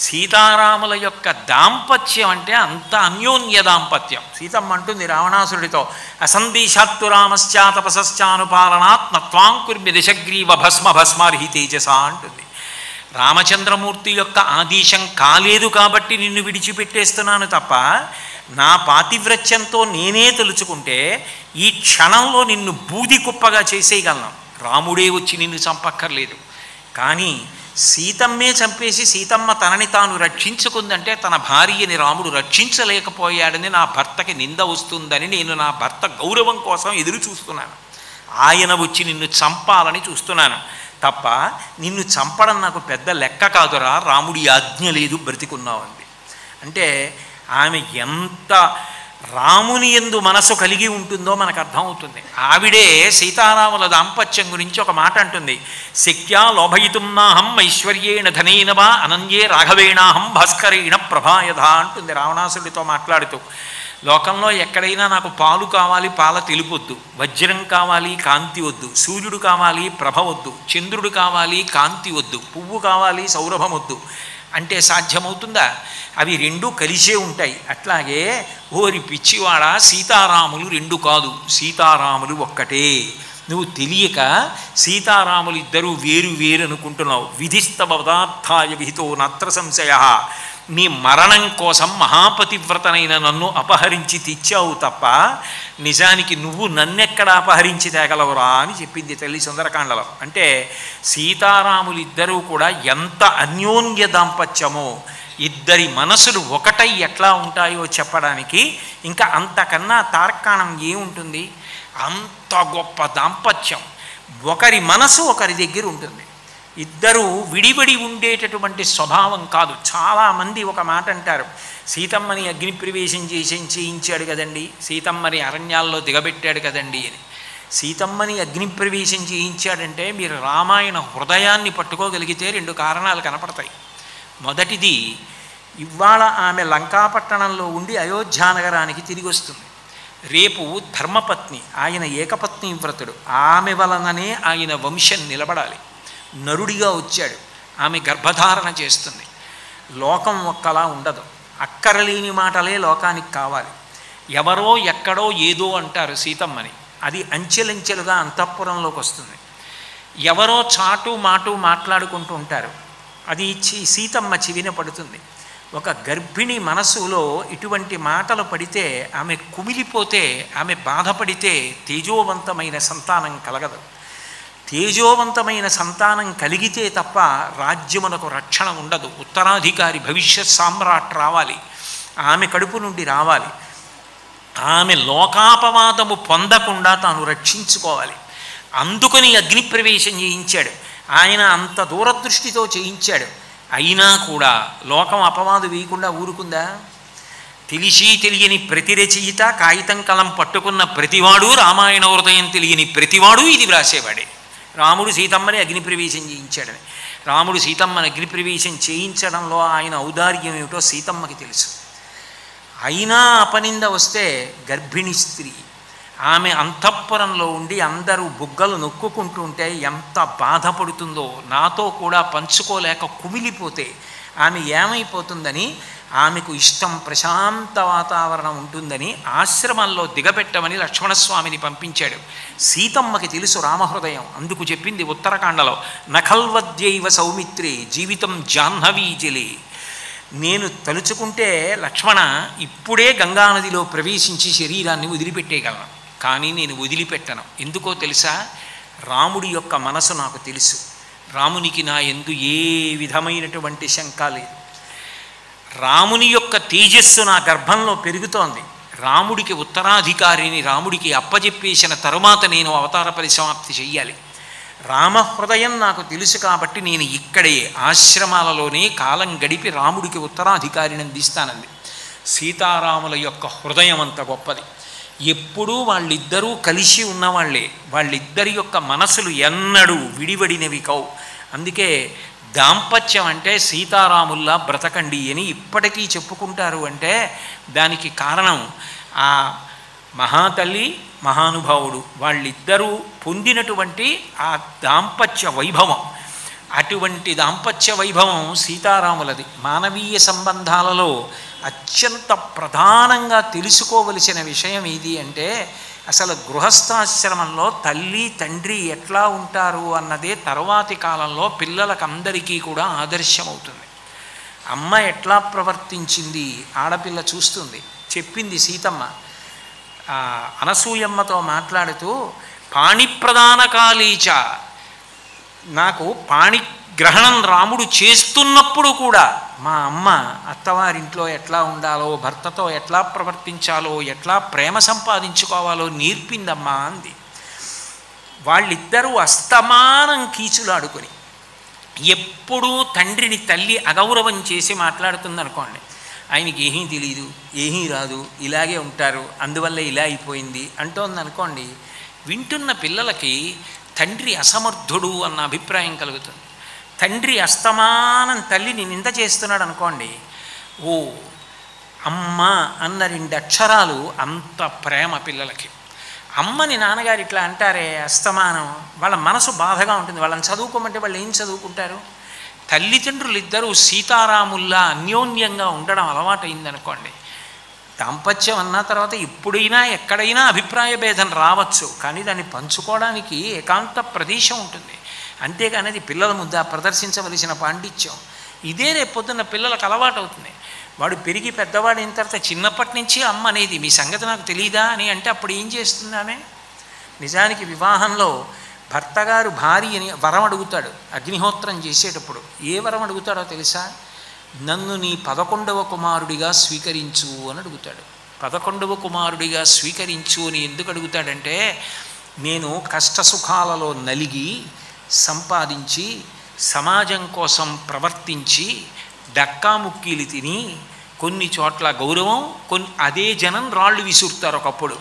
Speaker 1: సీతారాముల యొక్క దాంపత్యం అంటే అంత అన్యోన్య దాంపత్యం. సీతమ్మ అంటుంది రావణాసురుడితో, అసందేశాత్తు రామశ్చా తపసశ్చానుపాలనాత్ నత్వాంకుర్మి దశగ్రీవ భస్మ భస్మార్హి తేజస అంటుంది. రామచంద్రమూర్తి యొక్క ఆదేశం కాలేదు కాబట్టి నిన్ను విడిచిపెట్టేస్తున్నాను తప్ప, నా పాతివ్రత్యంతో నేనే తలుచుకుంటే ఈ క్షణంలో నిన్ను బూది కుప్పగా చేసేయగలను. రాముడే వచ్చి నిన్ను చంపక్కర్లేదు. కానీ సీతమ్మే చంపేసి సీతమ్మ తనని తాను రక్షించుకుందంటే తన భార్యని రాముడు రక్షించలేకపోయాడని నా భర్తకి నింద వస్తుందని నేను నా భర్త గౌరవం కోసం ఎదురు చూస్తున్నాను. ఆయన వచ్చి నిన్ను చంపాలని చూస్తున్నాను తప్ప నిన్ను చంపడం నాకు పెద్ద లెక్క కాదురా, రాముడి ఆజ్ఞ లేదు, బ్రతికున్నావు అంది. అంటే ఆమె ఎంత రాముని యందు మనసు కలిగి ఉంటుందో మనకు అర్థమవుతుంది. ఆవిడే సీతారాముల దాంపత్యం గురించి ఒక మాట అంటుంది, శక్త్యా లోభయితుం నాహం ఐశ్వర్యేణ ధనేన వా అనన్యే రాఘవేణాహం భాస్కరేణ ప్రభాయధ అంటుంది రావణాసుడితో మాట్లాడుతూ. లోకంలో ఎక్కడైనా నాకు పాలు కావాలి, పాల తెలుపొద్దు, వజ్రం కావాలి, కాంతి వద్దు, సూర్యుడు కావాలి, ప్రభ వద్దు, చంద్రుడు కావాలి, కాంతి వద్దు, పువ్వు కావాలి, సౌరభం వద్దు అంటే సాధ్యమవుతుందా? అవి రెండూ కలిసే ఉంటాయి. అట్లాగే ఓరి పిచ్చివాడ, సీతారాములు రెండు కాదు, సీతారాములు ఒక్కటే. నువ్వు తెలియక సీతారాములు ఇద్దరూ వేరు వేరు అనుకుంటున్నావు. విధిస్తవ పదార్థాయ విహితో నత్ర సంశయ. నీ మరణం కోసం మహాపతివ్రతనైన నన్ను అపహరించి తెచ్చావు తప్ప నిజానికి నువ్వు నన్నెక్కడ అపహరించి తేగలవురా అని చెప్పింది తల్లి సుందరకాండలో. అంటే సీతారాములు ఇద్దరూ కూడా ఎంత అన్యోన్య దాంపత్యమో, ఇద్దరి మనసులు ఒకటై ఎట్లా ఉంటాయో చెప్పడానికి ఇంకా అంతకన్నా తార్కాణం ఏముంటుంది? అంత గొప్ప దాంపత్యం. ఒకరి మనసు ఒకరి దగ్గర ఉంటుంది. ఇద్దరు విడివడి ఉండేటటువంటి స్వభావం కాదు. చాలామంది ఒక మాట అంటారు, సీతమ్మని అగ్ని ప్రవేశం చేయించాడు కదండి, సీతమ్మని అరణ్యాల్లో దిగబెట్టాడు కదండి అని. సీతమ్మని అగ్ని ప్రవేశం చేయించాడంటే మీరు రామాయణ హృదయాన్ని పట్టుకోగలిగితే రెండు కారణాలు కనపడతాయి. మొదటిది, ఇవాళ ఆమె లంకాపట్టణంలో ఉండి అయోధ్యానగరానికి తిరిగి వస్తుంది. రేపు ధర్మపత్ని, ఆయన ఏకపత్ని వ్రతుడు, ఆమె వలననే ఆయన వంశం నిలబడాలి. నరుడిగా వచ్చాడు, ఆమె గర్భధారణ చేస్తుంది. లోకం ఒక్కలా ఉండదు. అక్కరలేని మాటలే లోకానికి కావాలి. ఎవరో ఎక్కడో ఏదో అంటారు సీతమ్మని, అది అంచెలంచెలుగా అంతఃపురంలోకి వస్తుంది. ఎవరో చాటు మాటు మాట్లాడుకుంటూ ఉంటారు, అది సీతమ్మ చెవిన పడుతుంది. ఒక గర్భిణి మనసులో ఇటువంటి మాటలు పడితే ఆమె కుమిలిపోతే, ఆమె బాధపడితే తేజోవంతమైన సంతానం కలగదు. తేజోవంతమైన సంతానం కలిగితే తప్ప రాజ్యమునకు రక్షణ ఉండదు. ఉత్తరాధికారి భవిష్యత్ సామ్రాట్ రావాలి, ఆమె కడుపు నుండి రావాలి. ఆమె లోకాపవాదము పొందకుండా తాను రక్షించుకోవాలి. అందుకని అగ్నిప్రవేశం చేయించాడు ఆయన. అంత దూరదృష్టితో చేయించాడు. అయినా కూడా లోకం అపవాదు వేయకుండా ఊరుకుందా? తెలిసి తెలియని ప్రతి రచయిత, కాగితం కలం పట్టుకున్న ప్రతివాడు, రామాయణ హృదయం తెలియని ప్రతివాడు ఇది వ్రాసేవాడే. రాముడు సీతమ్మని అగ్నిప్రవేశం చేయించాడని. రాముడు సీతమ్మని అగ్నిప్రవేశం చేయించడంలో ఆయన ఔదార్యం ఏమిటో సీతమ్మకి తెలుసు. అయినా అపనింద వస్తే గర్భిణీ స్త్రీ, ఆమె అంతఃపురంలో ఉండి అందరూ బుగ్గలు నొక్కుకుంటుంటే ఎంత బాధపడుతుందో, నాతో కూడా పంచుకోలేక కుమిలిపోతే ఆమె ఏమైపోతుందని, ఆమెకు ఇష్టం ప్రశాంత వాతావరణం ఉంటుందని ఆశ్రమంలో దిగబెట్టమని లక్ష్మణస్వామిని పంపించాడు. సీతమ్మకి తెలుసు రామహృదయం, అందుకు చెప్పింది ఉత్తరకాండలో, నఖల్వద్యైవ సౌమిత్రే జీవితం జాహ్నవీ జలే. నేను తలుచుకుంటే లక్ష్మణ ఇప్పుడే గంగానదిలో ప్రవేశించి శరీరాన్ని వదిలిపెట్టేయగలను, కానీ నేను వదిలిపెట్టను. ఎందుకో తెలుసా? రాముడి యొక్క మనసు నాకు తెలుసు. రామునికి నా యందు ఏ విధమైనటువంటి శంక లేదు. రాముని యొక్క తేజస్సు నా గర్భంలో పెరుగుతోంది. రాముడికి ఉత్తరాధికారిని రాముడికి అప్పజెప్పేసిన తరువాత నేను అవతార పరిసమాప్తి చెయ్యాలి. రామహృదయం నాకు తెలుసు కాబట్టి నేను ఇక్కడే ఆశ్రమాలలోనే కాలం గడిపి రాముడికి ఉత్తరాధికారిని అందిస్తానంది. సీతారాముల యొక్క హృదయం అంత గొప్పది. ఎప్పుడూ వాళ్ళిద్దరూ కలిసి ఉన్నవాళ్లే. వాళ్ళిద్దరి యొక్క మనసులు ఎన్నడూ విడివడినవి కావు. అందుకే దాంపత్యం అంటే సీతారాముల్లా బ్రతకండి అని ఇప్పటికీ చెప్పుకుంటారు. అంటే దానికి కారణం ఆ మహాతల్లి మహానుభావుడు వాళ్ళిద్దరూ పొందినటువంటి ఆ దాంపత్య వైభవం. అటువంటి దాంపత్య వైభవం సీతారాములది. మానవీయ సంబంధాలలో అత్యంత ప్రధానంగా తెలుసుకోవలసిన విషయం ఏది అంటే, అసలు గృహస్థాశ్రమంలో తల్లి తండ్రి ఎట్లా ఉంటారు అన్నదే తరువాతి కాలంలో పిల్లలకందరికీ కూడా ఆదర్శమవుతుంది. అమ్మ ఎట్లా ప్రవర్తించింది ఆడపిల్ల చూస్తుంది. చెప్పింది సీతమ్మ అనసూయమ్మతో మాట్లాడుతూ, పాణిప్రదాన కాళీచ, నాకు పాణిగ్రహణం రాముడు చేస్తున్నప్పుడు కూడా మా అమ్మ అత్తవారింట్లో ఎట్లా ఉండాలో, భర్తతో ఎట్లా ప్రవర్తించాలో, ఎట్లా ప్రేమ సంపాదించుకోవాలో నేర్పిందమ్మా అంది. వాళ్ళిద్దరూ అస్తమానం కీచులాడుకొని ఎప్పుడూ తండ్రిని తల్లి అగౌరవం చేసి మాట్లాడుతుందనుకోండి, ఆయనకి ఏమీ తెలియదు, ఏమీ రాదు, ఇలాగే ఉంటారు, అందువల్ల ఇలా అయిపోయింది అంటోందనుకోండి, వింటున్న పిల్లలకి తండ్రి అసమర్థుడు అన్న అభిప్రాయం కలుగుతుంది. తండ్రి అస్తమానం తల్లిని నింద చేస్తున్నాడు అనుకోండి, ఓ అమ్మ అన్న 2 అక్షరాలు అంత ప్రేమ పిల్లలకి. అమ్మని నాన్నగారు ఇట్లా అంటారే అస్తమానం, వాళ్ళ మనసు బాధగా ఉంటుంది. వాళ్ళని చదువుకోమంటే వాళ్ళు ఏం చదువుకుంటారు? తల్లిదండ్రులు ఇద్దరూ సీతారాముల్లా అన్యోన్యంగా ఉండడం అలవాటైందనుకోండి, దాంపత్యం అన్న తర్వాత ఎప్పుడైనా ఎక్కడైనా అభిప్రాయ భేదం రావచ్చు, కానీ దాన్ని పంచుకోవడానికి ఏకాంత ప్రదేశం ఉంటుంది. అంతేగాని అది పిల్లల ముద్ద ప్రదర్శించవలసిన పాండిత్యం. ఇదే రేపొద్దున్న పిల్లలకు అలవాటు అవుతుంది. వాడు పెరిగి పెద్దవాడైన తర్వాత చిన్నప్పటి నుంచి అమ్మ అనేది మీ సంగతి నాకు తెలియదా అని అంటే అప్పుడు ఏం చేస్తుందామే? నిజానికి వివాహంలో భర్తగారు భార్యని వరం అడుగుతాడు. అగ్నిహోత్రం చేసేటప్పుడు ఏ వరం అడుగుతాడో తెలుసా? నన్ను నీ 11వ కుమారుడిగా స్వీకరించు అని అడుగుతాడు. 11వ కుమారుడిగా స్వీకరించు అని ఎందుకు అడుగుతాడంటే, నేను కష్టసుఖాలలో నలిగి సంపాదించి సమాజం కోసం ప్రవర్తించి డక్కాముక్కీలు తిని కొన్ని చోట్ల గౌరవం, అదే జనం రాళ్ళు విసురుతారు ఒకప్పుడు,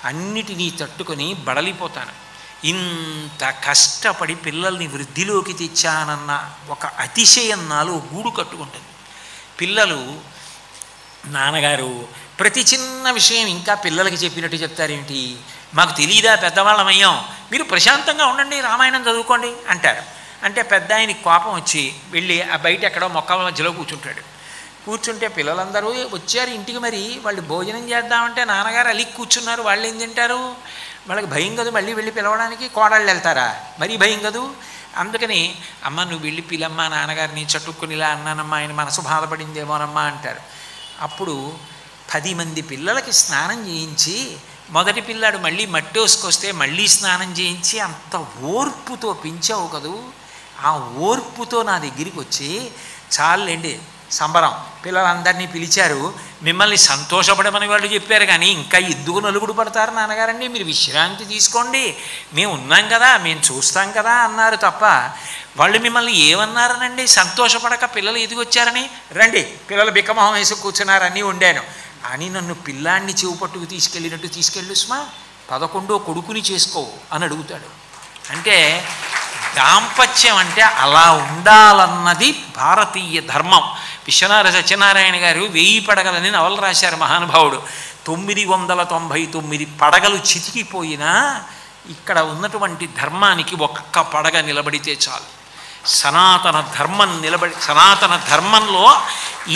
Speaker 1: అన్నిటినీ తట్టుకొని బడలిపోతాను. ఇంత కష్టపడి పిల్లల్ని వృద్ధిలోకి తెచ్చానన్న ఒక అతిశయం నాలో గూడు కట్టుకుంటుంది. పిల్లలు నాన్నగారు ప్రతి చిన్న విషయం ఇంకా పిల్లలకి చెప్పినట్టు చెప్తారేంటి, మాకు తెలియదా పెద్దవాళ్ళమయ్యాం, మీరు ప్రశాంతంగా ఉండండి రామాయణం చదువుకోండి అంటారు. అంటే పెద్ద ఆయనకి కోపం వచ్చి వెళ్ళి ఆ బయట ఎక్కడో మొక్కల మధ్యలో కూర్చుంటాడు. కూర్చుంటే పిల్లలందరూ వచ్చారు ఇంటికి, మరి వాళ్ళు భోజనం చేద్దామంటే నాన్నగారు అలిగి కూర్చున్నారు, వాళ్ళు ఏం తింటారు? వాళ్ళకి భయం కదూ మళ్ళీ వెళ్ళి పిలవడానికి. కోడళ్ళు వెళ్తారా? మరీ భయం కదూ. అందుకని అమ్మ నువ్వు వెళ్ళి పిలమ్మా నాన్నగారిని, చట్టుక్కుని ఇలా అన్నానమ్మా, ఆయన మనసు బాధపడిందేమోనమ్మా అంటారు. అప్పుడు 10 మంది పిల్లలకి స్నానం చేయించి మొదటి పిల్లాడు మళ్ళీ మట్టోసుకొస్తే మళ్ళీ స్నానం చేయించి అంత ఓర్పుతో పెంచావు కదూ, ఆ ఓర్పుతో నా దగ్గరికి వచ్చి చాలండి సంబరం, పిల్లలందరినీ పిలిచారు, మిమ్మల్ని సంతోషపడమని వాళ్ళు చెప్పారు, కానీ ఇంకా ఎందుకు నలుగుడు పడతారు నాన్నగారండి, మీరు విశ్రాంతి తీసుకోండి, మేము ఉన్నాం కదా, మేము చూస్తాం కదా అన్నారు తప్ప వాళ్ళు మిమ్మల్ని ఏమన్నారనండి? సంతోషపడక పిల్లలు ఎదిగొచ్చారని, రండి పిల్లలు బిక్కమొహం వేసి కూర్చున్నారని ఉండాను అని నన్ను పిల్లాన్ని చెవు పట్టుకు తీసుకెళ్ళినట్టు తీసుకెళ్ళు సుమా, 11వ కొడుకుని చేసుకోవు అని అడుగుతాడు. అంటే దాంపత్యం అంటే అలా ఉండాలన్నది భారతీయ ధర్మం. విశ్వనాథ సత్యనారాయణ గారు 1000 పడగలని నవలు రాశారు మహానుభావుడు. 999 పడగలు చితికిపోయినా ఇక్కడ ఉన్నటువంటి ధర్మానికి ఒక్క పడగ నిలబడితే చాలు. సనాతన ధర్మంలో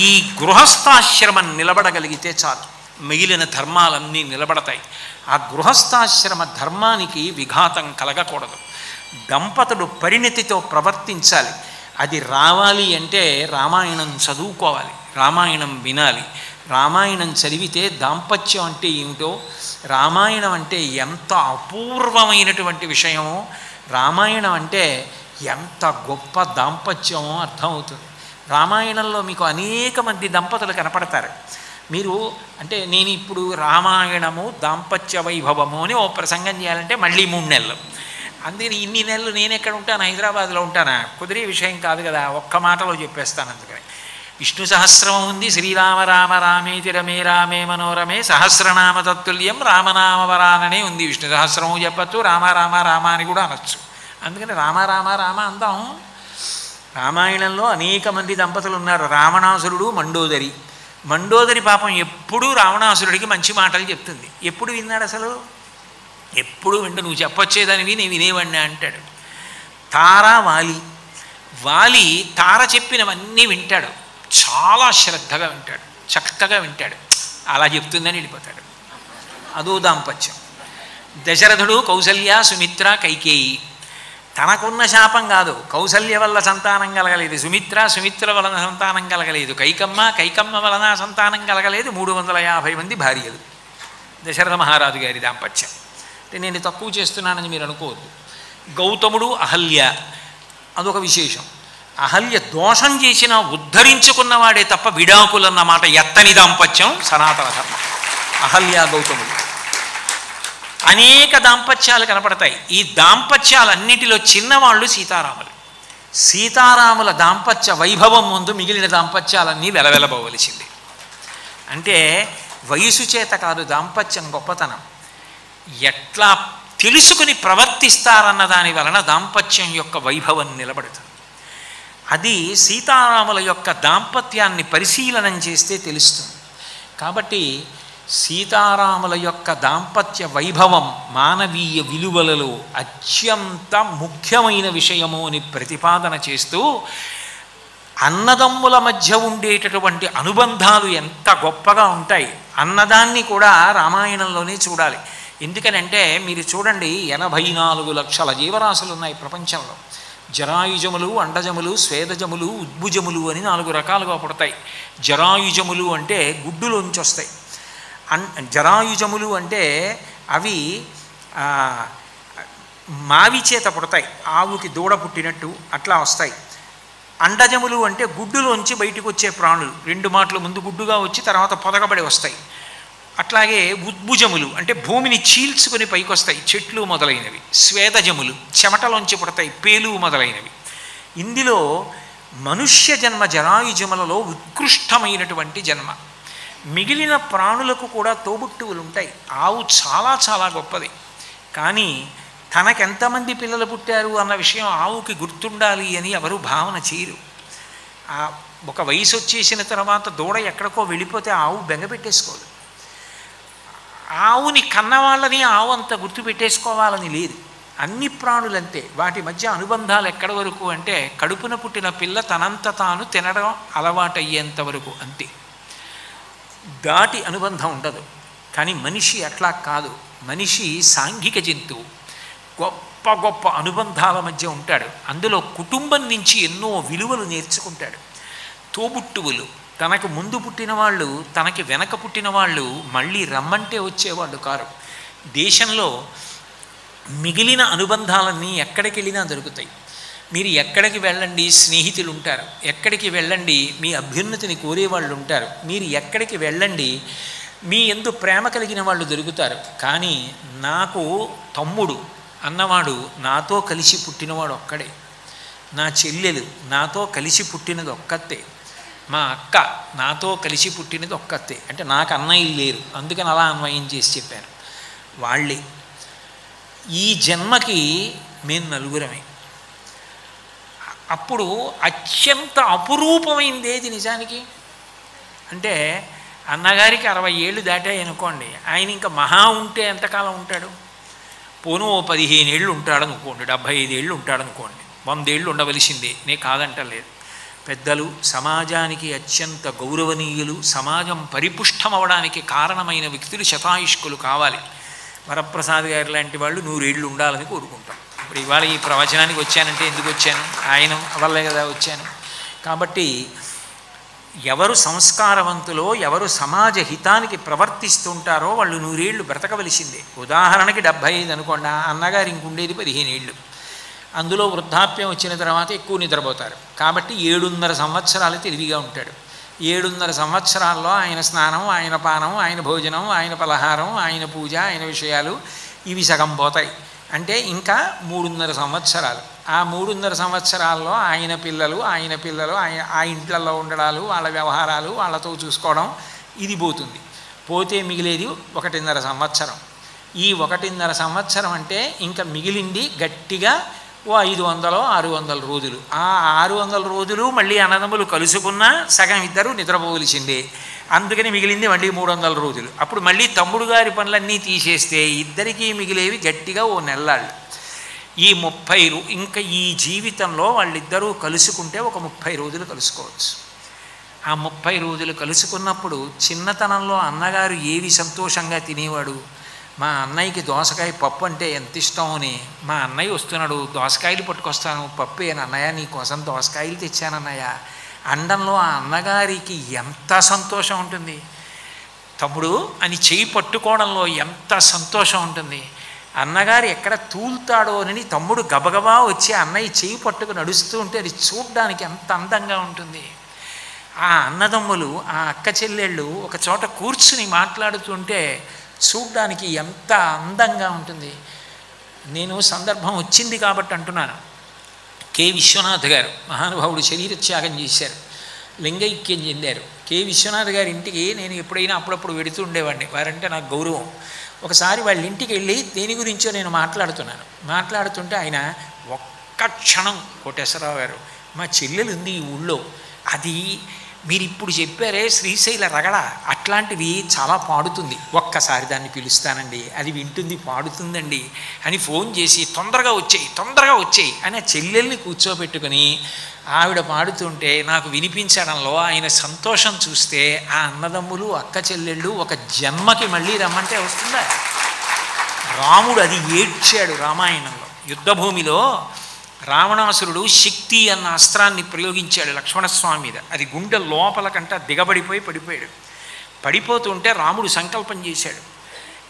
Speaker 1: ఈ గృహస్థాశ్రమం నిలబడగలిగితే చాలు, మిగిలిన ధర్మాలన్నీ నిలబడతాయి. ఆ గృహస్థాశ్రమ ధర్మానికి విఘాతం కలగకూడదు. దంపతులు పరిణతితో ప్రవర్తించాలి. అది రావాలి అంటే రామాయణం చదువుకోవాలి, రామాయణం వినాలి. రామాయణం చదివితే దాంపత్యం అంటే ఏమిటో, రామాయణం అంటే ఎంత అపూర్వమైనటువంటి విషయమో, రామాయణం అంటే ఎంత గొప్ప దాంపత్యమో అర్థమవుతుంది. రామాయణంలో మీకు అనేక మంది దంపతులు కనపడతారు. మీరు అంటే నేను ఇప్పుడు రామాయణము దాంపత్య వైభవము అని ఓ ప్రసంగం చేయాలంటే మళ్ళీ 3 నెలలు. అందుకని ఇన్ని నెలలు నేను ఎక్కడ ఉంటాను, హైదరాబాద్లో ఉంటానా, కుదిరే విషయం కాదు కదా, ఒక్క మాటలో చెప్పేస్తాను. అందుకని విష్ణు సహస్రమం ఉంది, శ్రీరామ రామ రామేతి రమే రామే మనోరమే సహస్రనామ తత్తుల్యం రామనామ వరాననే ఉంది. విష్ణు సహస్రము చెప్పచ్చు, రామ రామ రామ అని కూడా అనొచ్చు. అందుకని రామ రామ రామ అందాం. రామాయణంలో అనేక మంది దంపతులు ఉన్నారు. రావణాసురుడు, మండోదరి. మండోదరి పాపం ఎప్పుడూ రావణాసురుడికి మంచి మాటలు చెప్తుంది. ఎప్పుడు విన్నాడు అసలు? ఎప్పుడు వింటూ నువ్వు చెప్పొచ్చేదానివి నేను వినేవాడిని అంటాడు. తార, వాలి. వాలి తార చెప్పినవన్నీ వింటాడు, చాలా శ్రద్ధగా వింటాడు, చక్కగా వింటాడు. అలా చెప్తుందని వెళ్ళిపోతాడు. అదో దాంపత్యం. దశరథుడు, కౌసల్య, సుమిత్ర, కైకేయి. తనకున్న శాపం కాదు, కౌసల్య వల్ల సంతానం కలగలేదు, సుమిత్ర వలన సంతానం కలగలేదు, కైకమ్మ వలన సంతానం కలగలేదు. 350 మంది భార్యలు దశరథ మహారాజు గారి దాంపత్యం. అంటే నేను తక్కువ చేస్తున్నానని మీరు అనుకోవద్దు. గౌతముడు, అహల్య అదొక విశేషం. అహల్య దోషం చేసినా ఉద్ధరించుకున్నవాడే తప్ప విడాకులన్న మాట ఎత్తని దాంపత్యం సనాతన ధర్మం. అహల్య, గౌతముడు. అనేక దాంపత్యాలు కనపడతాయి. ఈ దాంపత్యాలన్నిటిలో చిన్నవాళ్ళు సీతారాములు. సీతారాముల దాంపత్య వైభవం ముందు మిగిలిన దాంపత్యాలన్నీ వెలవెలబోవలసింది. అంటే వయసు చేత కాదు దాంపత్యం గొప్పతనం, ఎట్లా తెలుసుకుని ప్రవర్తిస్తారన్న దాని వలన దాంపత్యం యొక్క వైభవం నిలబడుతుంది. అది సీతారాముల యొక్క దాంపత్యాన్ని పరిశీలనం చేస్తే తెలుస్తుంది. కాబట్టి సీతారాముల యొక్క దాంపత్య వైభవం మానవీయ విలువలలో అత్యంత ముఖ్యమైన విషయము అని ప్రతిపాదన చేస్తూ, అన్నదమ్ముల మధ్య ఉండేటటువంటి అనుబంధాలు ఎంత గొప్పగా ఉంటాయి అన్నదాన్ని కూడా రామాయణంలోనే చూడాలి. ఎందుకనంటే మీరు చూడండి, 84 లక్షల జీవరాశులు ఉన్నాయి ప్రపంచంలో. జరాయుజములు, అండజములు, స్వేదజములు, ఉద్భుజములు అని 4 రకాలుగా పుడతాయి. జరాయుజములు అంటే గుడ్డులోంచి వస్తాయి. జరాయుజములు అంటే అవి మావి చేత పుడతాయి, ఆవుకి దూడ పుట్టినట్టు అట్లా వస్తాయి. అండజములు అంటే గుడ్డులోంచి బయటకు వచ్చే ప్రాణులు, 2 మాటలు ముందు గుడ్డుగా వచ్చి తర్వాత పొదగబడి వస్తాయి. అట్లాగే ఉద్భుజములు అంటే భూమిని చీల్చుకొని పైకి వస్తాయి, చెట్లు మొదలైనవి. స్వేదజములు చెమటలోంచి పుడతాయి, పేలు మొదలైనవి. ఇందులో మనుష్య జన్మ జరాయుజములలో ఉత్కృష్టమైనటువంటి జన్మ. మిగిలిన ప్రాణులకు కూడా తోబుట్టువులు ఉంటాయి. ఆవు చాలా చాలా గొప్పది, కానీ తనకెంతమంది పిల్లలు పుట్టారు అన్న విషయం ఆవుకి గుర్తుండాలి అని ఎవరు భావన చేయరు. ఒక వయసు వచ్చేసిన తర్వాత దూడ ఎక్కడికో వెళ్ళిపోతే ఆవు బెంగ పెట్టేసుకోదు. ఆవుని కన్నవాళ్ళని ఆవు అంత గుర్తుపెట్టేసుకోవాలని లేదు. అన్ని ప్రాణులంతే. వాటి మధ్య అనుబంధాలు ఎక్కడి వరకు అంటే కడుపున పుట్టిన పిల్ల తనంత తాను తినడం అలవాటయ్యేంత వరకు అంతే, దాటి అనుబంధం ఉండదు. కానీ మనిషి అట్లా కాదు. మనిషి సాంఘిక జంతువు, గొప్ప గొప్ప అనుబంధాల మధ్య ఉంటాడు. అందులో కుటుంబం నుంచి ఎన్నో విలువలు నేర్చుకుంటాడు. తోబుట్టువులు, తనకు ముందు పుట్టిన వాళ్ళు, తనకి వెనక పుట్టిన వాళ్ళు మళ్ళీ రమ్మంటే వచ్చేవాళ్ళు కారు. దేశంలో మిగిలిన అనుబంధాలన్నీ ఎక్కడికి వెళ్ళినా దొరుకుతాయి. మీరు ఎక్కడికి వెళ్ళండి స్నేహితులు ఉంటారు, ఎక్కడికి వెళ్ళండి మీ అభ్యున్నతిని కోరేవాళ్ళు ఉంటారు, మీరు ఎక్కడికి వెళ్ళండి మీ యందు ప్రేమ కలిగిన వాళ్ళు దొరుకుతారు. కానీ నాకు తమ్ముడు అన్నవాడు నాతో కలిసి పుట్టినవాడు ఒక్కడే, నా చెల్లెలు నాతో కలిసి పుట్టినది ఒక్కతే, మా అక్క నాతో కలిసి పుట్టినది ఒక్కతే. అంటే నాకు అన్నయ్యలు లేరు, అందుకని అలా అన్వయం చేసి చెప్పాను. వాళ్ళే ఈ జన్మకి మేము నలుగురమే. అప్పుడు అత్యంత అపురూపమైంది ఏది నిజానికి అంటే అన్నగారికి 60 ఏళ్ళు దాటాయి అనుకోండి, ఆయన ఇంకా మహా ఉంటే ఎంతకాలం ఉంటాడు? పోను 15 ఏళ్ళు ఉంటాడు అనుకోండి, 75 ఏళ్ళు ఉంటాడు అనుకోండి, 100 ఏళ్ళు ఉండవలసిందే, నే కాదంటలేదు. పెద్దలు, సమాజానికి అత్యంత గౌరవనీయులు, సమాజం పరిపుష్టమవడానికి కారణమైన వ్యక్తులు శతాయుష్కులు కావాలి. వరప్రసాద్ గారు లాంటి వాళ్ళు 100 ఏళ్ళు ఉండాలని కోరుకుంటాం. ఇప్పుడు ఇవాళ ఈ ప్రవచనానికి వచ్చానంటే ఎందుకు వచ్చాను? ఆయన వల్లే కదా వచ్చాను. కాబట్టి ఎవరు సంస్కారవంతులో, ఎవరు సమాజ హితానికి ప్రవర్తిస్తుంటారో వాళ్ళు 100 ఏళ్ళు బ్రతకవలసిందే. ఉదాహరణకి 75 అనుకోండి, అన్నగారు ఇంకుండేది 15 ఏళ్ళు. అందులో వృద్ధాప్యం వచ్చిన తర్వాత ఎక్కువ నిద్రపోతారు కాబట్టి 7.5 సంవత్సరాలు తెలివిగా ఉంటాడు. 7.5 సంవత్సరాల్లో ఆయన స్నానం, ఆయన పానం, ఆయన భోజనం, ఆయన పలహారం, ఆయన పూజ, ఆయన విషయాలు ఇవి సగం పోతాయి. అంటే ఇంకా 3.5 సంవత్సరాలు. ఆ 3.5 సంవత్సరాల్లో ఆయన పిల్లలు ఆ ఇంట్లలో ఉండడాలు, వాళ్ళ వ్యవహారాలు, వాళ్ళతో చూసుకోవడం ఇది పోతుంది. పోతే మిగిలేది 1.5 సంవత్సరం. ఈ 1.5 సంవత్సరం అంటే ఇంకా మిగిలింది గట్టిగా ఓ 500-600 రోజులు. ఆ 600 రోజులు మళ్ళీ అన్నదమ్ములు కలుసుకున్నా సగం ఇద్దరు నిద్రపోవలసిందే. అందుకని మిగిలింది మళ్ళీ 300 రోజులు. అప్పుడు మళ్ళీ తమ్ముడు గారి పనులన్నీ తీసేస్తే ఇద్దరికీ మిగిలేవి గట్టిగా ఓ నెల్లాళ్ళు. ఈ 30 ఇంకా ఈ జీవితంలో వాళ్ళిద్దరూ కలుసుకుంటే ఒక 30 రోజులు కలుసుకోవచ్చు. ఆ 30 రోజులు కలుసుకున్నప్పుడు చిన్నతనంలో అన్నగారు ఏవి సంతోషంగా తినేవాడు? మా అన్నయ్యకి దోసకాయ పప్పు అంటే ఎంత ఇష్టం అని, మా అన్నయ్య వస్తున్నాడు, దోసకాయలు పట్టుకొస్తాను, పప్పు అన్నయ్య నీకోసం దోసకాయలు తెచ్చానన్నయ్య అండంలో ఆ అన్నగారికి ఎంత సంతోషం ఉంటుంది. తమ్ముడు అని చేయి పట్టుకోవడంలో ఎంత సంతోషం ఉంటుంది. అన్నగారు ఎక్కడ తూలుతాడో అని తమ్ముడు గబగబా వచ్చి అన్నయ్య చేయి పట్టుకు నడుస్తూ ఉంటే అది చూడ్డానికి ఎంత అందంగా ఉంటుంది. ఆ అన్నదమ్ములు, ఆ అక్క చెల్లెళ్ళు ఒక చోట కూర్చుని మాట్లాడుతుంటే చూడ్డానికి ఎంత అందంగా ఉంటుంది. నేను సందర్భం వచ్చింది కాబట్టి అంటున్నాను. కె విశ్వనాథ్ గారు మహానుభావుడు శరీరత్యాగం చేశారు, లింగైక్యం చెందారు. కె విశ్వనాథ్ గారి ఇంటికి నేను ఎప్పుడైనా అప్పుడప్పుడు వెడుతూ ఉండేవాడిని. వారంటే నాకు గౌరవం. ఒకసారి వాళ్ళ ఇంటికి వెళ్ళి దేని గురించో నేను మాట్లాడుతుంటే ఆయన ఒక్క క్షణం, కోటేశ్వరరావు గారు మా చెల్లెలు ఉంది ఈ ఊళ్ళో, అది మీరు ఇప్పుడు చెప్పారే శ్రీశైల రగడ అట్లాంటివి చాలా పాడుతుంది, ఒక్కసారి దాన్ని పిలుస్తానండి, అది వింటుంది పాడుతుందండి అని ఫోన్ చేసి తొందరగా వచ్చేయి అని ఆ చెల్లెల్ని కూర్చోబెట్టుకుని ఆవిడ పాడుతుంటే నాకు వినిపించడంలో ఆయన సంతోషం చూస్తే ఆ అన్నదమ్ములు, అక్క చెల్లెళ్ళు ఒక జన్మకి మళ్ళీ రమ్మంటే వస్తుందా? రాముడు అది ఏడ్చాడు రామాయణంలో. యుద్ధభూమిలో రావణాసురుడు శక్తి అన్న అస్త్రాన్ని ప్రయోగించాడు లక్ష్మణస్వామి మీద. అది గుండె లోపల కంట దిగబడిపోయి పడిపోయాడు. పడిపోతుంటే రాముడు సంకల్పం చేశాడు,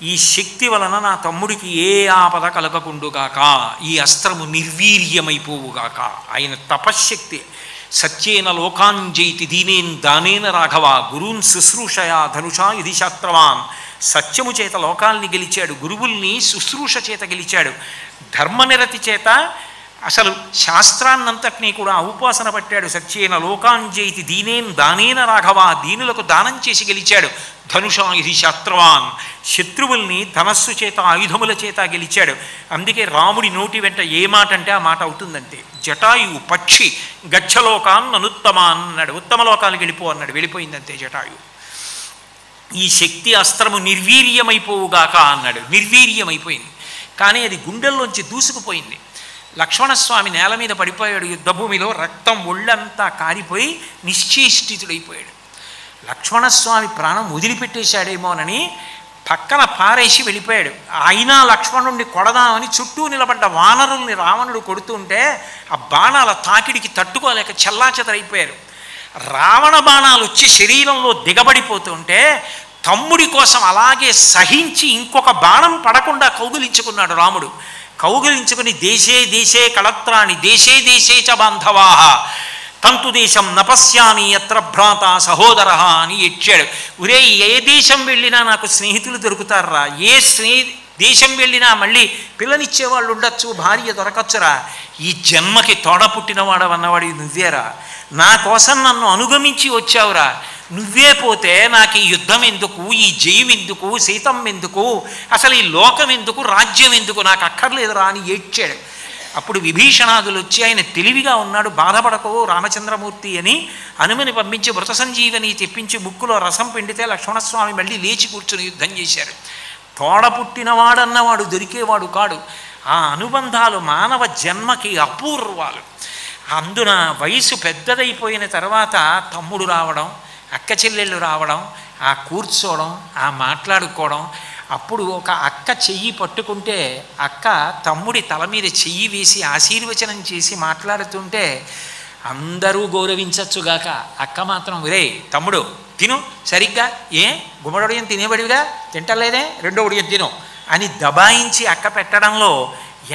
Speaker 1: ఈ శక్తి వలన నా తమ్ముడికి ఏ ఆపద కలగకుండుగాక, ఈ అస్త్రము నిర్వీర్యమైపోవుగాక. ఆయన తపశ్శక్తి. సత్యేన లోకాంజైతి దీనేన్ దానేన రాఘవ గురూన్ శుశ్రూషయా ధనుషా ఇది శాస్త్రవాన్. సత్యము చేత లోకాల్ని గెలిచాడు, గురువుల్ని శుశ్రూష చేత గెలిచాడు, ధర్మనిరతి చేత అసలు శాస్త్రాన్నంతటినీ కూడా ఉపాసన పట్టాడు. సత్యేన లోకాంజైతి దీనేన్ దానేన రాఘవ, దీనులకు దానం చేసి గెలిచాడు. ధనుషా ఇది శాస్త్రవాన్, శత్రువుల్ని ధనస్సు చేత ఆయుధముల చేత గెలిచాడు. అందుకే రాముడి నోటి వెంట ఏ మాట అంటే ఆ మాట అవుతుందంటే, జటాయు పక్షి గచ్చలోకాన్ అనుత్తమాన్ అన్నాడు, ఉత్తమ లోకాలు వెళ్ళిపో అన్నాడు, వెళ్ళిపోయిందంతే జటాయు. ఈ శక్తి అస్త్రము నిర్వీర్యమైపోవుగాక అన్నాడు, నిర్వీర్యమైపోయింది. కానీ అది గుండెల్లోంచి దూసుకుపోయింది. లక్ష్మణస్వామి నేల మీద పడిపోయాడు యుద్ధభూమిలో, రక్తం ఒళ్ళంతా కారిపోయి నిశ్చేష్టితుడైపోయాడు. లక్ష్మణస్వామి ప్రాణం వదిలిపెట్టేశాడేమోనని పక్కన పారేసి వెళ్ళిపోయాడు. అయినా లక్ష్మణుడిని కొడదామని చుట్టూ నిలబడ్డ వానరుల్ని రావణుడు కొడుతుంటే ఆ బాణాల తాకిడికి తట్టుకోలేక చెల్లాచెదరైపోయారు. రావణ బాణాలు వచ్చి శరీరంలో దిగబడిపోతుంటే తమ్ముడి కోసం అలాగే సహించి ఇంకొక బాణం పడకుండా కౌగిలించుకున్నాడు రాముడు. కౌగిలించుకుని దేశే దేశే కళత్రాణి దేశే దేశే చ బాంధవాః తంతు దేశం నపశ్యామి యత్ర భ్రాత సహోదర అని ఏడ్చాడు. ఒరే, ఏ దేశం వెళ్ళినా నాకు స్నేహితులు దొరుకుతారా, ఏ దేశం వెళ్ళినా మళ్ళీ పిల్లనిచ్చేవాళ్ళు ఉండొచ్చు, భార్య దొరకచ్చురా, ఈ జన్మకి తోడ పుట్టినవాడవన్నవాడి నువ్వేరా, నా కోసం నన్ను అనుగమించి వచ్చావురా, నువ్వే పోతే నాకు ఈ యుద్ధం ఎందుకు, ఈ జయం ఎందుకు, సీతం ఎందుకు, అసలు ఈ లోకం ఎందుకు, రాజ్యం ఎందుకు, నాకు అక్కర్లేదురా అని ఏడ్చాడు. అప్పుడు విభీషణాదులు వచ్చి ఆయన తెలివిగా ఉన్నాడు, బాధపడకో రామచంద్రమూర్తి అని హనుమని పంపించి మృత సంజీవని తెప్పించి ముక్కులో రసం పిండితే లక్ష్మణస్వామి మళ్ళీ లేచి కూర్చుని యుద్ధం చేశారు. తోడ పుట్టినవాడన్నవాడు దొరికేవాడు కాడు. ఆ అనుబంధాలు మానవ జన్మకి అపూర్వాలు. అందున వయసు పెద్దదైపోయిన తర్వాత తమ్ముడు రావడం, అక్క చెల్లెళ్ళు రావడం, ఆ కూర్చోవడం, ఆ మాట్లాడుకోవడం. అప్పుడు ఒక అక్క చెయ్యి పట్టుకుంటే అక్క తమ్ముడి తల మీద చెయ్యి వేసి ఆశీర్వచనం చేసి మాట్లాడుతుంటే అందరూ గౌరవించచ్చుగాక, అక్క మాత్రం రే తమ్ముడు తిను సరిగ్గా, ఏ గుమ్మడొడియం తినేబడివిగా తింటలేదే, రెండో ఉడియం తిను అని దబాయించి అక్క పెట్టడంలో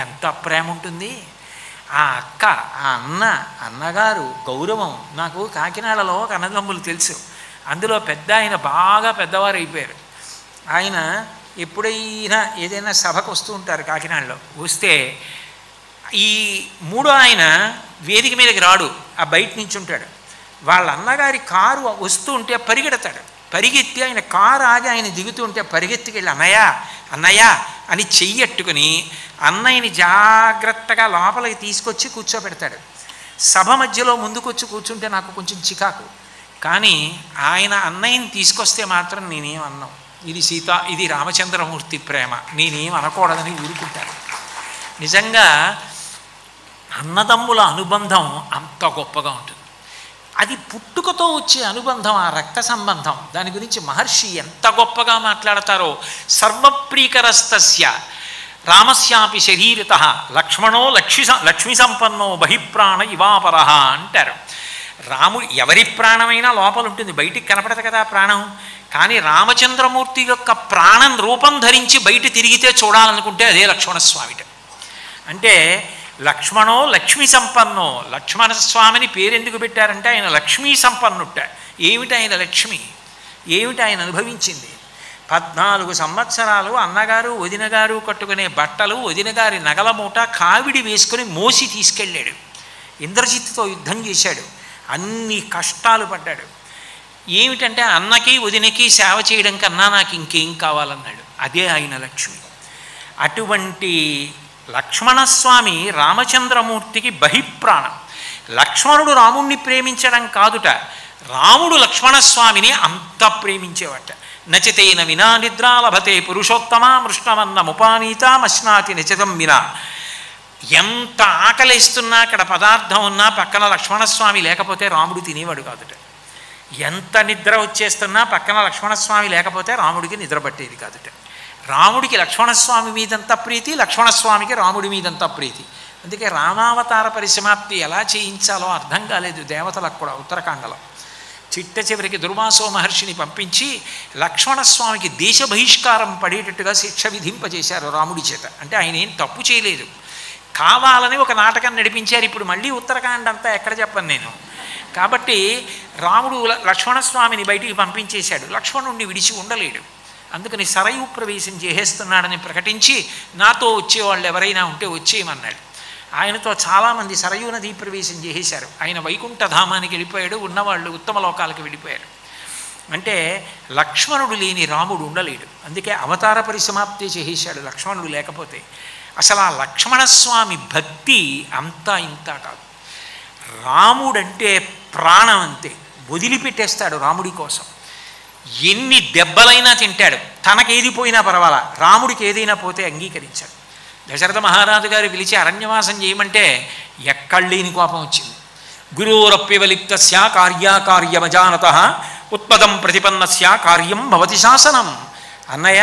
Speaker 1: ఎంత ప్రేమ ఉంటుంది. ఆ అక్క, ఆ అన్నగారు గౌరవం. నాకు కాకినాడలో ఒక అన్నదమ్ములు తెలుసు. అందులో పెద్ద ఆయన బాగా పెద్దవారు అయిపోయారు. ఆయన ఎప్పుడైనా ఏదైనా సభకు వస్తూ ఉంటారు కాకినాడలో. వస్తే ఈ మూడో ఆయన వేదిక మీదకి రాడు, ఆ బయట నుంచి ఉంటాడు. వాళ్ళ అన్నగారి కారు వస్తూ ఉంటే పరిగెడతాడు. పరిగెత్తి ఆయన కారు ఆగి ఆయన దిగుతూ ఉంటే పరిగెత్తికెళ్ళి అన్నయ్య అన్నయ్య అని చెయ్యట్టుకుని అన్నయ్యని జాగ్రత్తగా లోపలికి తీసుకొచ్చి కూర్చోబెడతాడు. సభ మధ్యలో ముందుకొచ్చి కూర్చుంటే నాకు కొంచెం చికాకు, కానీ ఆయన అన్నయ్యని తీసుకొస్తే మాత్రం నేనేం అన్నాం, ఇది రామచంద్రమూర్తి ప్రేమ, నేనేం అనకూడదని ఊరుకుంటాను. నిజంగా అన్నదమ్ముల అనుబంధం అంత గొప్పగా ఉంటుంది. అది పుట్టుకతో వచ్చే అనుబంధం, ఆ రక్త సంబంధం. దాని గురించి మహర్షి ఎంత గొప్పగా మాట్లాడతారో. సర్వప్రీకరస్తస్య రామస్యాపి శరీరత లక్ష్మణో లక్ష్మి సంపన్నో బహిప్రాణ ఇవాపరః అంటారు. రాముడు ఎవరి ప్రాణమైనా లోపల ఉంటుంది, బయటికి కనపడదు కదా ప్రాణం. కానీ రామచంద్రమూర్తి యొక్క ప్రాణం రూపం ధరించి బయట తిరిగితే చూడాలనుకుంటే అదే లక్ష్మణస్వామిట. అంటే లక్ష్మణో లక్ష్మీ సంపన్నో, లక్ష్మణస్వామిని పేరెందుకు పెట్టారంటే ఆయన లక్ష్మీ సంపన్నుట. ఏమిటి ఆయన లక్ష్మి, ఏమిటి ఆయన అనుభవించింది? 14 సంవత్సరాలు అన్నగారు వదినగారు కట్టుకునే బట్టలు, వదినగారి నగల మూట కావిడి వేసుకుని మోసి తీసుకెళ్ళాడు. ఇంద్రజిత్తుతో యుద్ధం చేశాడు, అన్ని కష్టాలు పడ్డాడు. ఏమిటంటే అన్నకి వదినకి సేవ చేయడం కన్నా నాకు ఇంకేం కావాలన్నాడు. అదే ఆయన లక్ష్మి. అటువంటి లక్ష్మణస్వామి రామచంద్రమూర్తికి బహిప్రాణం. లక్ష్మణుడు రాముణ్ణి ప్రేమించడం కాదుట, రాముడు లక్ష్మణస్వామిని అంత ప్రేమించేవాట. నచితేన వినా నిద్రా లభతే పురుషోత్తమా మృష్ణమన్నముపానీత మశ్నాతి నచితం వినా. ఎంత ఆకలిస్తున్నా అక్కడ పదార్థం ఉన్నా పక్కన లక్ష్మణస్వామి లేకపోతే రాముడు తినేవాడు కాదుట. ఎంత నిద్ర వచ్చేస్తున్నా పక్కన లక్ష్మణస్వామి లేకపోతే రాముడికి నిద్ర పట్టేది కాదుట. రాముడికి లక్ష్మణస్వామి మీదంత ప్రీతి, లక్ష్మణస్వామికి రాముడి మీదంత ప్రీతి. అందుకే రామావతార పరిసమాప్తి ఎలా చేయించాలో అర్థం కాలేదు దేవతలకు కూడా. ఉత్తరాఖండలో చిట్ట చివరికి దుర్వాసో మహర్షిని పంపించి లక్ష్మణస్వామికి దేశ బహిష్కారం పడేటట్టుగా శిక్ష విధింపజేశారు రాముడి చేత. అంటే ఆయన ఏం తప్పు చేయలేదు, కావాలని ఒక నాటకం నడిపించారు. ఇప్పుడు మళ్ళీ ఉత్తరాఖండ అంతా ఎక్కడ చెప్పను నేను. కాబట్టి రాముడు లక్ష్మణస్వామిని బయటికి పంపించేశాడు, లక్ష్మణుణ్ణి విడిచి ఉండలేడు. అందుకని సరయు ప్రవేశం చేసేస్తున్నాడని ప్రకటించి నాతో వచ్చేవాళ్ళు ఎవరైనా ఉంటే వచ్చేయమన్నాడు. ఆయనతో చాలామంది సరయూ నదీ ప్రవేశం చేసేశారు. ఆయన వైకుంఠధామానికి వెళ్ళిపోయాడు, ఉన్నవాళ్ళు ఉత్తమ లోకాలకు వెళ్ళిపోయారు. అంటే లక్ష్మణుడు లేని రాముడు ఉండలేడు. అందుకే అవతార పరిసమాప్తి చేసేశాడు లక్ష్మణుడు లేకపోతే. అసలు ఆ లక్ష్మణస్వామి భక్తి అంతా ఇంత కాదు. రాముడంటే ప్రాణం, అంతే. వదిలిపెట్టేస్తాడు రాముడి కోసం. ఎన్ని దెబ్బలైనా తింటాడు, తనకేది పోయినా పర్వాలా, రాముడికి ఏదైనా పోతే అంగీకరించాడు. దశరథ మహారాజు గారు పిలిచి అరణ్యవాసం చేయమంటే ఎక్కళ్ళేని కోపం వచ్చింది. గురోరప్యవలిప్తస్య కార్యాకార్యమజానత ఉత్పదం ప్రతిపన్నస్య కార్యం భవతి శాసనం. అన్నయ్య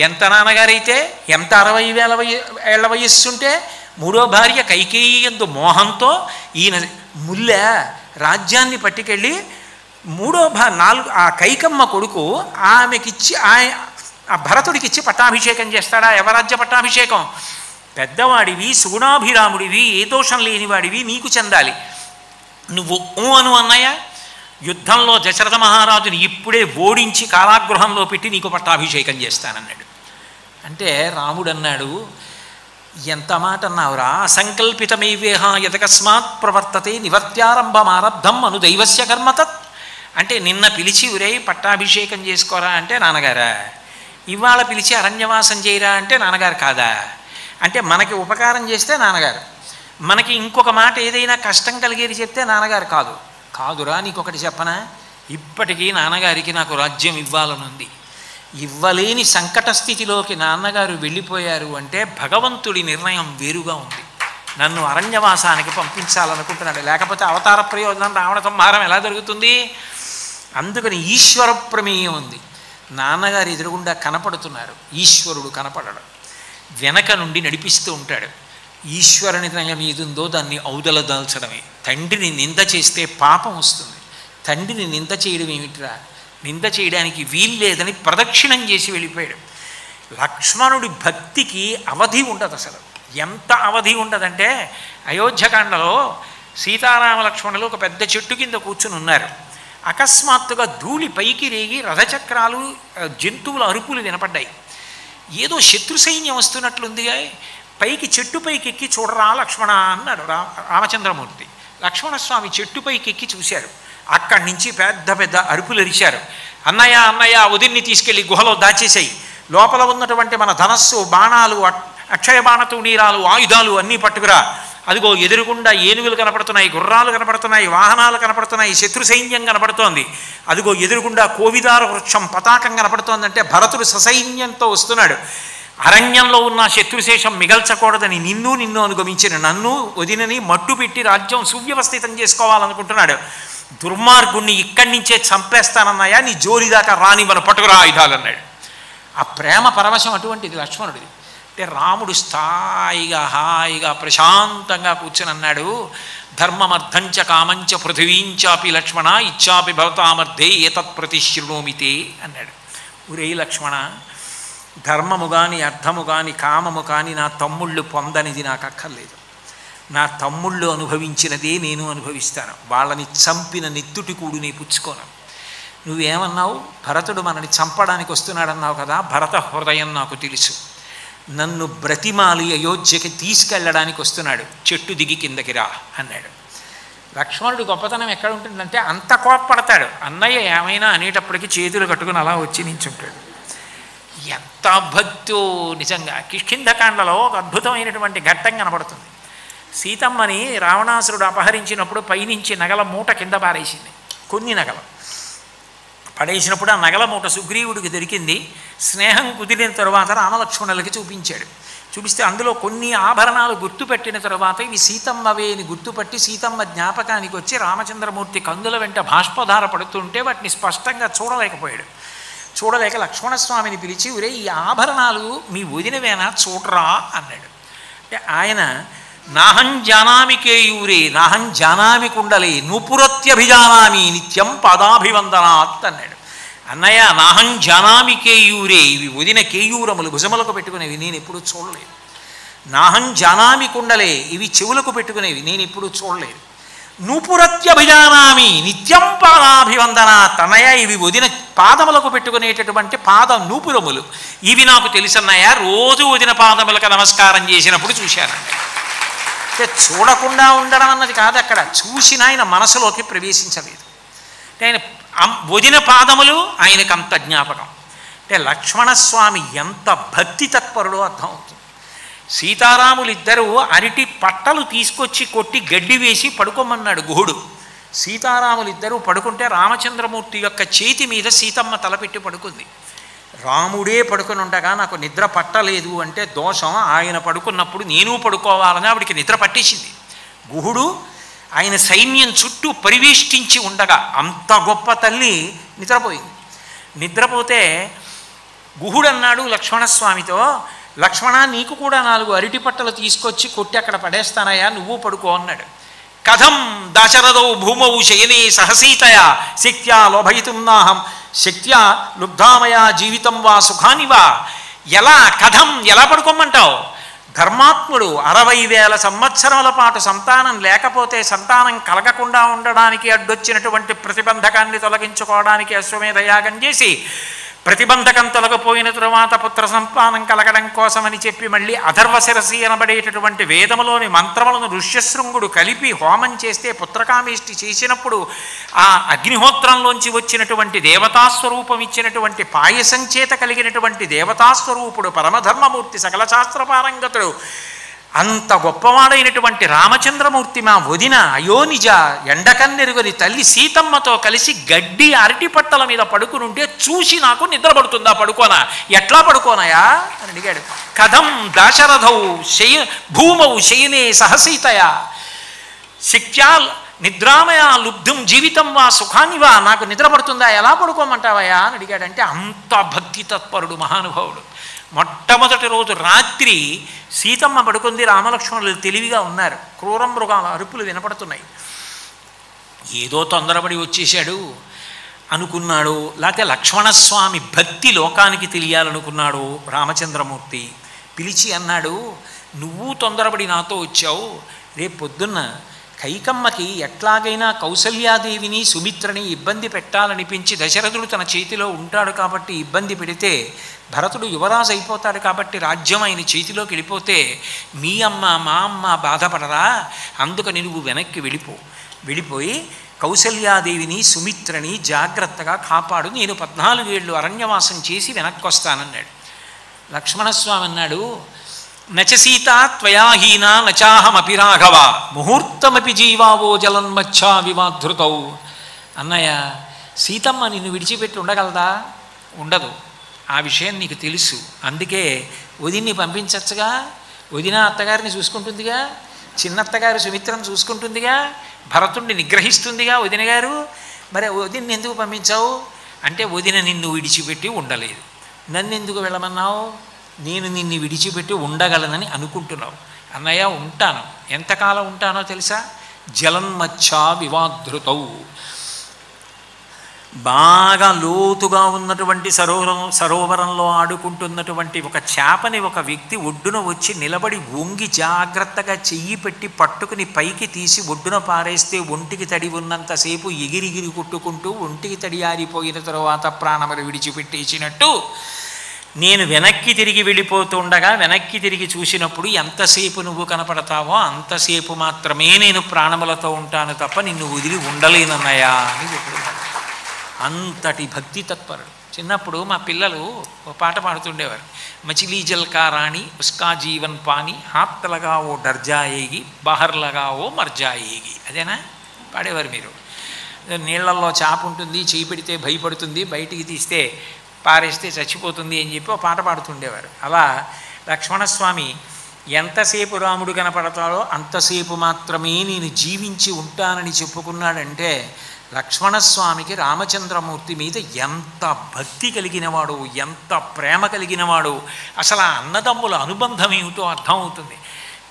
Speaker 1: ఎంత నాన్నగారైతే, ఎంత 60,000 ఏళ్ల వయస్సుంటే, మూడో భార్య కైకేయి యందు మోహంతో ఈయన ముల్ల రాజ్యాన్ని పట్టుకెళ్ళి ఆ కైకమ్మ కొడుకు ఆమెకిచ్చి ఆ భరతుడికిచ్చి పట్టాభిషేకం చేస్తాడా? యవరాజ్య పట్టాభిషేకం. పెద్దవాడివి, సుగుణాభిరాముడివి, ఏ దోషం లేనివాడివి, నీకు చెందాలి. నువ్వు అను అన్నయ్య, యుద్ధంలో దశరథ మహారాజుని ఇప్పుడే ఓడించి కారాగృహంలో పెట్టి నీకు పట్టాభిషేకం చేస్తానన్నాడు. అంటే రాముడు అన్నాడు, ఎంత మాట అన్నావురా, అసంకల్పితమైవేహ యతకస్మాత్ ప్రవర్తతే నివర్త్యారంభమారబ్ధం అను దైవస్య కర్మతత్. అంటే నిన్న పిలిచి ఉరే పట్టాభిషేకం చేసుకోరా అంటే నాన్నగారా, ఇవాళ పిలిచి అరణ్యవాసం చేయరా అంటే నాన్నగారు కాదా? అంటే మనకి ఉపకారం చేస్తే నాన్నగారు, మనకి ఇంకొక మాట ఏదైనా కష్టం కలిగేది చెప్తే నాన్నగారు కాదురా నీకొకటి చెప్పనా, ఇప్పటికీ నాన్నగారికి నాకు రాజ్యం ఇవ్వాలనుంది. ఇవ్వలేని సంకట స్థితిలోకి నాన్నగారు వెళ్ళిపోయారు అంటే భగవంతుడి నిర్ణయం వేరుగా ఉంది. నన్ను అరణ్యవాసానికి పంపించాలనుకుంటున్నాడు, లేకపోతే అవతార ప్రయోజనం రావణ సంహారం ఎలా జరుగుతుంది? అందుకని ఈశ్వర ప్రమేయం ఉంది. నాన్నగారు ఎదురుగుండా కనపడుతున్నారు, ఈశ్వరుడు కనపడడు, వెనక నుండి నడిపిస్తూ ఉంటాడు. ఈశ్వర నిర్ణయం ఏదుందో దాన్ని ఔదలదాల్చడమే. తండ్రిని నింద చేస్తే పాపం వస్తుంది, తండ్రిని నింద చేయడం ఏమిట్రా, నింద చేయడానికి వీల్లేదని ప్రదక్షిణం చేసి వెళ్ళిపోయాడు. లక్ష్మణుడి భక్తికి అవధి ఉండదు. అసలు ఎంత అవధి ఉండదంటే, అయోధ్యకాండలో సీతారామ లక్ష్మణులు ఒక పెద్ద చెట్టు కింద కూర్చుని ఉన్నారు. అకస్మాత్తుగా ధూళి పైకి రేగి రథచక్రాలు, జంతువుల అరుపులు వినపడ్డాయి. ఏదో శత్రు సైన్యం వస్తున్నట్లుంది. పైకి చెట్టు పైకి ఎక్కి చూడరా లక్ష్మణ అన్నాడు రామచంద్రమూర్తి. లక్ష్మణస్వామి చెట్టు పైకి ఎక్కి చూశారు. అక్కడి నుంచి పెద్ద పెద్ద అరుపులు అరిచారు. అన్నయ్య అన్నయ్య, ఉదిన్ని తీసుకెళ్ళి గుహలో దాచేసాయి, లోపల ఉన్నటువంటి మన ధనస్సు, బాణాలు, అక్షయ బాణతూణీరాలు, ఆయుధాలు అన్నీ పట్టుకురా. అదిగో ఎదురుగుండా ఏనుగులు కనపడుతున్నాయి, గుర్రాలు కనపడుతున్నాయి, వాహనాలు కనపడుతున్నాయి, శత్రు సైన్యం కనపడుతోంది. అదిగో ఎదురుగుండా కోవిదార వృక్షం పతాకం కనపడుతోందంటే భరతుడు ససైన్యంతో వస్తున్నాడు. అరణ్యంలో ఉన్న శత్రుశేషం మిగల్చకూడదని నిన్ను అనుగమించిన నన్ను వదినని మట్టు పెట్టి రాజ్యం సువ్యవస్థితం చేసుకోవాలనుకుంటున్నాడు. దుర్మార్గుణ్ణి ఇక్కడి నుంచే చంపేస్తానన్నాయా, నీ జోలిదాకా రానివ్వను, పట్టుకురా ఆయుధాలు అన్నాడు. ఆ ప్రేమ పరవశం అటువంటిది లక్ష్మణుడిది. అంటే రాముడు స్థాయిగా హాయిగా ప్రశాంతంగా కూర్చొని అన్నాడు, ధర్మమర్థంచ కామంచ పృథివీంచాపి లక్ష్మణ ఇచ్చాపి భవతామర్థే ఏతత్ ప్రతిశృణోమితే అన్నాడు. ఒరే లక్ష్మణ, ధర్మము కానీ అర్థము కానీ కామము కానీ నా తమ్ముళ్ళు పొందనిది నాకు అక్కర్లేదు. నా తమ్ముళ్ళు అనుభవించినదే నేను అనుభవిస్తాను. వాళ్ళని చంపిన నెత్తుటి కూడు నీ పుచ్చుకోను. నువ్వేమన్నావు, భరతుడు మనని చంపడానికి వస్తున్నాడన్నావు కదా, భరత హృదయం నాకు తెలుసు. నన్ను బ్రతిమాలి అయోధ్యకి తీసుకెళ్ళడానికి వస్తున్నాడు, చెట్టు దిగి కిందకి రా అన్నాడు. లక్ష్మణుడు గొప్పతనం ఎక్కడ ఉంటుందంటే అంత కోప్పడతాడు. అన్నయ్య ఏమైనా అనేటప్పటికీ చేతులు కట్టుకుని అలా వచ్చి నించుంటాడు. ఎంత భక్తో నిజంగా. కిష్కింధకాండలో ఒక అద్భుతమైనటువంటి ఘట్టం కనబడుతుంది. సీతమ్మని రావణాసురుడు అపహరించినప్పుడు పైనుంచి నగల మూట కింద పారేసింది. కొన్ని నగలు పడేసినప్పుడు ఆ నగల మూట సుగ్రీవుడికి దొరికింది. స్నేహం కుదిరిన తరువాత రామలక్ష్మణులకి చూపించాడు. చూపిస్తే అందులో కొన్ని ఆభరణాలు గుర్తుపెట్టిన తరువాత ఇవి సీతమ్మవే అని గుర్తుపట్టి సీతమ్మ జ్ఞాపకానికి వచ్చి రామచంద్రమూర్తి కందుల వెంట బాష్పధార పడుతుంటే వాటిని స్పష్టంగా చూడలేకపోయాడు. చూడలేక లక్ష్మణస్వామిని పిలిచి, ఒరే ఈ ఆభరణాలు మీ వదినవేనా చూడరా అన్నాడు. అంటే ఆయన నాహం జానామి కేయూరే నాహం జానామి కుండలే నూపురత్యభిజానామి నిత్యం పాదాభివందనాత్ అన్నాడు. అన్నయ్య, నాహం జానామి కేయూరే, ఇవి వదిన కేయూరములు భుజములకు పెట్టుకునేవి నేను ఎప్పుడూ చూడలేదు. నాహం జానామి కుండలే, ఇవి చెవులకు పెట్టుకునేవి నేను ఎప్పుడూ చూడలేదు. నూపురత్యభిజానామి నిత్యం పాదాభివందనాత్ అన్నయ్య, ఇవి వదిన పాదములకు పెట్టుకునేటటువంటి పాద నూపురములు, ఇవి నాకు తెలుసన్నయ్య, రోజు వదిన పాదములకు నమస్కారం చేసినప్పుడు చూశానండి. అంటే చూడకుండా ఉండడం అన్నది కాదు, అక్కడ చూసిన ఆయన మనసులోకి ప్రవేశించలేదు. అంటే ఆయన వదిన పాదములు ఆయనకు అంత జ్ఞాపకం. అంటే లక్ష్మణస్వామి ఎంత భక్తి తత్పరుడో అర్థమవుతుంది. సీతారాములిద్దరూ అరటి పట్టలు తీసుకొచ్చి కొట్టి గడ్డి వేసి పడుకోమన్నాడు గుహుడు. సీతారాములిద్దరూ పడుకుంటే రామచంద్రమూర్తి యొక్క చేతి మీద సీతమ్మ తలపెట్టి పడుకుంది. రాముడే పడుకుని ఉండగా నాకు నిద్ర పట్టలేదు అంటే దోషం, ఆయన పడుకున్నప్పుడు నేను పడుకోవాలని ఆవిడికి నిద్ర పట్టేసింది. గుహుడు ఆయన సైన్యం చుట్టూ పరివేష్టించి ఉండగా అంత గొప్ప తల్లి నిద్రపోయింది. నిద్రపోతే గుహుడు అన్నాడు లక్ష్మణస్వామితో, లక్ష్మణ, నీకు కూడా 4 అరటి పట్టలు తీసుకొచ్చి కొట్టి అక్కడ పడేస్తానయ్యా, నువ్వు పడుకో అన్నాడు. కథం దాశరథౌ భూమౌ శయనే సహసీతయా శక్త్యా లోభయితున్నాహం శక్త్యా లుబ్ధామయా జీవితం వా సుఖానివా. ఎలా కథం, ఎలా పడుకోమంటావు? ధర్మాత్ముడు 60,000 సంవత్సరాల పాటు సంతానం లేకపోతే సంతానం కలగకుండా ఉండడానికి అడ్డొచ్చినటువంటి ప్రతిబంధకాన్ని తొలగించుకోవడానికి అశ్వమేధ యాగం చేసి ప్రతిబంధకం తొలగిపోయిన తరువాత పుత్ర సంతానం కలగడం కోసమని చెప్పి మళ్ళీ అధర్వశిరసి అనబడేటటువంటి వేదములోని మంత్రములను ఋష్యశృంగుడు కలిపి హోమం చేస్తే పుత్రకామేష్టి చేసినప్పుడు ఆ అగ్నిహోత్రంలోంచి వచ్చినటువంటి దేవతాస్వరూపం ఇచ్చినటువంటి పాయసం చేత కలిగినటువంటి దేవతాస్వరూపుడు పరమధర్మమూర్తి సకల శాస్త్రపారంగతుడు అంత గొప్పవాడైనటువంటి రామచంద్రమూర్తి మా వదిన అయోనిజ ఎండకన్నెరుగని తల్లి సీతమ్మతో కలిసి గడ్డి అరటి పట్టల మీద పడుకునుంటే చూసి నాకు నిద్రపడుతుందా పడుకోనా? ఎట్లా పడుకోనాయా అని అడిగాడు. కథం దాశరథౌ భూమౌ శయనే సహసీతయా శక్త్యా నిద్రామయా లుబ్ధం జీవితం వా సుఖాన్ని వా, నాకు నిద్ర పడుతుందా, ఎలా పడుకోమంటావయా అని అడిగాడంటే అంత భక్తి తత్పరుడు మహానుభావుడు. మొట్టమొదటి రోజు రాత్రి సీతమ్మ పడుకుంది, రామలక్ష్మణులు తెలివిగా ఉన్నారు, క్రూర మృగాల అరుపులు వినపడుతున్నాయి. ఏదో తొందరపడి వచ్చేశాడు అనుకున్నాడు, లేకపోతే లక్ష్మణస్వామి భక్తి లోకానికి తెలియాలనుకున్నాడు. రామచంద్రమూర్తి పిలిచి అన్నాడు, నువ్వు తొందరపడి నాతో వచ్చావు, రేపు పొద్దున్న కైకమ్మకి ఎట్లాగైనా కౌసల్యాదేవిని సుమిత్రని ఇబ్బంది పెట్టాలనిపించి దశరథుడు తన చేతిలో ఉంటాడు కాబట్టి ఇబ్బంది పెడితే భరతుడు యువరాజు అయిపోతాడు కాబట్టి రాజ్యం ఆయన చేతిలోకి వెళ్ళిపోతే మీ అమ్మ మా అమ్మ బాధపడరా, అందుకని నువ్వు వెనక్కి వెళ్ళిపోయి కౌసల్యాదేవిని సుమిత్రని జాగ్రత్తగా కాపాడు, నేను 14 ఏళ్ళు అరణ్యవాసం చేసి వెనక్కి వస్తానన్నాడు. లక్ష్మణస్వామి అన్నాడు, నచ సీత త్వయాహీనా నచాహమపి రాఘవ ముహూర్తమపి జీవావో జలన్మచ్చా వివాధృతౌ. అన్నయ్య, సీతమ్మ నిన్ను విడిచిపెట్టి ఉండగలదా? ఉండదు. ఆ విషయం నీకు తెలుసు, అందుకే వదిన్ని పంపించచ్చుగా, వదిన అత్తగారిని చూసుకుంటుందిగా, చిన్నత్తగారు సుమిత్రను చూసుకుంటుందిగా, భరతుణ్ణి నిగ్రహిస్తుందిగా వదిన గారు, మరి వదిన్ని ఎందుకు పంపించావు అంటే వదిన నిన్ను విడిచిపెట్టి ఉండలేదు, నన్నెందుకు వెళ్ళమన్నావు, నేను నిన్ను విడిచిపెట్టి ఉండగలనని అనుకుంటున్నావు. అన్నయ్య ఉంటాను, ఎంతకాలం ఉంటానో తెలుసా? జలన్మచ్చా వివాధృతౌ. బాగా లోతుగా ఉన్నటువంటి సరోవరంలో ఆడుకుంటున్నటువంటి ఒక చేపని ఒక వ్యక్తి ఒడ్డున వచ్చి నిలబడి వంగి జాగ్రత్తగా చెయ్యి పెట్టి పట్టుకుని పైకి తీసి ఒడ్డున పారేస్తే ఒంటికి తడి ఉన్నంతసేపు ఎగిరిగిరి కొట్టుకుంటూ ఒంటికి తడి ఆరిపోయిన తరువాత ప్రాణములు విడిచిపెట్టేసినట్టు నేను వెనక్కి తిరిగి వెళ్ళిపోతుండగా వెనక్కి తిరిగి చూసినప్పుడు ఎంతసేపు నువ్వు కనపడతావో అంతసేపు మాత్రమే నేను ప్రాణములతో ఉంటాను తప్ప నిన్ను వదిలి ఉండలేనన్నయ్యా అని చెప్తున్నాడు. అంతటి భక్తి తత్పరుడు. చిన్నప్పుడు మా పిల్లలు ఒక పాట పాడుతుండేవారు, మచిలీ జల్కారాణి ఉస్కా జీవన్ పాని హాత్ లగావో డర్జాయేగి బాహర్ లగావో మర్జాయేగి, అదేనా పాడేవారు మీరు? నీళ్లలో చాప ఉంటుంది, చేయి పెడితే భయపడుతుంది, బయటికి తీస్తే పారేస్తే చచ్చిపోతుంది అని చెప్పి ఒక పాట పాడుతుండేవారు. అలా లక్ష్మణస్వామి ఎంతసేపు రాముడు కనపడతాడో అంతసేపు మాత్రమే నేను జీవించి ఉంటానని చెప్పుకున్నాడంటే లక్ష్మణస్వామికి రామచంద్రమూర్తి మీద ఎంత భక్తి కలిగినవాడు, ఎంత ప్రేమ కలిగినవాడు, అసలు ఆ అన్నదమ్ముల అనుబంధం ఏమిటో అర్థమవుతుంది.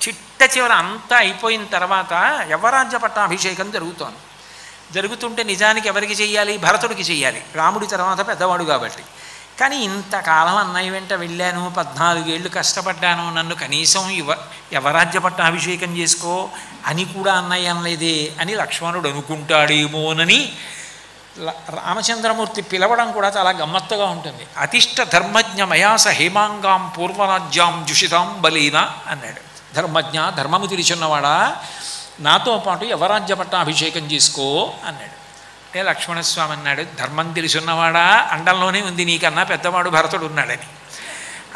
Speaker 1: చిట్ట చివర అంతా అయిపోయిన తర్వాత యవరాజ్య పట్టాభిషేకం జరుగుతుంటే నిజానికి ఎవరికి చెయ్యాలి? భరతుడికి చెయ్యాలి, రాముడి తర్వాత పెద్దవాడు కాబట్టి. కానీ ఇంతకాలం అన్నయ్య వెంట వెళ్ళాను, 14 ఏళ్ళు కష్టపడ్డాను, నన్ను కనీసం యవరాజ్య పట్టాభిషేకం చేసుకో అని కూడా అన్నయ్య అనలేదే అని లక్ష్మణుడు అనుకుంటాడేమోనని రామచంద్రమూర్తి పిలవడం కూడా చాలా గమ్మత్తుగా ఉంటుంది. అతిష్ట ధర్మజ్ఞ మయాస హేమాంగాం పూర్వరాజ్యాం జుషితాం బలీన అన్నాడు. ధర్మజ్ఞ, ధర్మము తెలిసిన్నవాడా, నాతో పాటు యవరాజ్య పట్టాభిషేకం చేసుకో అన్నాడు. అంటే లక్ష్మణస్వామి అన్నాడు, ధర్మం తెలుసున్నవాడా, అండంలోనే ఉంది నీకన్నా పెద్దవాడు భరతుడు ఉన్నాడని.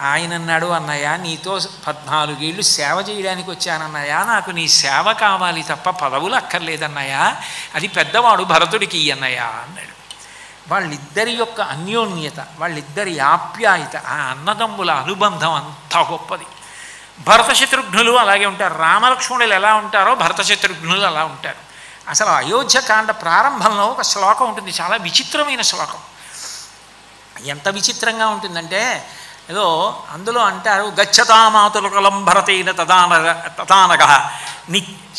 Speaker 1: ఆయన అన్నాడు, అన్నయ్య నీతో 14 ఏళ్ళు సేవ చేయడానికి వచ్చానన్నయ్య, నాకు నీ సేవ కావాలి తప్ప పదవులు అక్కర్లేదన్నయ్య, అది పెద్దవాడు భరతుడికి అన్నయ్య అన్నాడు. వాళ్ళిద్దరి యొక్క అన్యోన్యత, వాళ్ళిద్దరి ఆప్యాయత, ఆ అన్నదమ్ముల అనుబంధం అంత గొప్పది. భరత శత్రుఘ్నులు అలాగే ఉంటారు, రామలక్ష్మణులు ఎలా ఉంటారో భరత శత్రుఘ్నులు అలా ఉంటారు. అసలు అయోధ్యకాండ ప్రారంభంలో ఒక శ్లోకం ఉంటుంది, చాలా విచిత్రమైన శ్లోకం. ఎంత విచిత్రంగా ఉంటుందంటే ఏదో అందులో అంటారు, గచ్చతామాతులకలం భరతైన తదానగ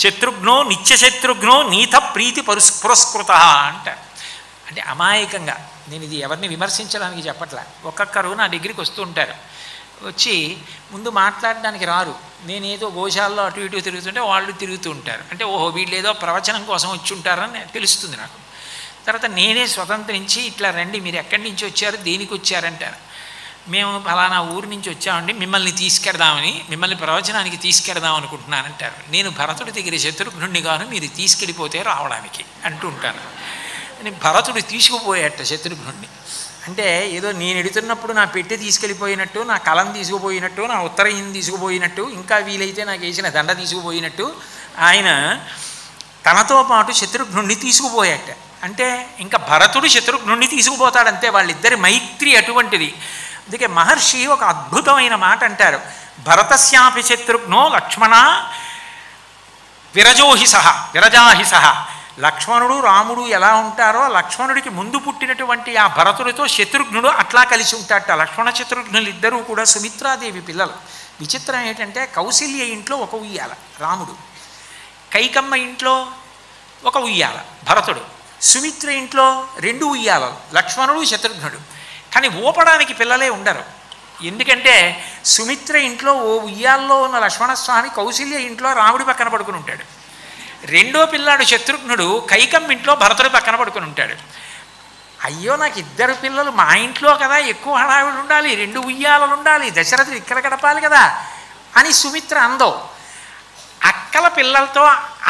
Speaker 1: శత్రుఘ్నో నిత్యశత్రుఘ్నో నీత ప్రీతి పురస్కృత అంటారు. అంటే అమాయకంగా, నేను ఇది ఎవరిని విమర్శించడానికి చెప్పట్లే, ఒక్కొక్కరు నా దగ్గరికి వస్తూ ఉంటారు, వచ్చి ముందు మాట్లాడడానికి రారు, నేనేదో గోశాలలో అటు ఇటు తిరుగుతుంటే వాళ్ళు తిరుగుతూ ఉంటారు, అంటే ఓహో వీళ్ళు ఏదో ప్రవచనం కోసం వచ్చి ఉంటారని తెలుస్తుంది నాకు. తర్వాత నేనే స్వతంత్రించి ఇట్లా రండి, మీరు ఎక్కడి నుంచి వచ్చారు, దేనికి వచ్చారంటారు. మేము ఫలానా ఊరు నుంచి వచ్చామండి, మిమ్మల్ని తీసుకెడదామని, మిమ్మల్ని ప్రవచనానికి తీసుకెడదాం అనుకుంటున్నానంటారు. నేను భరతుడి దగ్గర శత్రుఘ్నుడిని గాను, మీరు తీసుకెళ్ళిపోతే రావడానికి అంటూ ఉంటాను. అని భరతుడు తీసుకుపోయేట శత్రుఘ్నుడిని.
Speaker 2: అంటే ఏదో నేను ఎడుతున్నప్పుడు నా పెట్టి తీసుకెళ్ళిపోయినట్టు, నా కలం తీసుకుపోయినట్టు, నా ఉత్తరయం తీసుకుపోయినట్టు, ఇంకా వీలైతే నాకు వేసిన దండ తీసుకుపోయినట్టు ఆయన తనతో పాటు శత్రుఘ్నుడిని తీసుకుపోయాట. అంటే ఇంకా భరతుడు శత్రుఘ్నుడిని తీసుకుపోతాడంతే. వాళ్ళిద్దరి మైత్రి అటువంటిది. అందుకే మహర్షి ఒక అద్భుతమైన మాట అంటారు, భరతస్యాపి శత్రుఘ్నో లక్ష్మణ విరజాహి సహ. లక్ష్మణుడు రాముడు ఎలా ఉంటారో లక్ష్మణుడికి ముందు పుట్టినటువంటి ఆ భరతుడితో శత్రుఘ్నుడు అట్లా కలిసి ఉంటాడట. లక్ష్మణ శత్రుఘ్నులు ఇద్దరూ కూడా సుమిత్రాదేవి పిల్లలు. విచిత్రం ఏంటంటే కౌశల్య ఇంట్లో ఒక ఉయ్యాల రాముడు, కైకమ్మ ఇంట్లో ఒక ఉయ్యాల భరతుడు, సుమిత్ర ఇంట్లో 2 ఉయ్యాలలు లక్ష్మణుడు శత్రుఘ్నుడు. కానీ ఊపడానికి పిల్లలే ఉండరు. ఎందుకంటే సుమిత్ర ఇంట్లో ఓ ఉయ్యాల్లో ఉన్న లక్ష్మణస్వామి కౌశల్య ఇంట్లో రాముడి పక్కన పడుకుని ఉంటాడు. రెండో పిల్లాడు శత్రుఘ్నుడు కైకమ్మ ఇంట్లో భరతుడి పక్కన పడుకుని ఉంటాడు. అయ్యో నాకు 2 పిల్లలు, మా ఇంట్లో కదా ఎక్కువ హడావిడి ఉండాలి, 2 ఉయ్యాలలు ఉండాలి, దశరథుడు ఇక్కడ గడపాలి కదా అని సుమిత్ర అందో. అక్కల పిల్లలతో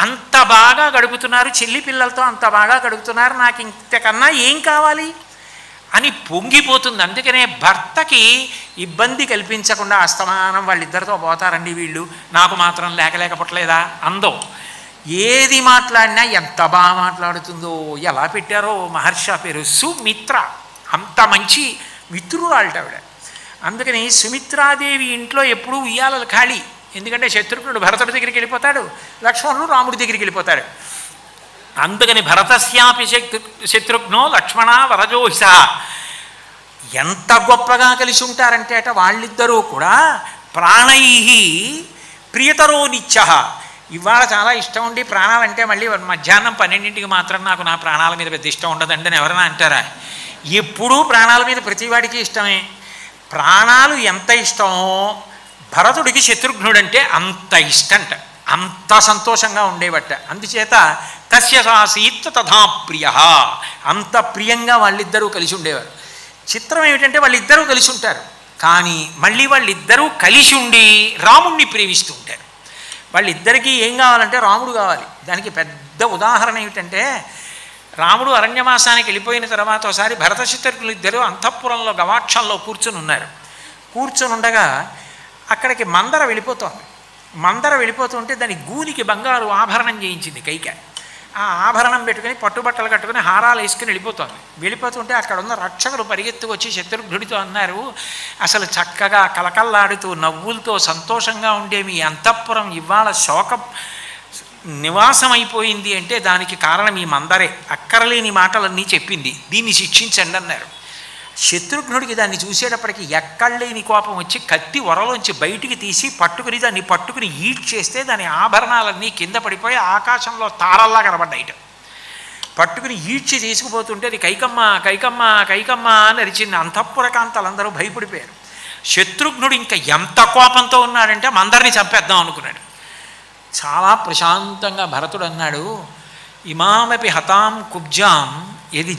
Speaker 2: అంత బాగా గడుపుతున్నారు, చెల్లి పిల్లలతో అంత బాగా గడుపుతున్నారు, నాకు ఇంతకన్నా ఏం కావాలి అని పొంగిపోతుంది. అందుకనే భర్తకి ఇబ్బంది కల్పించకుండా అస్తమానం వాళ్ళిద్దరితో పోతారండి వీళ్ళు, నాకు మాత్రం లేకపోవట్లేదా అందో. ఏది మాట్లాడినా ఎంత బాగా మాట్లాడుతుందో. ఎలా పెట్టారో మహర్షి పేరు సుమిత్ర, అంత మంచి మిత్రురాలట ఆవిడ. అందుకని సుమిత్రాదేవి ఇంట్లో ఎప్పుడూ ఉయ్యాలలు ఖాళీ. ఎందుకంటే శత్రుఘ్నుడు భరతుడి దగ్గరికి వెళ్ళిపోతాడు, లక్ష్మణుడు రాముడి దగ్గరికి వెళ్ళిపోతాడు. అందుకని భరతస్యాపి శత్రుఘ్నో లక్ష్మణ వరజోహిస. ఎంత గొప్పగా కలిసి ఉంటారంటే అట వాళ్ళిద్దరూ కూడా ప్రాణై ప్రియతరో నిత్య. ఇవాళ చాలా ఇష్టం ఉండి ప్రాణాలంటే మళ్ళీ మధ్యాహ్నం 12ంటికి మాత్రం నాకు నా ప్రాణాల మీద పెద్ద ఇష్టం ఉండదండి అని ఎవరైనా అంటారా? ఎప్పుడూ ప్రాణాల మీద ప్రతివాడికి ఇష్టమే. ప్రాణాలు ఎంత ఇష్టమో భరతుడికి శత్రుఘ్నుడంటే అంత ఇష్టంట, అంత సంతోషంగా ఉండేవట. అందుచేత తస్య సాసీత్ తథా ప్రియ, అంత ప్రియంగా వాళ్ళిద్దరూ కలిసి ఉండేవారు. చిత్రం ఏమిటంటే వాళ్ళిద్దరూ కలిసి ఉంటారు, కానీ మళ్ళీ వాళ్ళిద్దరూ కలిసి ఉండి రాముణ్ణి ప్రేమిస్తూ ఉంటారు. వాళ్ళిద్దరికీ ఏం కావాలంటే రాముడు కావాలి. దానికి పెద్ద ఉదాహరణ ఏమిటంటే రాముడు అరణ్యవాసానికి వెళ్ళిపోయిన తర్వాత ఒకసారి భరత శత్రుఘ్నులు ఇద్దరు అంతఃపురంలో గవాక్షంలో కూర్చొని ఉన్నారు. కూర్చొని ఉండగా అక్కడికి మందర వెళ్ళిపోతోంది. మందర వెళ్ళిపోతుంటే దాని గూనికి బంగారు ఆభరణం చేయించింది కైక. ఆ ఆభరణం పెట్టుకుని పట్టుబట్టలు కట్టుకుని హారాలు వేసుకుని వెళ్ళిపోతుంది. వెళ్ళిపోతుంటే అక్కడ ఉన్న రక్షకులు పరిగెత్తుకు వచ్చి శత్రుఘ్నుడితో అన్నారు, అసలు చక్కగా కలకల్లాడుతూ నవ్వులతో సంతోషంగా ఉండే మీ అంతఃపురం ఇవాళ శోక నివాసం అయిపోయింది అంటే దానికి కారణం ఈ మందరే, అక్కరలేని మాటలన్నీ చెప్పింది, దీన్ని శిక్షించండి అన్నారు. శత్రుఘ్నుడికి దాన్ని చూసేటప్పటికి ఎక్కడలేని కోపం వచ్చి కత్తి వరలోంచి బయటికి తీసి దాన్ని పట్టుకుని ఈడ్చేస్తే దాని ఆభరణాలన్నీ కింద పడిపోయి ఆకాశంలో తారల్లా కనబడ్డాయిట. పట్టుకుని ఈడ్చి తీసుకుపోతుంటే అది కైకమ్మ కైకమ్మ కైకమ్మ అని అరిచింది. అంతఃపురకాంతలందరూ భయపడిపోయారు. శత్రుఘ్నుడు ఇంకా ఎంత కోపంతో ఉన్నాడంటే మందరిని చంపేద్దాం అనుకున్నాడు. చాలా ప్రశాంతంగా భరతుడు అన్నాడు, ఇమామపి హతాం కుబ్జాం యది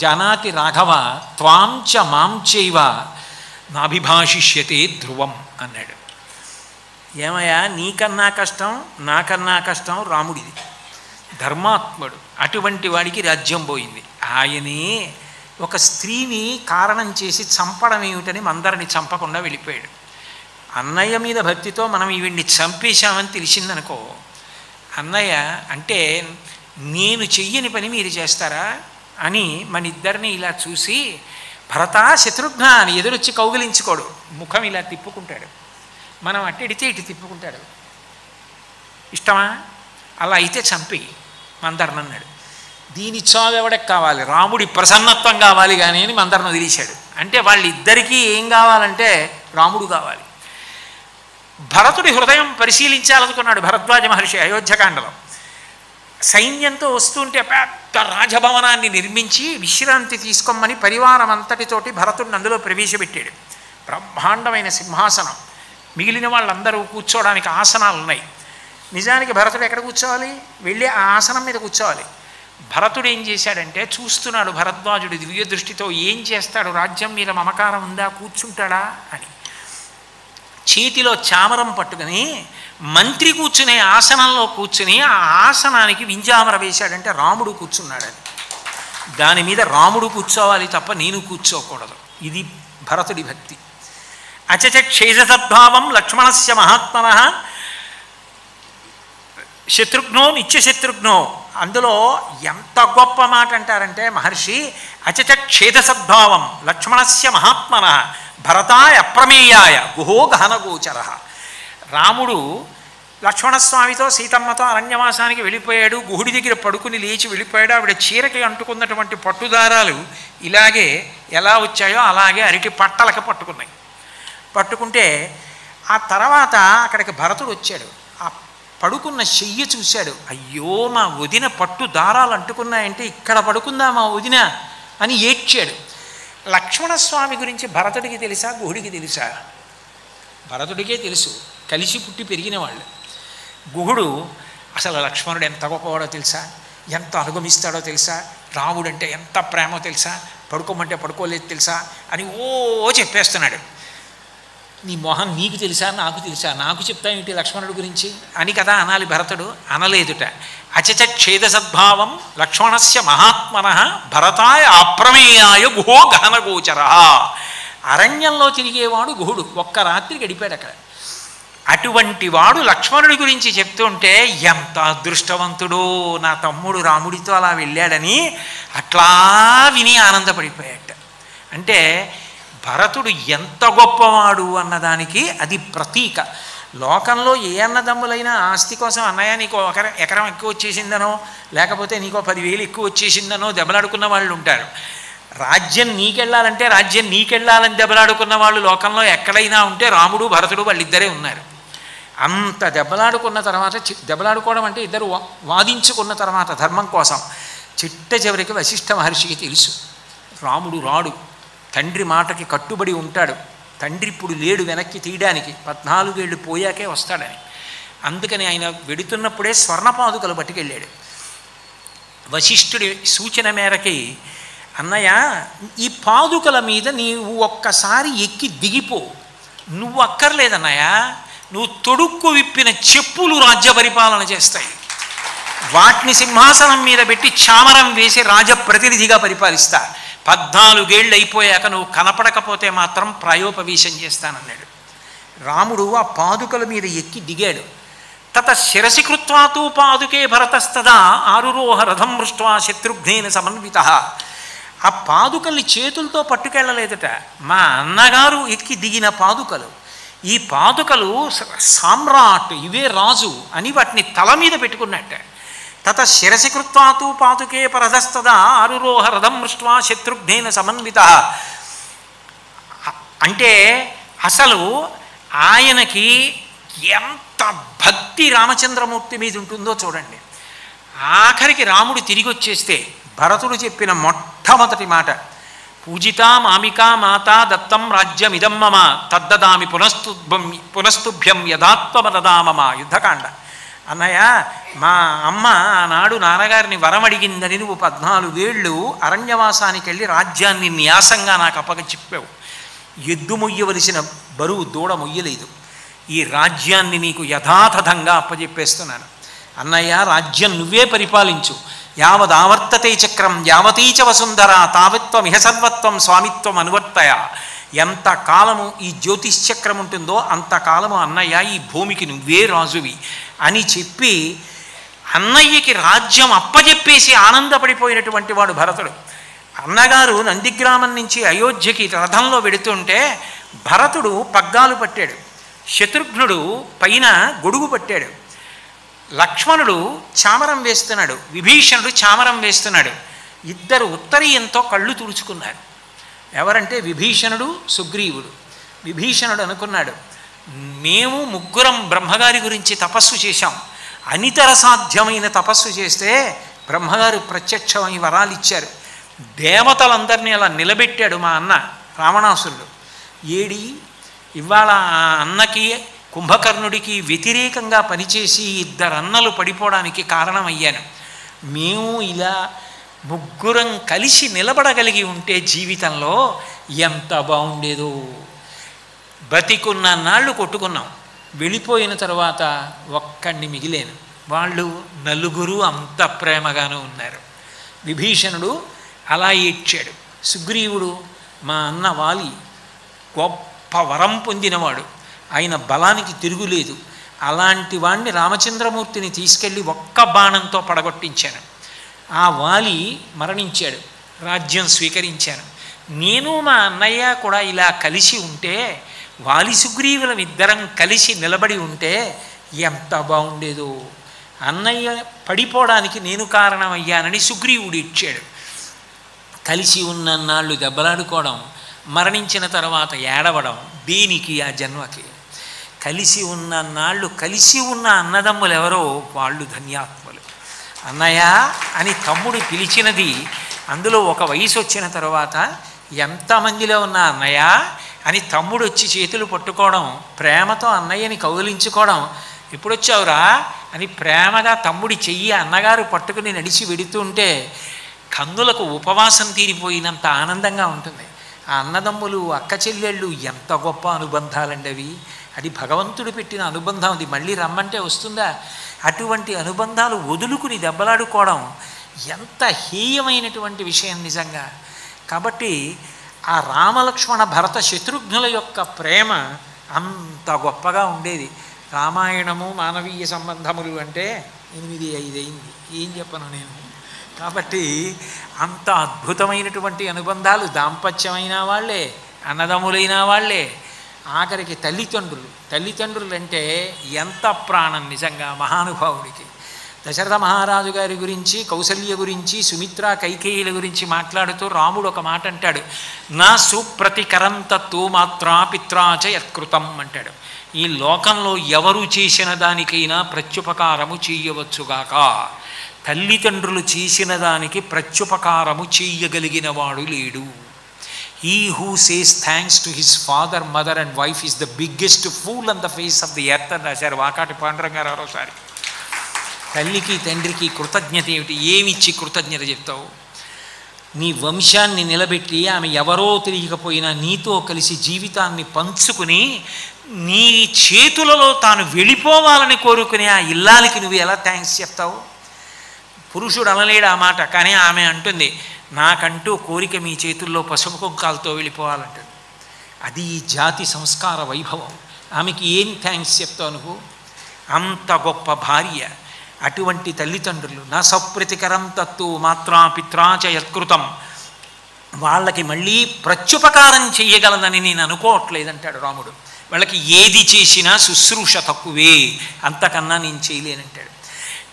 Speaker 2: జానాతి రాఘవ త్వాం చ మాం చైవ నాభిభాషిష్యతే ధ్రువం అన్నాడు. ఏమయ్యా, నీకన్నా కష్టం నాకన్నా కష్టం రాముడిది, ధర్మాత్ముడు, అటువంటి వాడికి రాజ్యం పోయింది. ఆయనే ఒక స్త్రీని కారణం చేసి చంపడం ఏమిటని మందరిని చంపకుండా వెళ్ళిపోయాడు. అన్నయ్య మీద భక్తితో మనం ఈవిడ్ని చంపేశామని తెలిసిందనుకో, అన్నయ్య అంటే నేను చెయ్యని పని మీరు చేస్తారా అని మన ఇద్దరిని ఇలా చూసి భరత శత్రుఘ్న అని ఎదురొచ్చి కౌగిలించుకోడు, ముఖం ఇలా తిప్పుకుంటాడు. మనం అట్టెడితే ఇటు తిప్పుకుంటాడు. ఇష్టమా? అలా అయితే చంపి మందరను అన్నాడు. దీని చావు ఎవడకి కావాలి? రాముడి ప్రసన్నత్వం కావాలి కానీ అని మందరను వదిలేశాడు. అంటే వాళ్ళిద్దరికీ ఏం కావాలంటే రాముడు కావాలి. భరతుడి హృదయం పరిశీలించాలనుకున్నాడు భరద్వాజ మహర్షి అయోధ్యకాండలో. సైన్యంతో వస్తుంటే పెద్ద రాజభవనాన్ని నిర్మించి విశ్రాంతి తీసుకోమని పరివారం అంతటితోటి భరతుడిని అందులో ప్రవేశపెట్టాడు. బ్రహ్మాండమైన సింహాసనం, మిగిలిన వాళ్ళందరూ కూర్చోవడానికి ఆసనాలు ఉన్నాయి. నిజానికి భరతుడు ఎక్కడ కూర్చోవాలి? వెళ్ళి ఆ ఆసనం మీద కూర్చోవాలి. భరతుడు ఏం చేశాడంటే చూస్తున్నాడు భరద్వాజుడు దివ్య దృష్టితో, ఏం చేస్తాడు, రాజ్యం మీద మమకారం ఉందా, కూర్చుంటాడా అని. చేతిలో చామరం పట్టుకుని మంత్రి కూర్చునే ఆసనంలో కూర్చుని ఆ ఆసనానికి వింజామర వేశాడంటే రాముడు కూర్చున్నాడని. దాని మీద రాముడు కూర్చోవాలి తప్ప నేను కూర్చోకూడదు. ఇది భరతుడి భక్తి. అచచ క్షేజసద్భావం లక్ష్మణస్య మహాత్మనః శత్రుఘ్నో నిత్యశత్రుఘ్నో. అందులో ఎంత గొప్ప మాట అంటారంటే మహర్షి, అచచ క్షేదసద్భావం లక్ష్మణస్య మహాత్మనః భరతాయ అప్రమేయాయ గుహో గహనగోచరః. రాముడు లక్ష్మణస్వామితో సీతమ్మతో అరణ్యవాసానికి వెళ్ళిపోయాడు. గుహుడి దగ్గర పడుకుని లేచి వెళ్ళిపోయాడు. ఆవిడ చీరకి అంటుకున్నటువంటి పట్టుదారాలు ఇలాగే ఎలా వచ్చాయో అలాగే అరటి పట్టలకి పట్టుకున్నాయి. పట్టుకుంటే ఆ తర్వాత అక్కడికి భరతుడు వచ్చాడు. ఆ పడుకున్న చెయ్యి చూశాడు. అయ్యో, మా వదిన పట్టు దారాలు అంటుకున్నాయంటే ఇక్కడ పడుకుందా మా వదిన అని ఏడ్చాడు. లక్ష్మణస్వామి గురించి భరతుడికి తెలుసా, గుహుడికి తెలుసా? భరతుడికే తెలుసు, కలిసి పుట్టి పెరిగిన వాళ్ళు. గుహుడు అసలు లక్ష్మణుడు ఎంత గొప్పవాడో తెలుసా, ఎంత అనుగమిస్తాడో తెలుసా, రాముడంటే ఎంత ప్రేమో తెలుసా, పడుకోమంటే పడుకోలేదు తెలుసా అని చెప్పేస్తున్నాడు. నీ మొహం నీకు తెలుసా, నాకు తెలుసా, నాకు చెప్తాయేంటి లక్ష్మణుడి గురించి అని కదా అనాలి భరతుడు. అనలేదుట. అచచ క్షేదసద్భావం లక్ష్మణస్య మహాత్మనః భరతాయ అప్రమేయాయ గుహో గహనగోచరః. అరణ్యంలో తిరిగేవాడు గుహుడు. ఒక్క రాత్రి గడిపాడు అక్కడ. అటువంటి వాడు లక్ష్మణుడి గురించి చెప్తుంటే ఎంత అదృష్టవంతుడో, నా తమ్ముడు రాముడితో అలా వెళ్ళాడని అట్లా విని ఆనందపడిపోయాట. అంటే భరతుడు ఎంత గొప్పవాడు అన్నదానికి అది ప్రతీక. లోకంలో ఏ అన్నదమ్ములైనా ఆస్తి కోసం అన్నయ్య నీకు ఎకరం ఎక్కువ వచ్చేసిందనో లేకపోతే నీకో 10,000 ఎక్కువ వచ్చేసిందనో దెబ్బలాడుకున్న వాళ్ళు ఉంటారు. రాజ్యం నీకెళ్ళాలంటే రాజ్యం నీకెళ్ళాలని దెబ్బలాడుకున్న వాళ్ళు లోకంలో ఎక్కడైనా ఉంటే రాముడు భరతుడు వాళ్ళిద్దరే ఉన్నారు. అంత దెబ్బలాడుకున్న తర్వాత, దెబ్బలాడుకోవడం అంటే ఇద్దరు వాదించుకున్న తర్వాత ధర్మం కోసం, చిట్ట చివరికి వశిష్ఠ మహర్షికి తెలుసు రాముడు రాడు, తండ్రి మాటకి కట్టుబడి ఉంటాడు, తండ్రి ఇప్పుడు లేడు వెనక్కి తీయడానికి, 14 ఏళ్ళు పోయాకే వస్తాడని. అందుకని ఆయన వెడుతున్నప్పుడే స్వర్ణపాదుకలు పట్టుకెళ్ళాడు. వశిష్ఠుడి సూచన మేరకి, అన్నయ్య ఈ పాదుకల మీద నీవు ఒక్కసారి ఎక్కి దిగిపో, నువ్వు అక్కర్లేదన్నయ్య, నువ్వు తొడుక్కు విప్పిన చెప్పులు రాజ్య పరిపాలన చేస్తాయి, వాటిని సింహాసనం మీద పెట్టి చామరం వేసి రాజప్రతినిధిగా పరిపాలిస్తా, 14 ఏళ్ళు అయిపోయాక నువ్వు కనపడకపోతే మాత్రం ప్రాయోపవేశం చేస్తానన్నాడు. రాముడు ఆ పాదుకల మీద ఎక్కి దిగాడు. తత శిరసి కృత్వాతూ పాదుకే భరతస్తదా ఆరురోహ రథం మృష్ట్వా శత్రుఘ్నేన సమన్వితః. ఆ పాదుకల్ని చేతులతో పట్టుకెళ్ళలేదట, మా అన్నగారు ఎక్కి దిగిన పాదుకలు. ఈ పాదుకలు సామ్రాట్, ఇవే రాజు అని వాటిని తల మీద పెట్టుకున్నట్ట. తత శిరసి కృత్వాతూ పాదుకే పరధస్తదా ఆరురోహ రథం మృష్ట్వా శత్రుఘ్నేన సమన్వితః. అంటే అసలు ఆయనకి ఎంత భక్తి రామచంద్రమూర్తి మీద ఉంటుందో చూడండి. ఆఖరికి రాముడు తిరిగి వచ్చేస్తే భరతుడు చెప్పిన మొట్టమొదటి మాట, పూజితా మామికా మాతా దత్తం రాజ్యమిదం మమ తద్దదామి పునస్తుభ్యం యథాత్వమదదామమ. యుద్ధకాండ. అన్నయ్య, మా అమ్మ ఆనాడు నాన్నగారిని వరం అడిగిందని నువ్వు 14 ఏళ్ళు అరణ్యవాసానికి వెళ్ళి రాజ్యాన్ని న్యాసంగా నాకు అప్పగచెప్పావు. ఎద్దు మొయ్యవలసిన బరువు దూడ మొయ్యలేదు. ఈ రాజ్యాన్ని నీకు యథాతథంగా అప్పచెప్పేస్తున్నాను. అన్నయ్య, రాజ్యం నువ్వే పరిపాలించు. యావదావర్తతే చక్రం యావతీచ వసుంధర తావత్వమిహ సర్వత్వం స్వామిత్వం అనువర్తయ. ఎంతకాలము ఈ జ్యోతిశ్చక్రం ఉంటుందో అంతకాలము అన్నయ్య ఈ భూమికి నువ్వే రాజువి అని చెప్పి అన్నయ్యకి రాజ్యం అప్పజెప్పేసి ఆనందపడిపోయినటువంటి వాడు భరతుడు. అన్నగారు నందిగ్రామం నుంచి అయోధ్యకి రథంలో వెడుతుంటే భరతుడు పగ్గాలు పట్టాడు, శత్రుఘ్నుడు పైన గొడుగు పట్టాడు, లక్ష్మణుడు చామరం వేస్తున్నాడు, విభీషణుడు చామరం వేస్తున్నాడు. ఇద్దరు ఉత్తరీయంతో కళ్ళు తుడుచుకున్నారు. ఎవరంటే విభీషణుడు, సుగ్రీవుడు. విభీషణుడు అనుకున్నాడు, మేము ముగ్గురం బ్రహ్మగారి గురించి తపస్సు చేశాం, అనితర సాధ్యమైన తపస్సు చేస్తే బ్రహ్మగారు ప్రత్యక్షమై వరాలు ఇచ్చారు. దేవతలందరినీ అలా నిలబెట్టాడు మా అన్న రావణాసురుడు. ఏడి ఇవాళ ఆ అన్నకి కుంభకర్ణుడికి వ్యతిరేకంగా పనిచేసి 2 అన్నలు పడిపోవడానికి కారణమయ్యాను. మేము ఇలా ముగ్గురం కలిసి నిలబడగలిగి ఉంటే జీవితంలో ఎంత బాగుండేదో. బతికున్న నాళ్ళు కొట్టుకున్నాం, వెళ్ళిపోయిన తర్వాత ఒక్కడిని మిగిలేను. వాళ్ళు 4 అంత ప్రేమగానూ ఉన్నారు. విభీషణుడు అలా ఏడ్చాడు. సుగ్రీవుడు మా అన్న వాలి గొప్ప వరం పొందినవాడు, ఆయన బలానికి తిరుగులేదు, అలాంటి వాణ్ణి రామచంద్రమూర్తిని తీసుకెళ్ళి ఒక్క బాణంతో పడగొట్టించాను. ఆ వాలి మరణించాడు, రాజ్యం స్వీకరించాను. నేను మా అన్నయ్య కూడా ఇలా కలిసి ఉంటే, వాలి సుగ్రీవులం ఇద్దరం కలిసి నిలబడి ఉంటే ఎంత బాగుండేదో. అన్నయ్య పడిపోవడానికి నేను కారణమయ్యానని సుగ్రీవుడు ఇచ్చాడు. కలిసి ఉన్నన్నాళ్ళు దెబ్బలాడుకోవడం, మరణించిన తర్వాత ఏడవడం, దేనికి ఆ జన్మకి? కలిసి ఉన్నన్నాళ్ళు కలిసి ఉన్న అన్నదమ్ములు ఎవరో వాళ్ళు ధన్యాత్ములు. అన్నయ్య అని తమ్ముడు పిలిచినది, అందులో ఒక వయసు వచ్చిన తర్వాత ఎంతమందిలో ఉన్న అన్నయ్య అని తమ్ముడు వచ్చి చేతులు పట్టుకోవడం, ప్రేమతో అన్నయ్యని కౌగిలించుకోవడం, ఎప్పుడొచ్చావురా అని ప్రేమగా తమ్ముడి చెయ్యి అన్నగారు పట్టుకుని నడిచి వెడుతుంటే కన్నులకు ఉపవాసం తీరిపోయినంత ఆనందంగా ఉంటుంది. ఆ అన్నదమ్ములు అక్క చెల్లెళ్ళు ఎంత గొప్ప అనుబంధాలండి అవి. అది భగవంతుడు పెట్టిన అనుబంధం, అది మళ్ళీ రమ్మంటే వస్తుందా? అటువంటి అనుబంధాలు వదులుకుని దెబ్బలాడుకోవడం ఎంత హేయమైనటువంటి విషయం నిజంగా. కాబట్టి ఆ రామలక్ష్మణ భరత శత్రుఘ్నుల యొక్క ప్రేమ అంత గొప్పగా ఉండేది. రామాయణము మానవీయ సంబంధములు అంటే 8-5 అయింది, ఏం చెప్పను నేను. కాబట్టి అంత అద్భుతమైనటువంటి అనుబంధాలు, దాంపత్యమైన వాళ్ళే, అన్నదమ్ములైన వాళ్ళే, ఆఖరికి తల్లిదండ్రులు అంటే ఎంత ప్రాణం నిజంగా మహానుభావుడికి. దశరథ మహారాజు గారి గురించి, కౌసల్య గురించి, సుమిత్ర కైకేయుల గురించి మాట్లాడుతూ రాముడు ఒక మాట అంటాడు, నా సుప్రతికరం తత్తు మాత్రా పిత్రాచ యత్కృతం అంటాడు. ఈ లోకంలో ఎవరు చేసిన దానికైనా ప్రత్యుపకారము చేయవచ్చుగాక, తల్లిదండ్రులు చేసిన దానికి ప్రత్యుపకారము చేయగలిగిన వాడు లేడు. He who says thanks to his father, mother and wife is the biggest fool on the face of the earth అని రాశారు వాకాటి పాండురంగారు మరోసారి. తల్లికి తండ్రికి కృతజ్ఞత ఏమిటి? ఏమిచ్చి కృతజ్ఞత చెప్తావు? నీ వంశాన్ని నిలబెట్టి ఆమె ఎవరో తెలియకపోయినా నీతో కలిసి జీవితాన్ని పంచుకుని నీ చేతులలో తాను వెళ్ళిపోవాలని కోరుకునే ఆ ఇల్లాలికి నువ్వు ఎలా థ్యాంక్స్ చెప్తావు? పురుషుడు అనలేడు ఆ మాట, కానీ ఆమె అంటుంది, నాకంటూ కోరిక మీ చేతుల్లో పసుపు కుంకాలతో వెళ్ళిపోవాలంటుంది. అది ఈ జాతి సంస్కార వైభవం. ఆమెకి ఏం థ్యాంక్స్ చెప్తావు నువ్వు? అంత గొప్ప భార్య, అటువంటి తల్లిదండ్రులు. నా సప్రతికరం తత్తు మాత్రా పిత్రాచ యత్కృతం, వాళ్ళకి మళ్ళీ ప్రత్యుపకారం చెయ్యగలదని నేను అనుకోవట్లేదంటాడు రాముడు. వాళ్ళకి ఏది చేసినా శుశ్రూష తక్కువే, అంతకన్నా నేను చేయలేనంటాడు.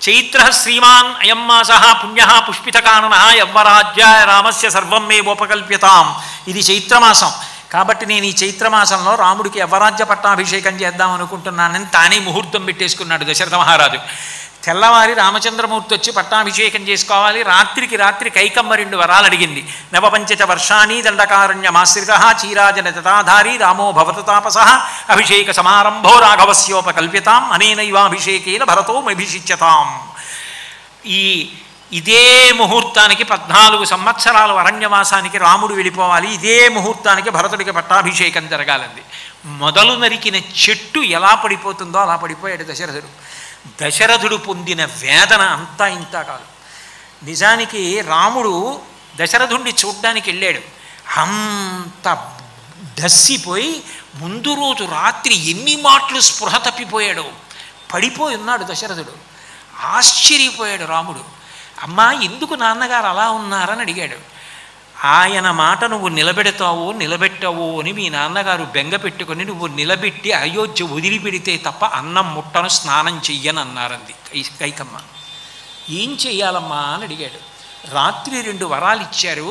Speaker 2: చైత్ర శ్రీమాన్ అయం మాస పుణ్య పుష్పితకానన యవ్వరాజ్యాయ రామస్య సర్వం మే ఉపకల్ప్యతాం. ఇది చైత్రమాసం కాబట్టి నేను ఈ చైత్రమాసంలో రాముడికి యవ్వరాజ్య పట్టాభిషేకం చేద్దాం అనుకుంటున్నానని తానే ముహూర్తం పెట్టేసుకున్నాడు దశరథ మహారాజు. తెల్లవారి రామచంద్రమూర్తి వచ్చి పట్టాభిషేకం చేసుకోవాలి. రాత్రికి రాత్రి కైకమ్మ 2 వరాలు అడిగింది. నవపంచచ వర్షాణి దండకారణ్యమాశ్రిత చీరాజన తథాధారి రామో భవత తాపస అభిషేక సమారంభో రాఘవస్యోపకల్ప్యతాం అనేనైవాభిషేకేన భరతో మభిషిచ్యతాం. ఇదే ముహూర్తానికి 14 సంవత్సరాలు అరణ్యవాసానికి రాముడు వెళ్ళిపోవాలి. ఇదే ముహూర్తానికి భరతుడికి పట్టాభిషేకం జరగాలంది. మొదలు నరికిన చెట్టు ఎలా పడిపోతుందో అలా పడిపోయాడు దశరథుడు. దశరథుడు పొందిన వేదన అంతా ఇంత కాదు. నిజానికి రాముడు దశరథుడిని చూడ్డానికి వెళ్ళాడు. అంత దస్సిపోయి ముందు రోజు రాత్రి ఎన్ని మాటలు స్పృహ తప్పిపోయాడు, పడిపోయి ఉన్నాడు దశరథుడు. ఆశ్చర్యపోయాడు రాముడు. అమ్మా ఎందుకు నాన్నగారు అలా ఉన్నారని అడిగాడు. ఆయన మాట నువ్వు నిలబెట్టావో అని మీ నాన్నగారు బెంగ పెట్టుకొని నువ్వు నిలబెట్టి అయోధ్య వదిలిపెడితే తప్ప అన్నం ముట్టను, స్నానం చెయ్యని అన్నారంది కైకమ్మ. ఏం చెయ్యాలమ్మా అని అడిగాడు. రాత్రి 2 వరాలు ఇచ్చారు,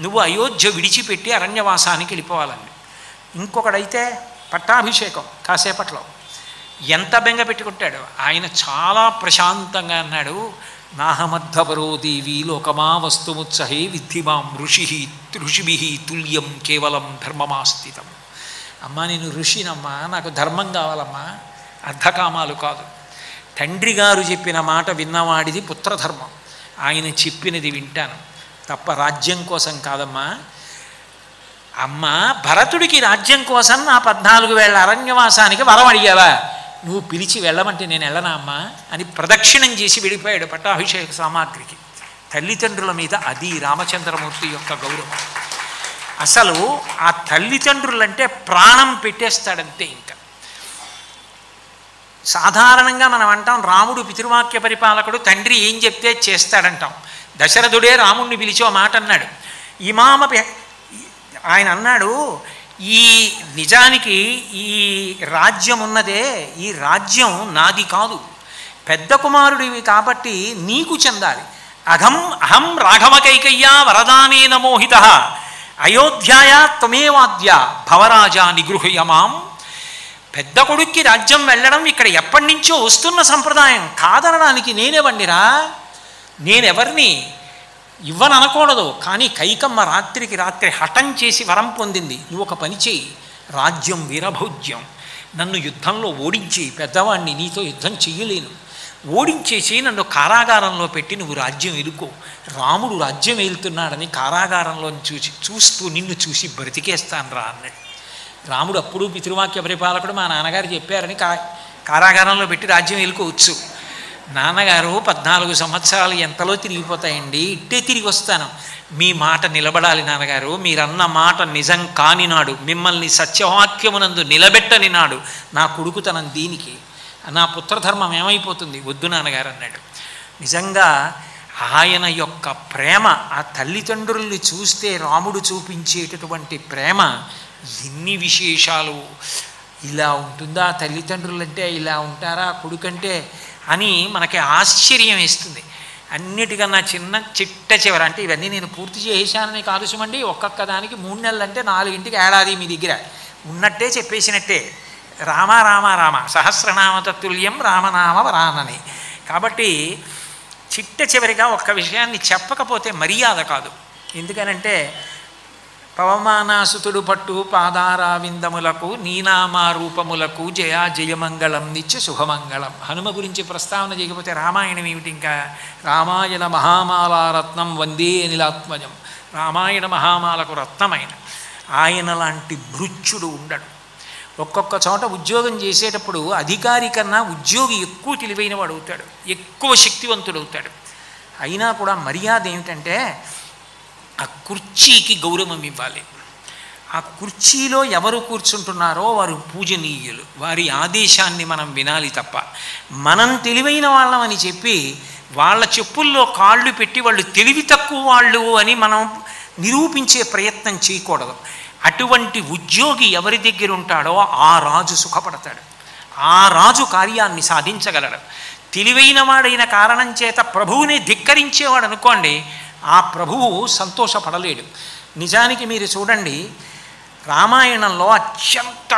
Speaker 2: నువ్వు అయోధ్య విడిచిపెట్టి అరణ్యవాసానికి వెళ్ళిపోవాలండి. ఇంకొకడైతే పట్టాభిషేకం కాసేపట్లో. ఎంత బెంగ పెట్టుకుంటాడు ఆయన. చాలా ప్రశాంతంగా అన్నాడు, నాహమద్ధపరో దేవి లోకమా వస్తుముత్సహే విద్ధిమాం ఋషిభి తుల్యం కేవలం ధర్మమాస్థితం. అమ్మా నేను ఋషినమ్మా, నాకు ధర్మం కావాలమ్మా, అర్ధకామాలు కాదు. తండ్రి గారు చెప్పిన మాట విన్నవాడిది పుత్రధర్మం, ఆయన చెప్పినది వింటాను తప్ప రాజ్యం కోసం కాదమ్మా. అమ్మా భరతుడికి రాజ్యం కోసం నా 14 ఏళ్ల అరణ్యవాసానికి వరం అడిగావా? నువ్వు పిలిచి వెళ్ళమంటే నేను వెళ్ళనా అమ్మా అని ప్రదక్షిణం చేసి వెళ్ళిపోయాడు పట్టాభిషేక సామాగ్రికి. తల్లిదండ్రుల మీద అది రామచంద్రమూర్తి యొక్క గౌరవం. అసలు ఆ తల్లిదండ్రులంటే ప్రాణం పెట్టేస్తాడంతే. ఇంకా సాధారణంగా మనం అంటాం రాముడు పితృవాక్య పరిపాలకుడు, తండ్రి ఏం చెప్తే చేస్తాడంటాం. దశరథుడే రాముణ్ణి పిలిచి ఓ మాట అన్నాడు, ఆయన అన్నాడు, ఈ నిజానికి ఈ రాజ్యం ఉన్నదే, ఈ రాజ్యం నాది కాదు, పెద్ద కుమారుడివి కాబట్టి నీకు చెందాలి. అహం రాఘవకైకయ్యా వరదానేన మోహిత అయోధ్యాయా త్వమేవాద్య భవరాజా నిగృహ్యమాం. పెద్ద కొడుక్కి రాజ్యం వెళ్ళడం ఇక్కడ ఎప్పటి నుంచో వస్తున్న సంప్రదాయం, కాదనడానికి నేనెవరినిరా, నేనెవరిని ఇవ్వననకూడదు. కానీ కైకమ్మ రాత్రికి రాత్రి హఠం చేసి వరం పొందింది, నువ్వు ఒక పని చేయి, రాజ్యం వీరభోజ్యం, నన్ను యుద్ధంలో ఓడించి, పెద్దవాణ్ణి నీతో యుద్ధం చెయ్యలేను, ఓడించేసి నన్ను కారాగారంలో పెట్టి నువ్వు రాజ్యం ఎలుకో. రాముడు రాజ్యం వెళ్తున్నాడని కారాగారంలో చూస్తూ నిన్ను చూసి బ్రతికేస్తాను రా అన్నాడు. రాముడు అప్పుడు పితృవాక్య పరిపాలకుడు, మా నాన్నగారు చెప్పారని కారాగారంలో పెట్టి రాజ్యం ఎలుకోవచ్చు. నాన్నగారు 14 సంవత్సరాలు ఎంతలో తిరిగిపోతాయండి, ఇట్టే తిరిగి వస్తాను, మీ మాట నిలబడాలి నాన్నగారు, మీరన్న మాట నిజం కాని నాడు, మిమ్మల్ని సత్యవాక్యమునందు నిలబెట్టని నాడు నా కొడుకుతనం దీనికి, నా పుత్రధర్మం ఏమైపోతుంది, వద్దు నాన్నగారు అన్నాడు. నిజంగా ఆయన యొక్క ప్రేమ, ఆ తల్లిదండ్రుల్ని చూస్తే రాముడు చూపించేటటువంటి ప్రేమ, ఎన్ని విశేషాలు. ఇలా ఉంటుందా తల్లిదండ్రులంటే, ఇలా ఉంటారా కొడుకంటే అని మనకి ఆశ్చర్యం వేస్తుంది. అన్నిటికన్నా చిట్ట చివర, అంటే ఇవన్నీ నేను పూర్తి చేశానని కాదు సుమండి, ఒక్కొక్క దానికి 3 నెలలు అంటే 4ంటికి ఏడాది మీ దగ్గర ఉన్నట్టే చెప్పేసినట్టే. రామ రామ రామ సహస్రనామ తత్తుల్యం రామనామ వరానని. కాబట్టి చిట్ట చివరిగా ఒక్క విషయాన్ని చెప్పకపోతే మర్యాద కాదు. ఎందుకనంటే పవమానాసుతుడు పట్టు పాదారావిందములకు నీనామా రూపములకు జయా జయమంగళం నిత్య శుభమంగళం. హనుమ గురించి ప్రస్తావన చేయకపోతే రామాయణం ఏమిటి? ఇంకా రామాయణ మహామాలారత్నం వందే అనిలాత్మజం. రామాయణ మహామాలకు రత్నమైన ఆయన లాంటి భృత్యుడు ఉండడు. ఒక్కొక్క చోట ఉద్యోగం చేసేటప్పుడు అధికారి కన్నా ఉద్యోగి ఎక్కువ తెలివైన వాడు అవుతాడు, ఎక్కువ శక్తివంతుడు అవుతాడు. అయినా కూడా మర్యాద ఏమిటంటే ఆ కుర్చీకి గౌరవం ఇవ్వాలి. ఆ కుర్చీలో ఎవరు కూర్చుంటున్నారో వారు పూజనీయులు, వారి ఆదేశాన్ని మనం వినాలి తప్ప మనం తెలివైన వాళ్ళమని చెప్పి వాళ్ళ చెప్పుల్లో కాళ్ళు పెట్టి వాళ్ళు తెలివి తక్కువ వాళ్ళు అని మనం నిరూపించే ప్రయత్నం చేయకూడదు. అటువంటి ఉద్యోగి ఎవరి దగ్గర ఉంటాడో ఆ రాజు సుఖపడతాడు, ఆ రాజు కార్యాన్ని సాధించగలడు. తెలివైన వాడైన కారణం చేత ప్రభువుని ధిక్కరించేవాడు అనుకోండి, ఆ ప్రభువు సంతోషపడలేడు. నిజానికి మీరు చూడండి, రామాయణంలో అత్యంత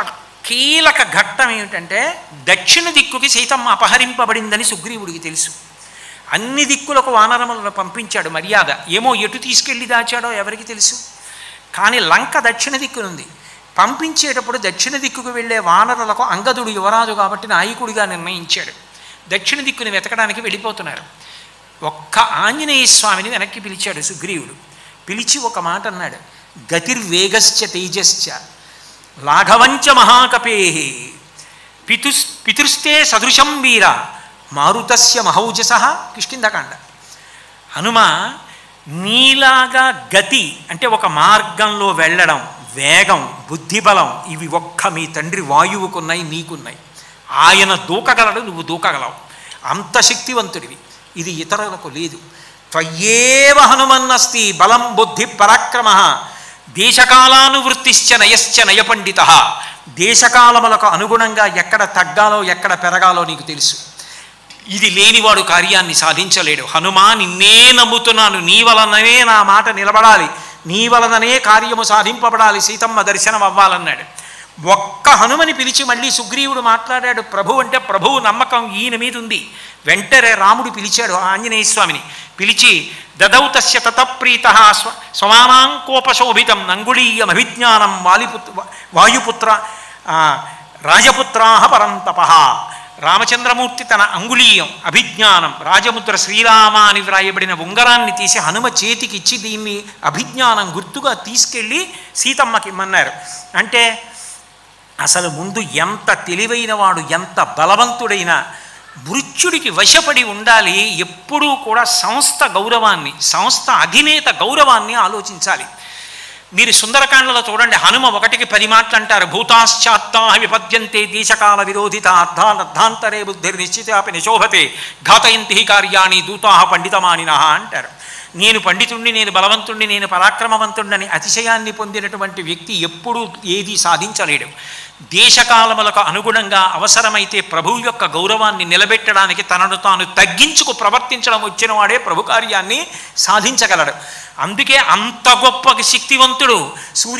Speaker 2: కీలక ఘట్టం ఏమిటంటే దక్షిణ దిక్కుకి సీతమ్మ అపహరింపబడిందని సుగ్రీవుడికి తెలుసు. అన్ని దిక్కులకు వానరములను పంపించాడు మర్యాద, ఏమో ఎటు తీసుకెళ్ళి దాచాడో ఎవరికి తెలుసు. కానీ లంక దక్షిణ దిక్కునుంది. పంపించేటప్పుడు దక్షిణ దిక్కుకు వెళ్ళే వానరులకు అంగదుడు యువరాజు కాబట్టి నాయకుడిగా నిర్ణయించాడు. దక్షిణ దిక్కుని వెతకడానికి వెళ్ళిపోతున్నారు. ఒక్క ఆంజనేయ స్వామిని వెనక్కి పిలిచాడు సుగ్రీవుడు. పిలిచి ఒక మాట అన్నాడు, గతిర్వేగశ్చ తేజశ్చ లాఘవంచ మహాకపే పితృస్తే సదృశం వీర మారుతస్య మహౌజస. కిష్కింధకాండ. హనుమ, నీలాగా గతి అంటే ఒక మార్గంలో వెళ్ళడం, వేగం, బుద్ధిబలం, ఇవి ఒక్క మీ తండ్రి వాయువుకున్నాయి, నీకున్నాయి. ఆయన దూకగలడు, నువ్వు దూకగలవు, అంత శక్తివంతుడివి. ఇది ఇతరులకు లేదు. త్వయ్యేవ హనుమన్నస్తి బలం బుద్ధి పరాక్రమ దేశకాలానువృత్తిశ్చ నయశ్చ నయపండిత. దేశకాలములకు అనుగుణంగా ఎక్కడ తగ్గాలో ఎక్కడ పెరగాలో నీకు తెలుసు. ఇది లేనివాడు కార్యాన్ని సాధించలేడు. హనుమా, నిన్నే నమ్ముతున్నాను, నీ వలననే నా మాట నిలబడాలి, నీ వలననే కార్యము సాధింపబడాలి, సీతమ్మ దర్శనం అవ్వాలన్నాడు. ఒక్క హనుమని పిలిచి మళ్ళీ సుగ్రీవుడు మాట్లాడాడు. ప్రభు అంటే ప్రభువు నమ్మకం ఈయన మీద ఉంది. వెంటనే రాముడు పిలిచాడు ఆంజనేయ స్వామిని. పిలిచి దదౌ తస్య తతప్రీత స్వమానాంకోపశోభితం నంగుళీయమభిజ్ఞానం వాయుపుత్ర రాజపుత్రాహ పరంతప. రామచంద్రమూర్తి తన అంగుళీయం అభిజ్ఞానం రాజముద్ర శ్రీరామ అని వ్రాయబడిన ఉంగరాన్ని తీసి హనుమ చేతికి ఇచ్చి దీన్ని అభిజ్ఞానం గుర్తుగా తీసుకెళ్ళి సీతమ్మకి ఇమ్మన్నారు. అంటే అసలు ముందు ఎంత తెలివైన వాడు, ఎంత బలవంతుడైనా మృత్యుడికి వశపడి ఉండాలి. ఎప్పుడూ కూడా సంస్థ గౌరవాన్ని, సంస్థ అధినేత గౌరవాన్ని ఆలోచించాలి. మీరు సుందరకాండలో చూడండి, హనుమ 1కి 10 మాటలు అంటారు. భూతాశ్చాత్తా విపద్యంతే దేశకాల విరోధిత అర్ధాంతరే బుద్ధిర్ నిశ్చితాపి నిశోభతే ఘాతయంతి కార్యాణి దూతాహ పండితమానినః అంటారు. నేను పండితుణ్ణి, నేను బలవంతుణ్ణి, నేను పరాక్రమవంతుణ్ణని అతిశయాన్ని పొందినటువంటి వ్యక్తి ఎప్పుడూ ఏది సాధించలేడు. దేశకాలములకు అనుగుణంగా అవసరమైతే ప్రభువు యొక్క గౌరవాన్ని నిలబెట్టడానికి తనను తాను తగ్గించుకు ప్రవర్తించడం వచ్చిన వాడే ప్రభు కార్యాన్ని సాధించగలడు. అందుకే అంత గొప్ప శక్తివంతుడు సూర్య